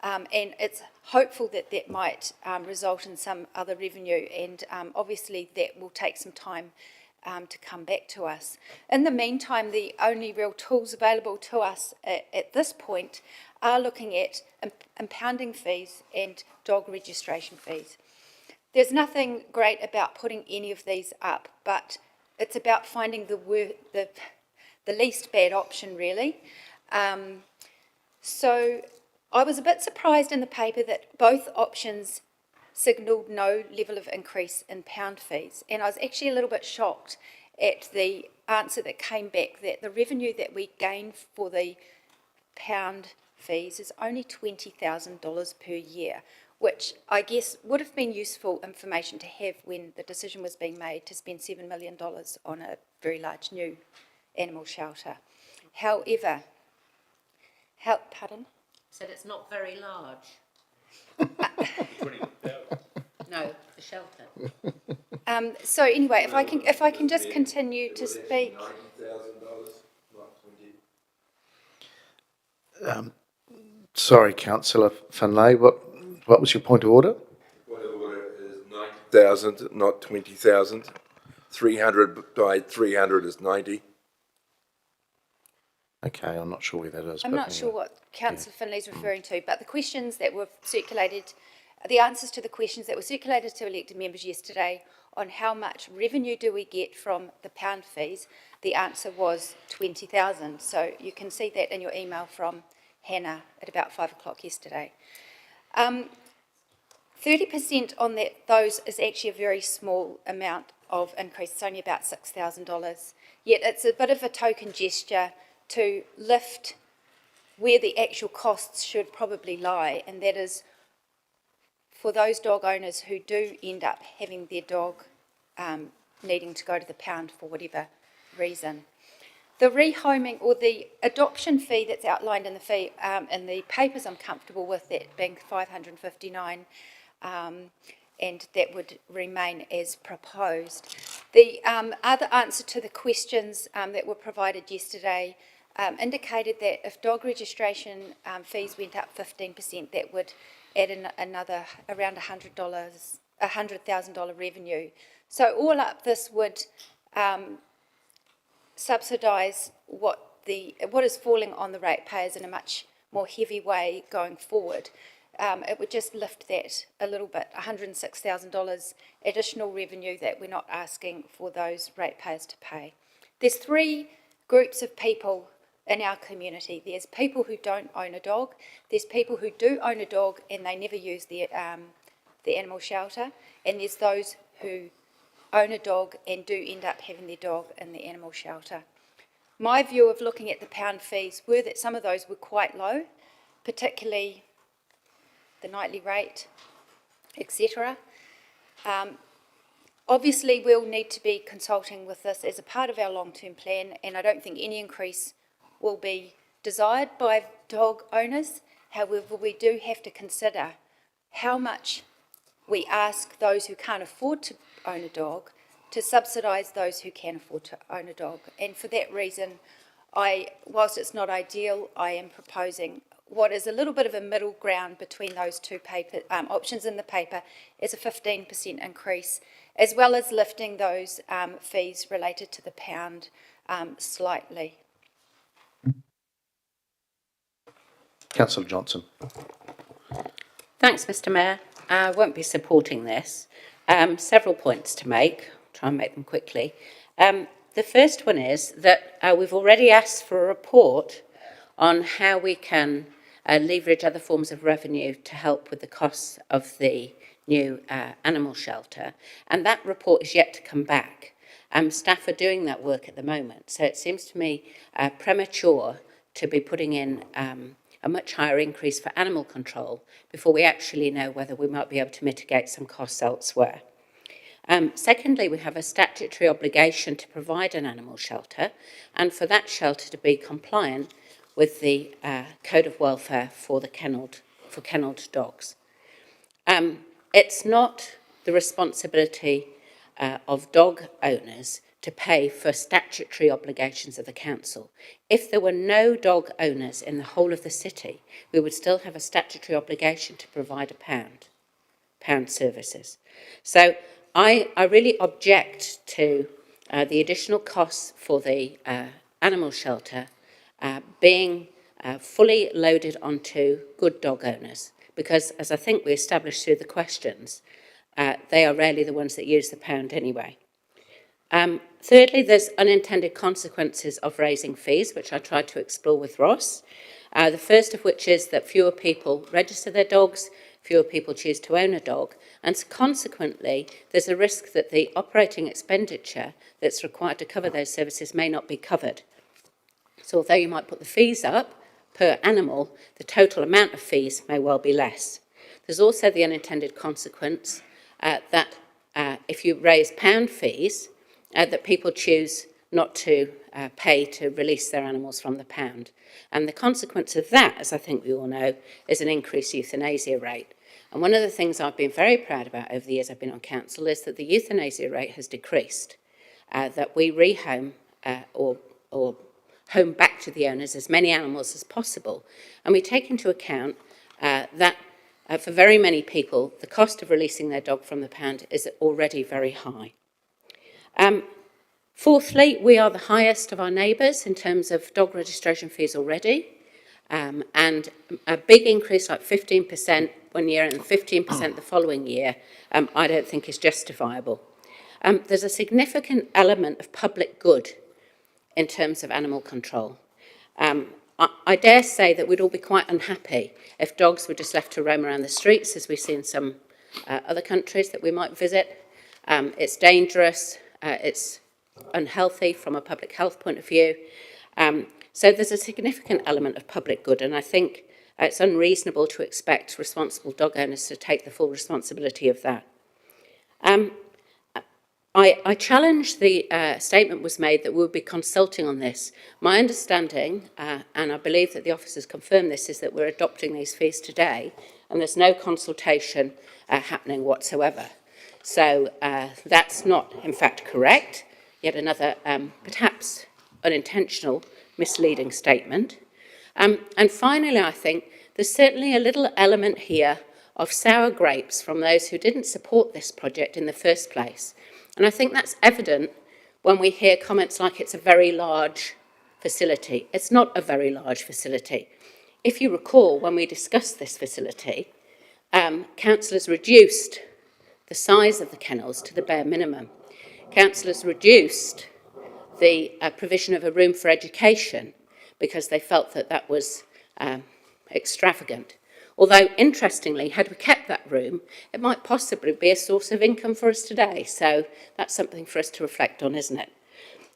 And it's hopeful that that might result in some other revenue, and obviously that will take some time to come back to us. In the meantime, the only real tools available to us at this point are looking at impounding fees and dog registration fees. There's nothing great about putting any of these up, but it's about finding the least bad option, really. So I was a bit surprised in the paper that both options signalled no level of increase in pound fees, and I was actually a little bit shocked at the answer that came back that the revenue that we gain for the pound fees is only $20,000 per year, which I guess would have been useful information to have when the decision was being made to spend $7 million on a very large new animal shelter. However, pardon? Said it's not very large. No, the shelter. So anyway, if I can just continue to speak. Sorry, Councillor Finlay, what was your point of order? Point of order is 90,000, not 20,000. 300 by 300 is 90. Okay, I'm not sure where that is. I'm but not anyway. sure what Councillor Finlay's referring to, but the questions that were circulated, the answers to the questions that were circulated to elected members yesterday on how much revenue do we get from the pound fees, the answer was 20,000. So you can see that in your email from Hannah at about 5 o'clock yesterday. 30% on those is actually a very small amount of increase. It's only about $6,000. Yet it's a bit of a token gesture to lift where the actual costs should probably lie, and that is for those dog owners who do end up having their dog needing to go to the pound for whatever reason. The rehoming or the adoption fee that's outlined in the papers, I'm comfortable with that being $559, and that would remain as proposed. The other answer to the questions that were provided yesterday indicated that if dog registration fees went up 15%, that would add another around $100,000 revenue. So all up, this would subsidise what is falling on the ratepayers in a much more heavy way going forward. It would just lift that a little bit, $106,000 additional revenue that we're not asking for those ratepayers to pay. There's three groups of people in our community. There's people who don't own a dog, there's people who do own a dog and they never use the animal shelter, and there's those who own a dog and do end up having their dog in the animal shelter. My view of looking at the pound fees were that some of those were quite low, particularly the nightly rate, etc. Obviously, we'll need to be consulting with this as a part of our long-term plan, and I don't think any increase will be desired by dog owners. However, we do have to consider how much we ask those who can't afford to own a dog to subsidise those who can afford to own a dog. And for that reason, whilst it's not ideal, I am proposing what is a little bit of a middle ground between those two options in the paper is a 15% increase, as well as lifting those fees related to the pound slightly. Councillor Johnson. Thanks, Mr. Mayor. I won't be supporting this, Several points to make. Try and make them quickly. The first one is that we've already asked for a report on how we can leverage other forms of revenue to help with the costs of the new animal shelter, and that report is yet to come back. Staff are doing that work at the moment, so it seems to me premature to be putting in a much higher increase for animal control before we actually know whether we might be able to mitigate some costs elsewhere. Secondly, we have a statutory obligation to provide an animal shelter, and for that shelter to be compliant with the Code of Welfare for kennelled dogs. It's not the responsibility of dog owners to pay for statutory obligations of the council. If there were no dog owners in the whole of the city, we would still have a statutory obligation to provide pound services. So I really object to the additional costs for the animal shelter being fully loaded onto good dog owners, because as I think we established through the questions, they are rarely the ones that use the pound anyway. Thirdly, there's unintended consequences of raising fees, which I tried to explore with Ross. The first of which is that fewer people register their dogs, fewer people choose to own a dog, and consequently, there's a risk that the operating expenditure that's required to cover those services may not be covered. So although you might put the fees up per animal, the total amount of fees may well be less. There's also the unintended consequence that if you raise pound fees, that people choose not to pay to release their animals from the pound. And the consequence of that, as I think we all know, is an increased euthanasia rate. And one of the things I've been very proud about over the years I've been on council is that the euthanasia rate has decreased, that we rehome or home back to the owners as many animals as possible. And we take into account that for very many people, the cost of releasing their dog from the pound is already very high. Fourthly, we are the highest of our neighbours in terms of dog registration fees already, and a big increase like 15% one year and 15% the following year, I don't think is justifiable. There's a significant element of public good in terms of animal control. I dare say that we'd all be quite unhappy if dogs were just left to roam around the streets, as we see in some other countries that we might visit. It's dangerous, it's unhealthy from a public health point of view. So there's a significant element of public good, and I think it's unreasonable to expect responsible dog owners to take the full responsibility of that. I challenge the statement was made that we'll be consulting on this. My understanding, and I believe that the officers confirm this, is that we're adopting these fees today, and there's no consultation happening whatsoever. So that's not, in fact, correct. Yet another, perhaps unintentional, misleading statement. And finally, I think there's certainly a little element here of sour grapes from those who didn't support this project in the first place. And I think that's evident when we hear comments like it's a very large facility. It's not a very large facility. If you recall, when we discussed this facility, councillors reduced the size of the kennels to the bare minimum. Councillors reduced the provision of a room for education because they felt that that was extravagant. Although, interestingly, had we kept that room, it might possibly be a source of income for us today. So that's something for us to reflect on, isn't it?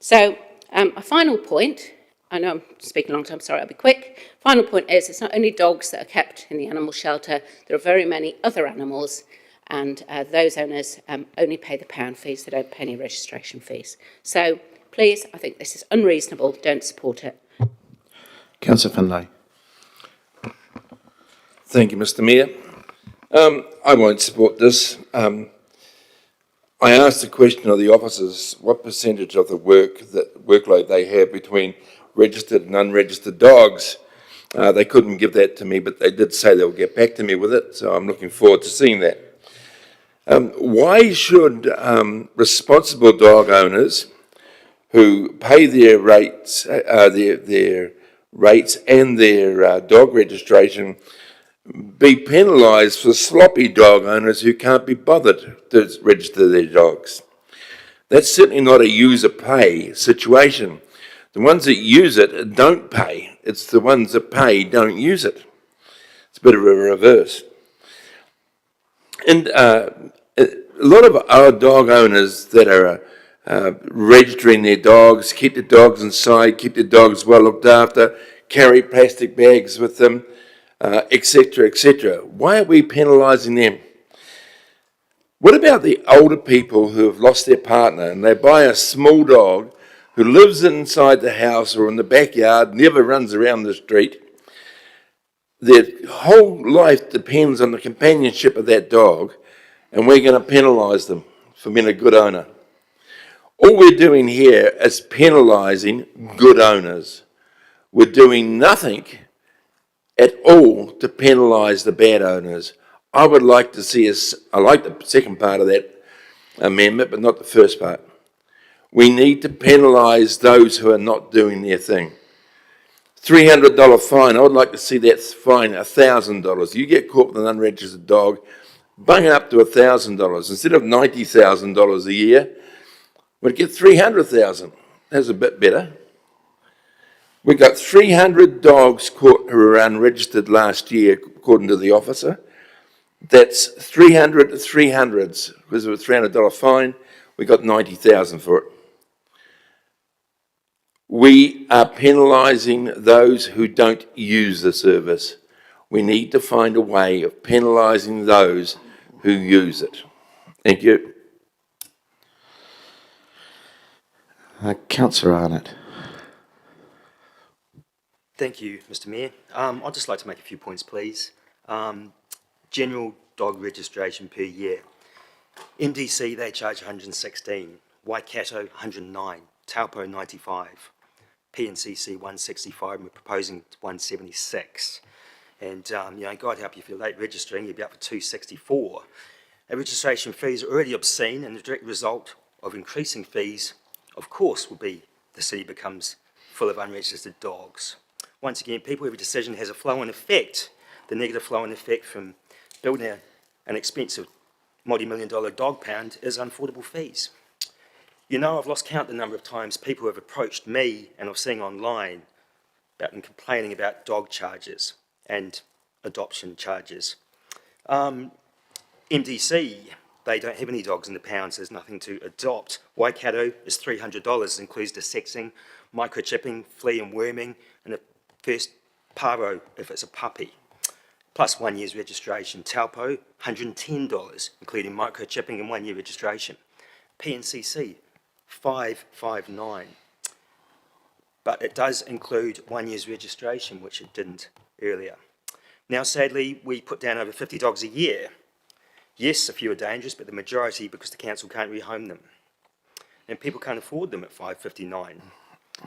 So a final point, I know I'm speaking a long time, sorry, I'll be quick. Final point is it's not only dogs that are kept in the animal shelter, there are very many other animals, and those owners only pay the pound fees, they don't pay any registration fees. So please, I think this is unreasonable, don't support it. Councillor Finlay. Thank you, Mr. Mayor. I won't support this. I asked the question of the officers what percentage of the workload they have between registered and unregistered dogs. They couldn't give that to me, but they did say they'll get back to me with it, so I'm looking forward to seeing that. Why should responsible dog owners who pay their rates, and their dog registration be penalised for sloppy dog owners who can't be bothered to register their dogs. That's certainly not a user pay situation. The ones that use it don't pay. It's the ones that pay don't use it. It's a bit of a reverse. And a lot of our dog owners that are registering their dogs, keep the dogs inside, keep the dogs well looked after, carry plastic bags with them, etc., etc. Why are we penalising them? What about the older people who have lost their partner and they buy a small dog who lives inside the house or in the backyard, never runs around the street? Their whole life depends on the companionship of that dog, and we're going to penalise them for being a good owner. All we're doing here is penalising good owners. We're doing nothing at all to penalise the bad owners. I would like to see us, I like the second part of that amendment, but not the first part. We need to penalise those who are not doing their thing. $300 fine, I would like to see that fine $1,000. You get caught with an unregistered dog, bung it up to $1,000. Instead of $90,000 a year, we'd get $300,000. That's a bit better. We got 300 dogs caught who were unregistered last year, according to the officer. That's 300 300s. Because of a $300 fine, we got $90,000 for it. We are penalising those who don't use the service. We need to find a way of penalising those who use it. Thank you. Councillor Arnott. Thank you, Mr. Mayor. I'd just like to make a few points, please. General dog registration per year. MDC, they charge 116. Waikato, 109. Taupo, 95. PNCC, 165, and we're proposing 176. And, God help you if you're late registering, you'll be up for 264. Our registration fees are already obscene, and the direct result of increasing fees, of course, will be the city becomes full of unregistered dogs. Once again, people, every decision has a flow-on effect. The negative flow-on effect from building an expensive multi-million-dollar dog pound is unaffordable fees. You know, I've lost count the number of times people have approached me, and I've seen online, about them complaining about dog charges and adoption charges. MDC, they don't have any dogs in the pounds, there's nothing to adopt. Waikato is $300, includes desexing, microchipping, flea and worming, and the first paro if it's a puppy, plus 1 year's registration. Taupo, $110, including microchipping and 1 year registration. PNCC, $559. But it does include 1 year's registration, which it didn't earlier. Now, sadly, we put down over 50 dogs a year. Yes, a few are dangerous, but the majority because the council can't rehome them. And people can't afford them at $559.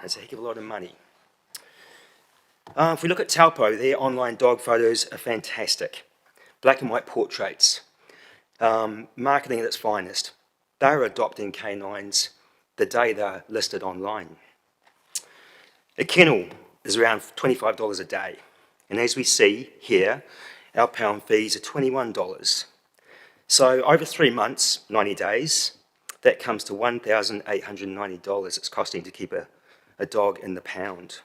That's a heck of a lot of money. If we look at Taupo, their online dog photos are fantastic. Black and white portraits. Marketing at its finest. They're adopting canines the day they're listed online. A kennel is around $25 a day. And as we see here, our pound fees are $21. So over 3 months, 90 days, that comes to $1,890 it's costing to keep a dog in the pound.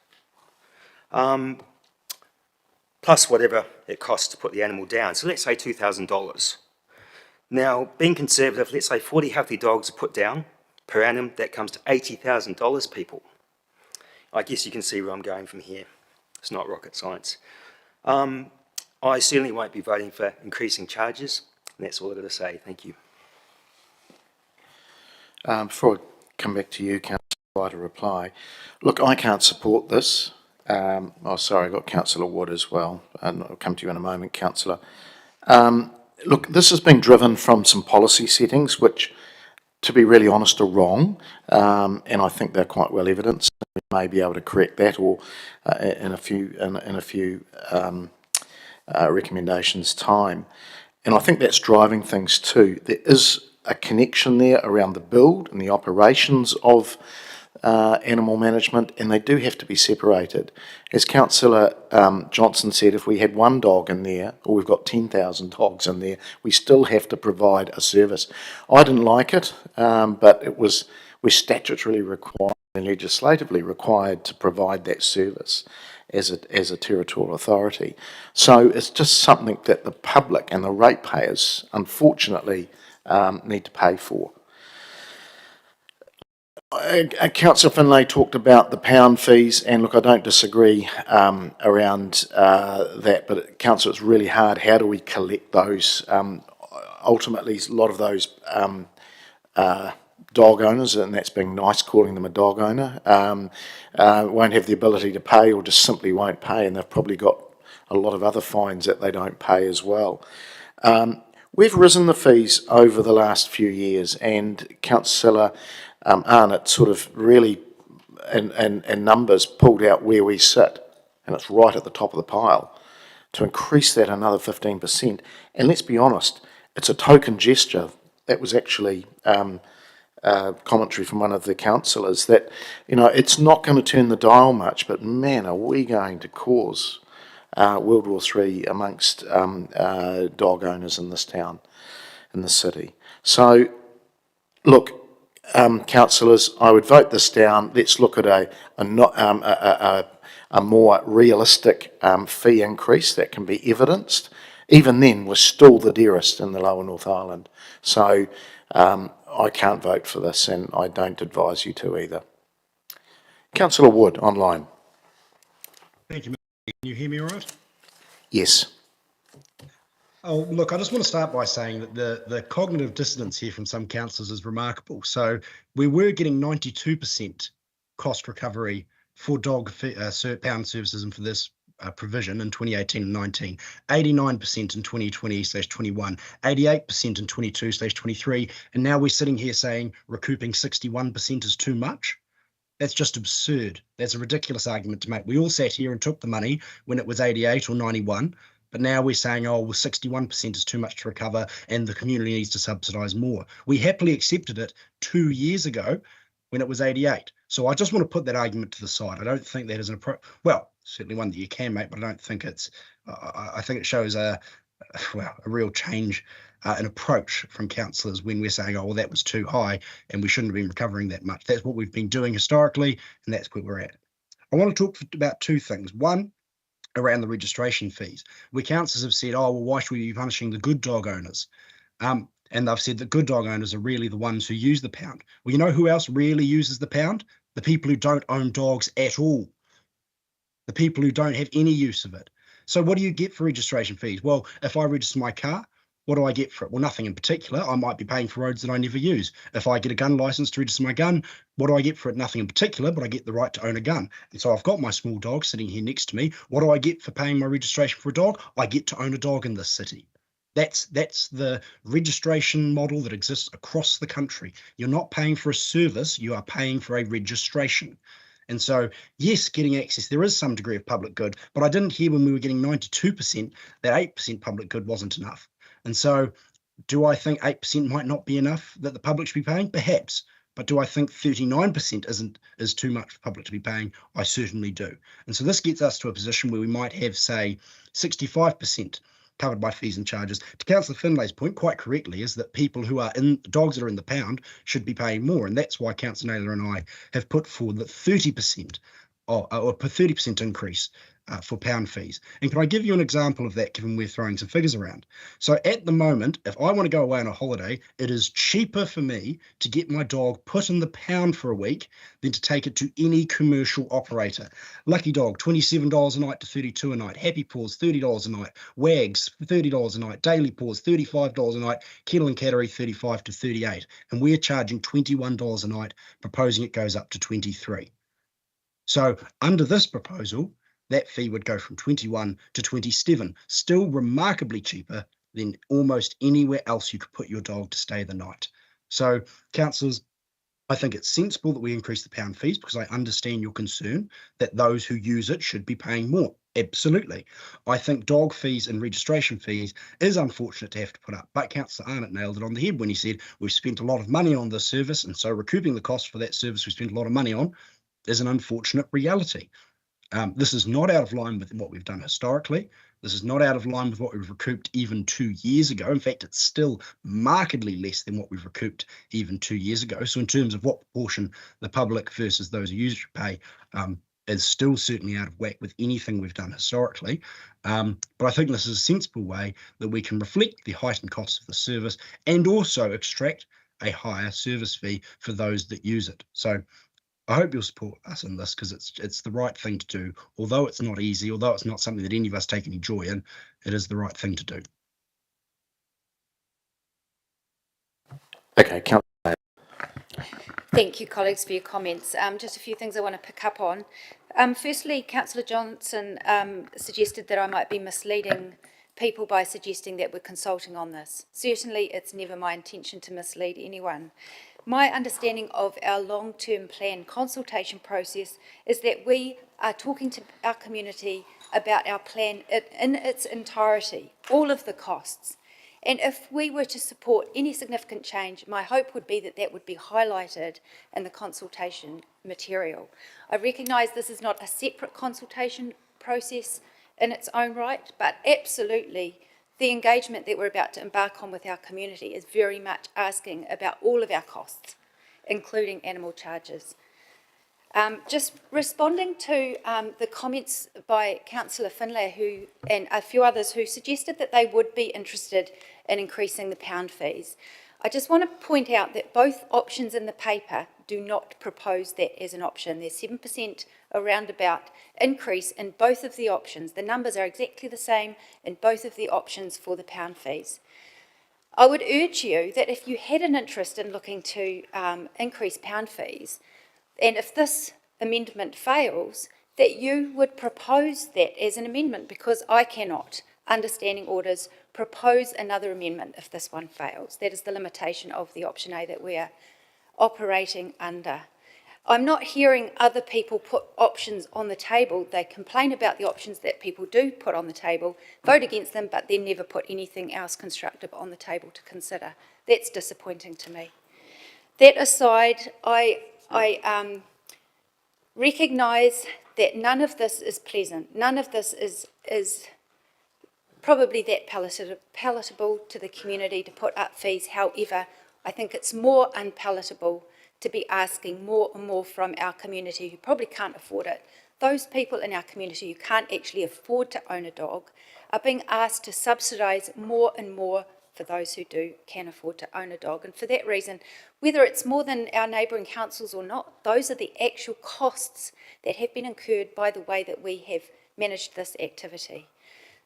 Plus whatever it costs to put the animal down. So let's say $2,000. Now, being conservative, let's say 40 healthy dogs are put down per annum, that comes to $80,000, people. I guess you can see where I'm going from here. It's not rocket science. I certainly won't be voting for increasing charges, and that's all I've got to say. Thank you. Before I come back to you, Councillor, to reply, look, I can't support this. Sorry, I've got Councillor Wood as well, and I'll come to you in a moment, Councillor. Look, this has been driven from some policy settings which, to be really honest, are wrong, and I think they're quite well evidenced. We may be able to correct that, or in a few recommendations' time. And I think that's driving things too. There is a connection there around the build and the operations of animal management, and they do have to be separated. As Councillor Johnson said, if we had one dog in there, or we've got 10,000 dogs in there, we still have to provide a service. I didn't like it, but we're statutorily required and legislatively required to provide that service as a territorial authority. So it's just something that the public and the ratepayers, unfortunately, need to pay for. Councillor Finlay talked about the pound fees, and look, I don't disagree around that, but Councillor, it's really hard. How do we collect those? Ultimately, a lot of those dog owners, and that's being nice calling them a dog owner, won't have the ability to pay, or just simply won't pay, and they've probably got a lot of other fines that they don't pay as well. We've risen the fees over the last few years, and Councillor Arnott sort of really, in numbers, pulled out where we sit, and it's right at the top of the pile. To increase that another 15%, and let's be honest, it's a token gesture. That was actually commentary from one of the councillors that, you know, it's not going to turn the dial much, but man, are we going to cause World War III amongst dog owners in this town, in the city. So, look, councillors, I would vote this down. Let's look at a more realistic fee increase that can be evidenced. Even then, we're still the dearest in the Lower North Island. So I can't vote for this, and I don't advise you to either. Councillor Wood, online. Thank you, Mr. Can you hear me all right? Yes. Oh, look, I just want to start by saying that the cognitive dissonance here from some councillors is remarkable. So we were getting 92% cost recovery for dog pound services and for this provision in 2018 and 19, 89% in 2020/21, 88% in 22/23, and now we're sitting here saying recouping 61% is too much. That's just absurd. That's a ridiculous argument to make. We all sat here and took the money when it was 88 or 91, but now we're saying, oh, well, 61% is too much to recover and the community needs to subsidise more. We happily accepted it 2 years ago when it was 88. So I just want to put that argument to the side. I don't think that is an approach. Well, certainly one that you can make, but I don't think it's. I think it shows a real change in approach from councillors when we're saying, oh, well, that was too high and we shouldn't have been recovering that much. That's what we've been doing historically, and that's where we're at. I want to talk about two things. One, around the registration fees, where councillors have said, oh, well, why should we be punishing the good dog owners? And they've said that good dog owners are really the ones who use the pound. Well, you know who else really uses the pound? The people who don't own dogs at all. The people who don't have any use of it. So what do you get for registration fees? Well, if I register my car, what do I get for it? Well, nothing in particular. I might be paying for roads that I never use. If I get a gun license to register my gun, what do I get for it? Nothing in particular, but I get the right to own a gun. And so I've got my small dog sitting here next to me. What do I get for paying my registration for a dog? I get to own a dog in this city. That's the registration model that exists across the country. You're not paying for a service, you are paying for a registration. And so, yes, getting access, there is some degree of public good, but I didn't hear when we were getting 92% that 8% public good wasn't enough. And so, do I think 8% might not be enough that the public should be paying? Perhaps. But do I think 39% is too much for public to be paying? I certainly do. And so this gets us to a position where we might have, say, 65% covered by fees and charges. To Councillor Finlay's point, quite correctly, is that people who are in dogs that are in the pound should be paying more, and that's why Councillor Naylor and I have put forward that 30% or a 30% increase for pound fees. And can I give you an example of that, given we're throwing some figures around? So at the moment, if I want to go away on a holiday, it is cheaper for me to get my dog put in the pound for a week than to take it to any commercial operator. Lucky Dog, $27 a night to $32 a night. Happy Paws, $30 a night. Wags, $30 a night. Daily Paws, $35 a night. Kettle and Cattery, $35 to $38. And we're charging $21 a night, proposing it goes up to $23. So under this proposal, that fee would go from 21 to 27, still remarkably cheaper than almost anywhere else you could put your dog to stay the night. So, councillors, I think it's sensible that we increase the pound fees because I understand your concern that those who use it should be paying more. Absolutely. I think dog fees and registration fees is unfortunate to have to put up, but Councillor Arnott nailed it on the head when he said we've spent a lot of money on this service, and so recouping the cost for that service we spent a lot of money on is an unfortunate reality. This is not out of line with what we've done historically. This is not out of line with what we've recouped even 2 years ago. In fact, it's still markedly less than what we've recouped even 2 years ago. So in terms of what proportion the public versus those who use it pay, is still certainly out of whack with anything we've done historically. But I think this is a sensible way that we can reflect the heightened costs of the service and also extract a higher service fee for those that use it. So I hope you'll support us in this because it's the right thing to do. Although it's not easy, although it's not something that any of us take any joy in, it is the right thing to do. Okay, Councillor. Thank you, colleagues, for your comments. Just a few things I want to pick up on. Firstly, Councillor Johnson suggested that I might be misleading people by suggesting that we're consulting on this. Certainly, it's never my intention to mislead anyone. My understanding of our long-term plan consultation process is that we are talking to our community about our plan in its entirety, all of the costs. And if we were to support any significant change, my hope would be that that would be highlighted in the consultation material. I recognise this is not a separate consultation process in its own right, but absolutely the engagement that we're about to embark on with our community is very much asking about all of our costs, including animal charges. Just responding to the comments by Councillor Finlay and a few others who suggested that they would be interested in increasing the pound fees. I just want to point out that both options in the paper do not propose that as an option. There's 7% a roundabout increase in both of the options. The numbers are exactly the same in both of the options for the pound fees. I would urge you that if you had an interest in looking to increase pound fees, and if this amendment fails, that you would propose that as an amendment, because I cannot, under standing orders, propose another amendment if this one fails. That is the limitation of the option A that we are operating under. I'm not hearing other people put options on the table. They complain about the options that people do put on the table, vote against them, but then never put anything else constructive on the table to consider. That's disappointing to me. That aside, I recognise that none of this is pleasant. None of this is probably that palatable to the community to put up fees. However, I think it's more unpalatable to be asking more and more from our community who probably can't afford it. Those people in our community who can't actually afford to own a dog are being asked to subsidise more and more for those who can afford to own a dog. And for that reason, whether it's more than our neighbouring councils or not, those are the actual costs that have been incurred by the way that we have managed this activity.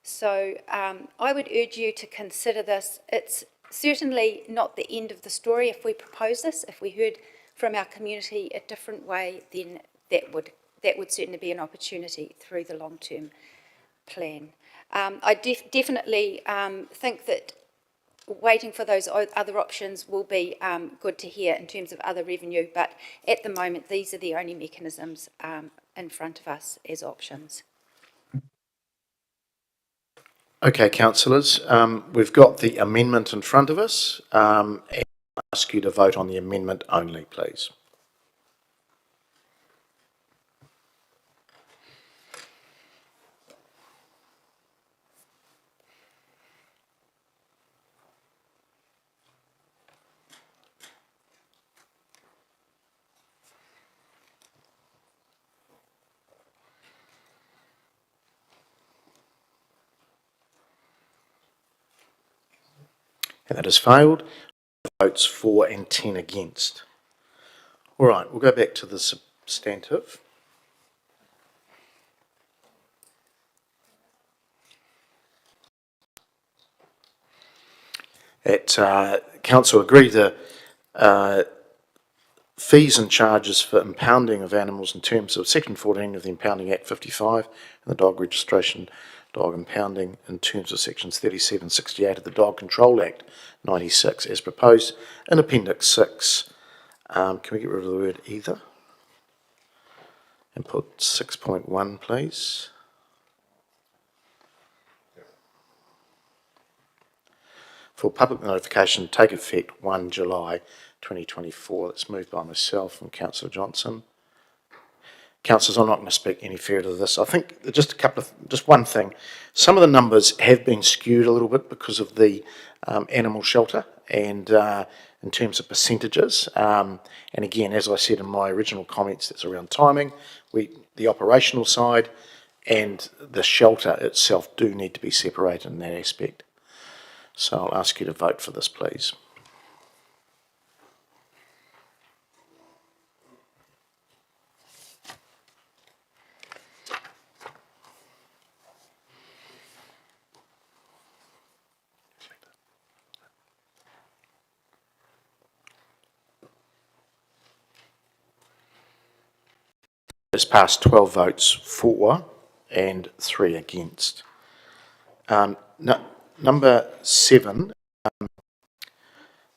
So I would urge you to consider this. It's certainly not the end of the story if we propose this. If we heard from our community a different way, then that would certainly be an opportunity through the long-term plan. I definitely think that waiting for those other options will be good to hear in terms of other revenue, but at the moment these are the only mechanisms in front of us as options. Okay, councillors, we've got the amendment in front of us. And I ask you to vote on the amendment only, please. And that has failed. Votes 4 and 10 against. All right, we'll go back to the substantive. Council agree the fees and charges for impounding of animals in terms of Section 14 of the Impounding Act 55 and the Dog Registration Dog Impounding in terms of Sections 37 and 68 of the Dog Control Act 96 as proposed in Appendix 6 Can we get rid of the word either? And put 6.1, please. For public notification, take effect 1 July 2024. That's moved by myself and Councillor Johnson. Councillors, I'm not going to speak any further to this. I think just one thing. Some of the numbers have been skewed a little bit because of the animal shelter and in terms of percentages. And again, as I said in my original comments, that's around timing. The operational side and the shelter itself do need to be separated in that aspect. So I'll ask you to vote for this, please. It's passed 12 votes for and 3 against. Number 7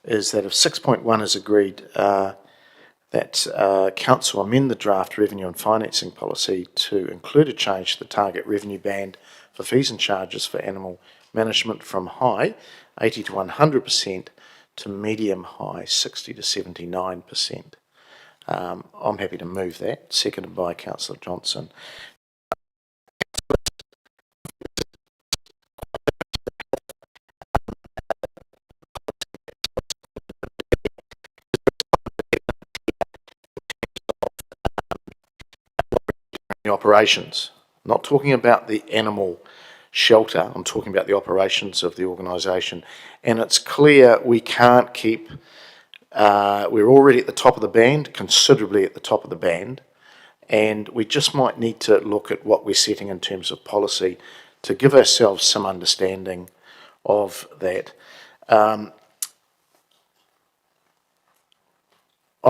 is that if 6.1 is agreed, that Council amend the draft revenue and financing policy to include a change to the target revenue band for fees and charges for animal management from high 80 to 100% to medium high 60 to 79%. I'm happy to move that, seconded by Councillor Johnson. Operations. I'm not talking about the animal shelter, I'm talking about the operations of the organisation. And it's clear we can't keep, we're already at the top of the band, considerably at the top of the band, and we just might need to look at what we're setting in terms of policy to give ourselves some understanding of that. I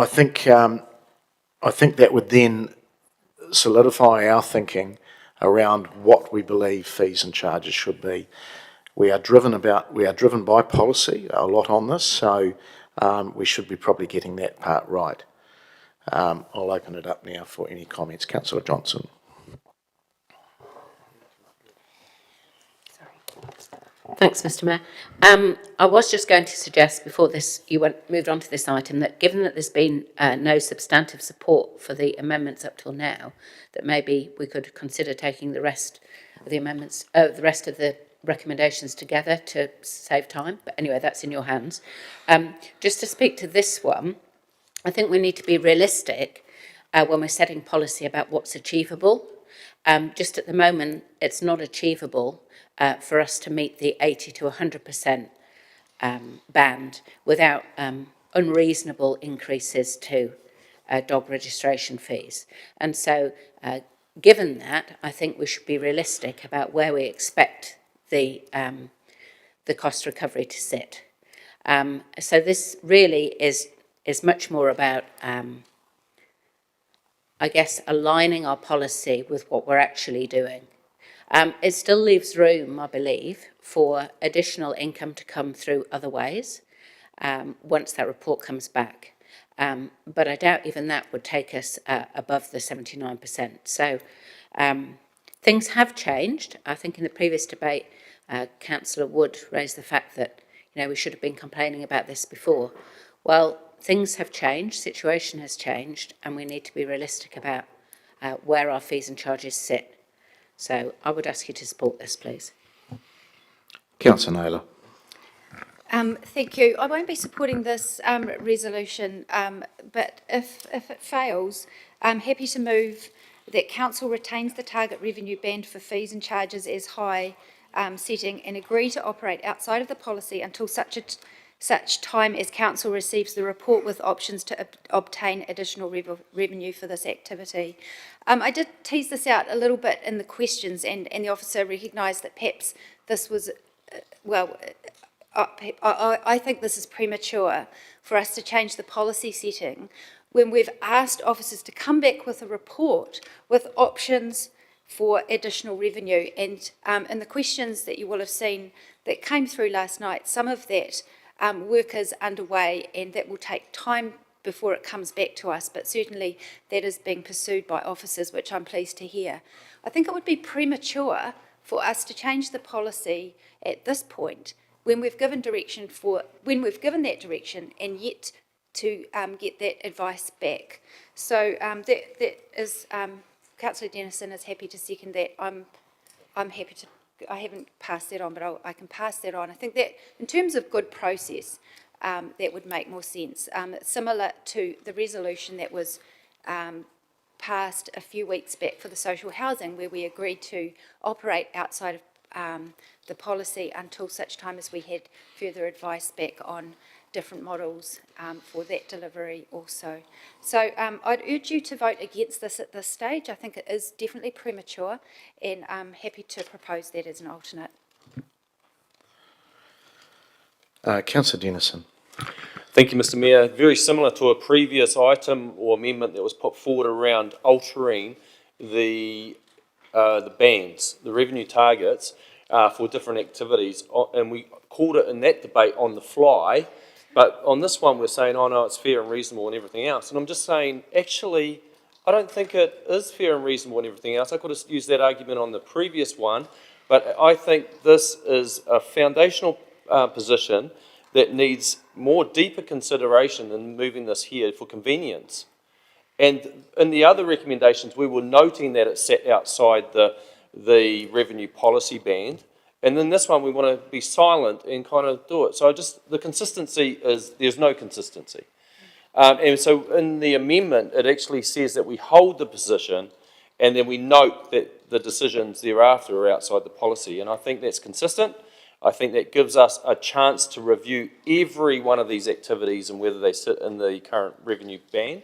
think that would then solidify our thinking around what we believe fees and charges should be. We are driven by policy a lot on this, so we should be probably getting that part right. I'll open it up now for any comments. Councillor Johnson. Thanks, Mr. Mayor. I was just going to suggest before you moved on to this item that given that there's been no substantive support for the amendments up till now, that maybe we could consider taking the rest of the amendments, the rest of the recommendations together to save time. But anyway, that's in your hands. Just to speak to this one, I think we need to be realistic when we're setting policy about what's achievable. Just at the moment, it's not achievable for us to meet the 80 to 100% band without unreasonable increases to dog registration fees. And so, given that, I think we should be realistic about where we expect the cost recovery to sit. So this really is much more about, I guess, aligning our policy with what we're actually doing. It still leaves room, I believe, for additional income to come through other ways once that report comes back. But I doubt even that would take us above the 79%. So things have changed. I think in the previous debate, Councillor Wood raised the fact that we should have been complaining about this before. Well, things have changed, situation has changed, and we need to be realistic about where our fees and charges sit. So I would ask you to support this, please. Councillor Naylor. Thank you. I won't be supporting this resolution, but if it fails, I'm happy to move that Council retains the target revenue band for fees and charges as high setting and agree to operate outside of the policy until such time as Council receives the report with options to obtain additional revenue for this activity. I did tease this out a little bit in the questions, and the officer recognised that perhaps this was, I think this is premature for us to change the policy setting when we've asked officers to come back with a report with options for additional revenue. And in the questions that you will have seen that came through last night, some of that work is underway, and that will take time before it comes back to us, but certainly that is being pursued by officers, which I'm pleased to hear. I think it would be premature for us to change the policy at this point when we've given that direction and yet to get that advice back. So that is, Councillor Dennison is happy to second that. I'm happy to, I haven't passed that on, but I can pass that on. I think that in terms of good process, that would make more sense. Similar to the resolution that was passed a few weeks back for the social housing, where we agreed to operate outside of the policy until such time as we had further advice back on different models for that delivery also. So I'd urge you to vote against this at this stage. I think it is definitely premature, and I'm happy to propose that as an alternate. Councillor Dennison. Thank you, Mr. Mayor. Very similar to a previous item or amendment that was put forward around altering the bands, the revenue targets for different activities, and we called it in that debate on the fly. But on this one, we're saying, oh no, it's fair and reasonable and everything else. And I'm just saying, actually, I don't think it is fair and reasonable and everything else. I could have used that argument on the previous one, but I think this is a foundational position that needs more deeper consideration than moving this here for convenience. And in the other recommendations, we were noting that it sat outside the revenue policy band. And then this one, we want to be silent and kind of do it. So the consistency is, there's no consistency. And so in the amendment, it actually says that we hold the position and then we note that the decisions thereafter are outside the policy. And I think that's consistent. I think that gives us a chance to review every one of these activities and whether they sit in the current revenue band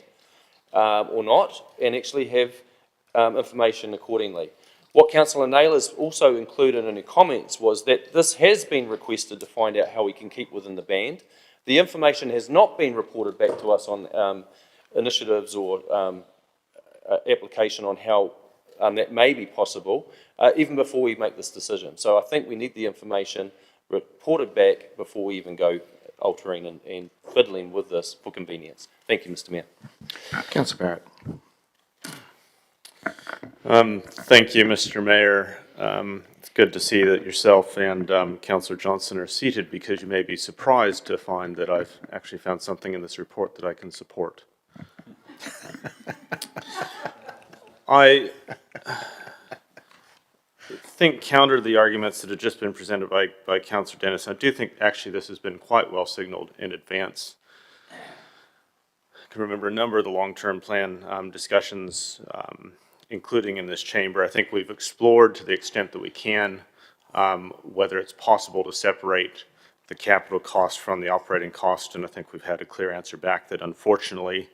or not, and actually have information accordingly. What Councillor Naylor's also included in her comments was that this has been requested to find out how we can keep within the band. The information has not been reported back to us on initiatives or application on how that may be possible, even before we make this decision. So I think we need the information reported back before we even go altering and fiddling with this for convenience. Thank you, Mr. Mayor. Councillor Barrett. Thank you, Mr. Mayor. It's good to see that yourself and Councillor Johnson are seated, because you may be surprised to find that I've actually found something in this report that I can support. I think, counter to the arguments that have just been presented by Councillor Dennis, I do think actually this has been quite well signaled in advance. I can remember a number of the long-term plan discussions, including in this chamber. I think we've explored, to the extent that we can, whether it's possible to separate the capital cost from the operating cost, and I think we've had a clear answer back that unfortunately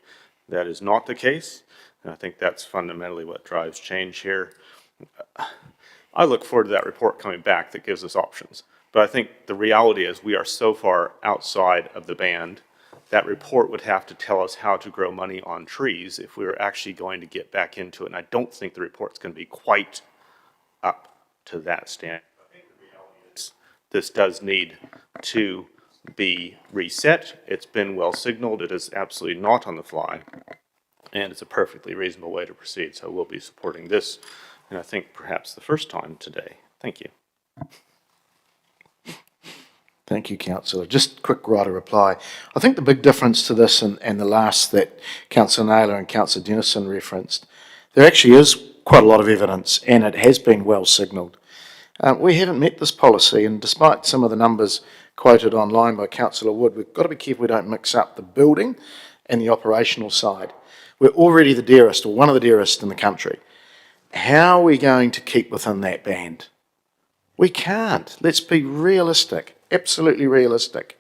that is not the case, and I think that's fundamentally what drives change here. I look forward to that report coming back that gives us options, but I think the reality is we are so far outside of the band. That report would have to tell us how to grow money on trees if we were actually going to get back into it. And I don't think the report's going to be quite up to that standard. I think the reality is this does need to be reset. It's been well signaled. It is absolutely not on the fly. And it's a perfectly reasonable way to proceed. So we'll be supporting this. And I think perhaps the first time today. Thank you. Thank you, Councillor. Just quick right of reply. I think the big difference to this and the last that Councillor Naylor and Councillor Dennison referenced, there actually is quite a lot of evidence, and it has been well signalled. We haven't met this policy, and despite some of the numbers quoted online by Councillor Wood, we've got to be careful we don't mix up the building and the operational side. We're already the dearest, or one of the dearest in the country. How are we going to keep within that band? We can't. Let's be realistic. Absolutely realistic.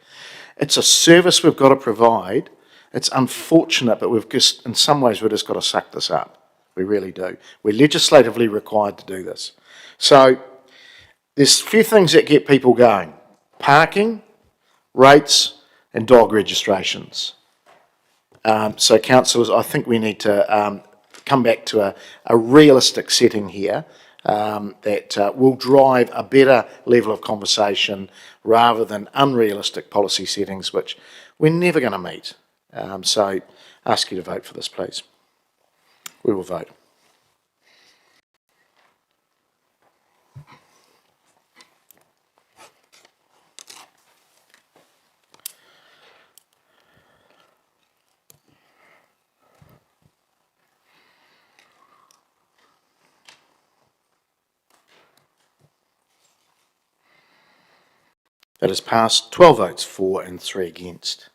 It's a service we've got to provide. It's unfortunate, but we've just, in some ways, we've just got to suck this up. We really do. We're legislatively required to do this. So there's a few things that get people going. Parking, rates, and dog registrations. So councillors, I think we need to come back to a realistic setting here that will drive a better level of conversation rather than unrealistic policy settings, which we're never going to meet. So ask you to vote for this, please. We will vote. That is passed, 12 votes for and 3 against.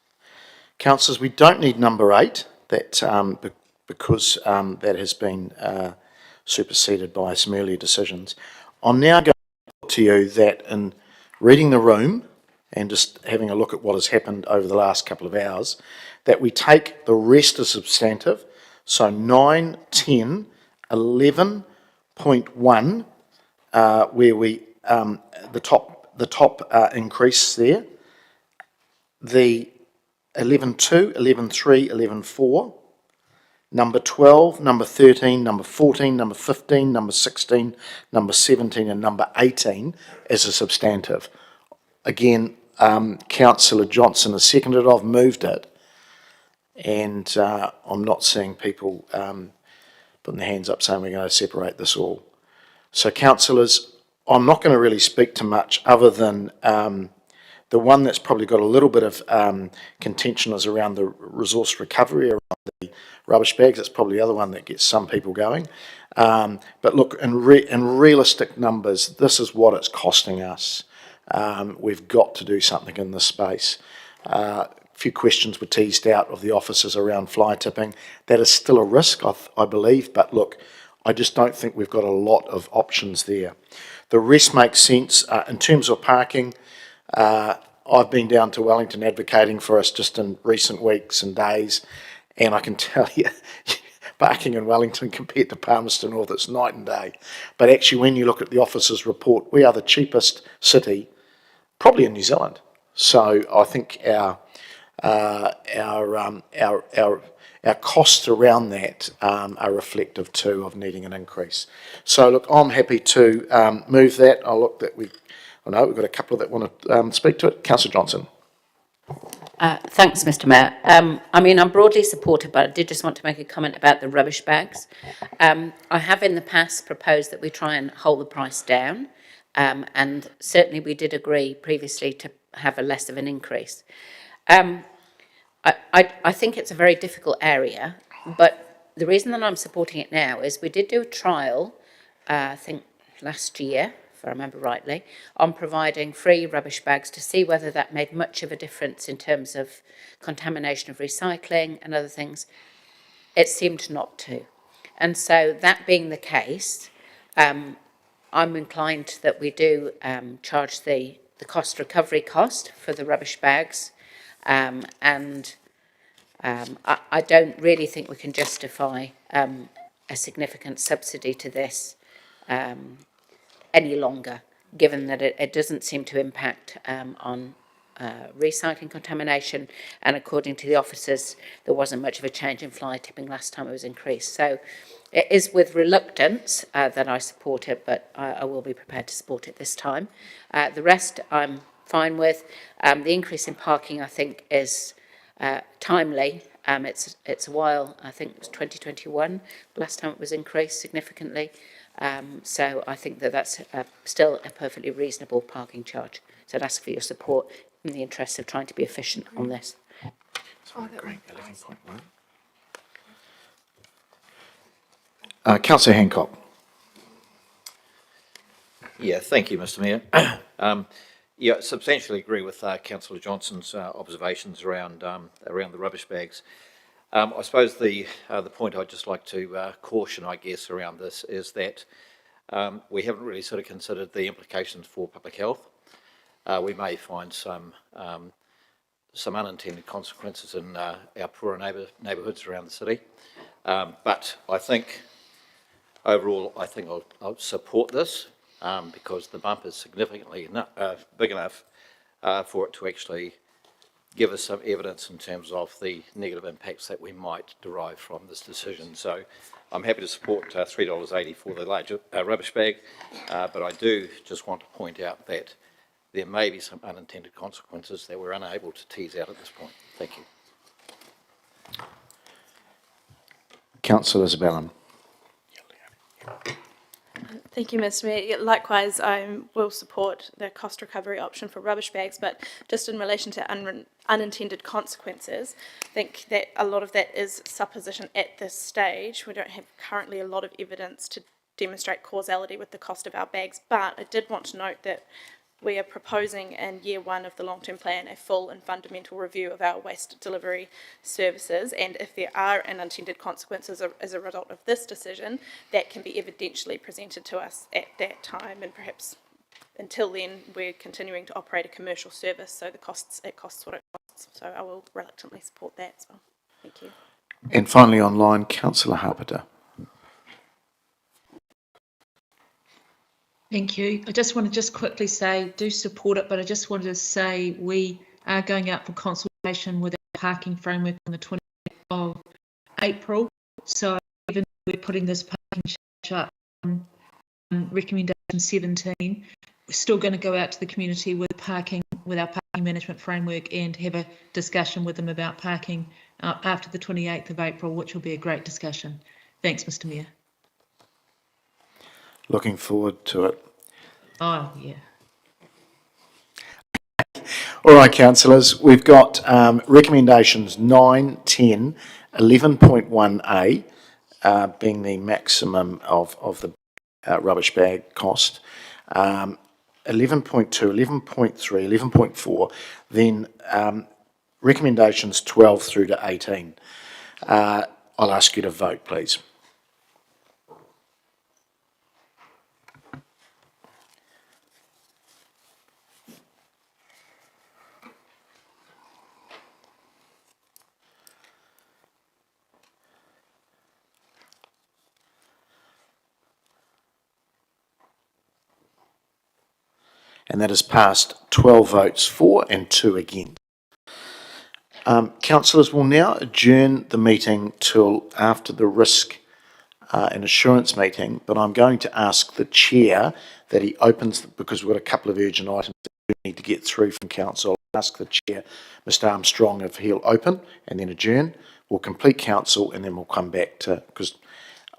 Councillors, we don't need number 8, because that has been superseded by some earlier decisions. I'm now going to put to you that in reading the room and just having a look at what has happened over the last couple of hours, that we take the rest as substantive, so 9, 10, 11.1, where we, the top increase there, the 11.2, 11.3, 11.4, number 12, number 13, number 14, number 15, number 16, number 17 and number 18 as a substantive. Again, Councillor Johnson has seconded, I've moved it, and I'm not seeing people putting their hands up saying we're going to separate this all. So councillors, I'm not going to really speak to much other than the one that's probably got a little bit of contention is around the resource recovery, around the rubbish bags. That's probably the other one that gets some people going. But look, in realistic numbers, this is what it's costing us. We've got to do something in this space. A few questions were teased out of the officers around fly tipping. That is still a risk, I believe, but look, I just don't think we've got a lot of options there. The rest makes sense. In terms of parking, I've been down to Wellington advocating for us just in recent weeks and days, and I can tell you, parking in Wellington compared to Palmerston North, it's night and day. But actually, when you look at the officers' report, we are the cheapest city, probably in New Zealand. So I think our costs around that are reflective too of needing an increase. So look, I'm happy to move that. I know we've got a couple that want to speak to it. Councillor Johnson. Thanks, Mr. Mayor. I mean, I'm broadly supportive, but I did just want to make a comment about the rubbish bags. I have in the past proposed that we try and hold the price down, and certainly we did agree previously to have a less of an increase. I think it's a very difficult area, but the reason that I'm supporting it now is we did do a trial, I think last year, if I remember rightly, on providing free rubbish bags to see whether that made much of a difference in terms of contamination of recycling and other things. It seemed not to. And so that being the case, I'm inclined that we do charge the cost recovery cost for the rubbish bags. I don't really think we can justify a significant subsidy to this any longer, given that it doesn't seem to impact on recycling contamination, and according to the officers, there wasn't much of a change in fly tipping last time it was increased. So it is with reluctance that I support it, but I will be prepared to support it this time. The rest I'm fine with. The increase in parking, I think, is timely. It's a while, I think it was 2021, last time it was increased significantly. So I think that that's still a perfectly reasonable parking charge. So I'd ask for your support in the interest of trying to be efficient on this. Councillor Hancock. Yeah, thank you, Mr. Mayor. Yeah, substantially agree with Councillor Johnson's observations around the rubbish bags. I suppose the point I'd just like to caution, I guess, around this is that we haven't really sort of considered the implications for public health. We may find some unintended consequences in our poorer neighbourhoods around the city. But I think overall, I think I'll support this because the bump is significantly big enough for it to actually give us some evidence in terms of the negative impacts that we might derive from this decision. So I'm happy to support $3.80 for the larger rubbish bag, but I do just want to point out that there may be some unintended consequences that we're unable to tease out at this point. Thank you. Councillor Zabellan. Thank you, Mr. Mayor. Yeah, likewise, I will support the cost recovery option for rubbish bags, but just in relation to unintended consequences, I think that a lot of that is supposition at this stage. We don't have currently a lot of evidence to demonstrate causality with the cost of our bags, but I did want to note that we are proposing in year one of the long-term plan a full and fundamental review of our waste delivery services, and if there are unintended consequences as a result of this decision, that can be evidentially presented to us at that time, and perhaps until then we're continuing to operate a commercial service, so it costs what it costs. So I will reluctantly support that as well. Thank you. And finally online, Councillor Harpiter. Thank you. I just want to quickly say, do support it, but I just wanted to say we are going out for consultation with our parking framework on the 28th of April. So even though we're putting this parking charge up on recommendation 17, we're still going to go out to the community with our parking management framework and have a discussion with them about parking after the 28th of April, which will be a great discussion. Thanks, Mr. Mayor. Looking forward to it. Oh, yeah. All right, councillors, we've got recommendations 9, 10, 11.1A being the maximum of the rubbish bag cost, 11.2, 11.3, 11.4, then recommendations 12 through to 18. I'll ask you to vote, please. And that has passed 12 votes for and 2 against. Councillors will now adjourn the meeting till after the risk and assurance meeting, but I'm going to ask the chair that he opens, because we've got a couple of urgent items that we need to get through from council. I'll ask the chair, Mr. Armstrong, if he'll open and then adjourn. We'll complete council and then we'll come back to, because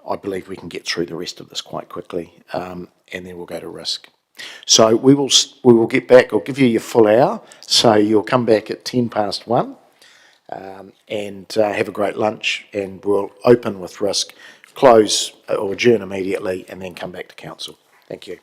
I believe we can get through the rest of this quite quickly, and then we'll go to risk. So we will get back. I'll give you your full hour. So you'll come back at 1:10 and have a great lunch, and we'll open with risk, close or adjourn immediately, and then come back to council. Thank you.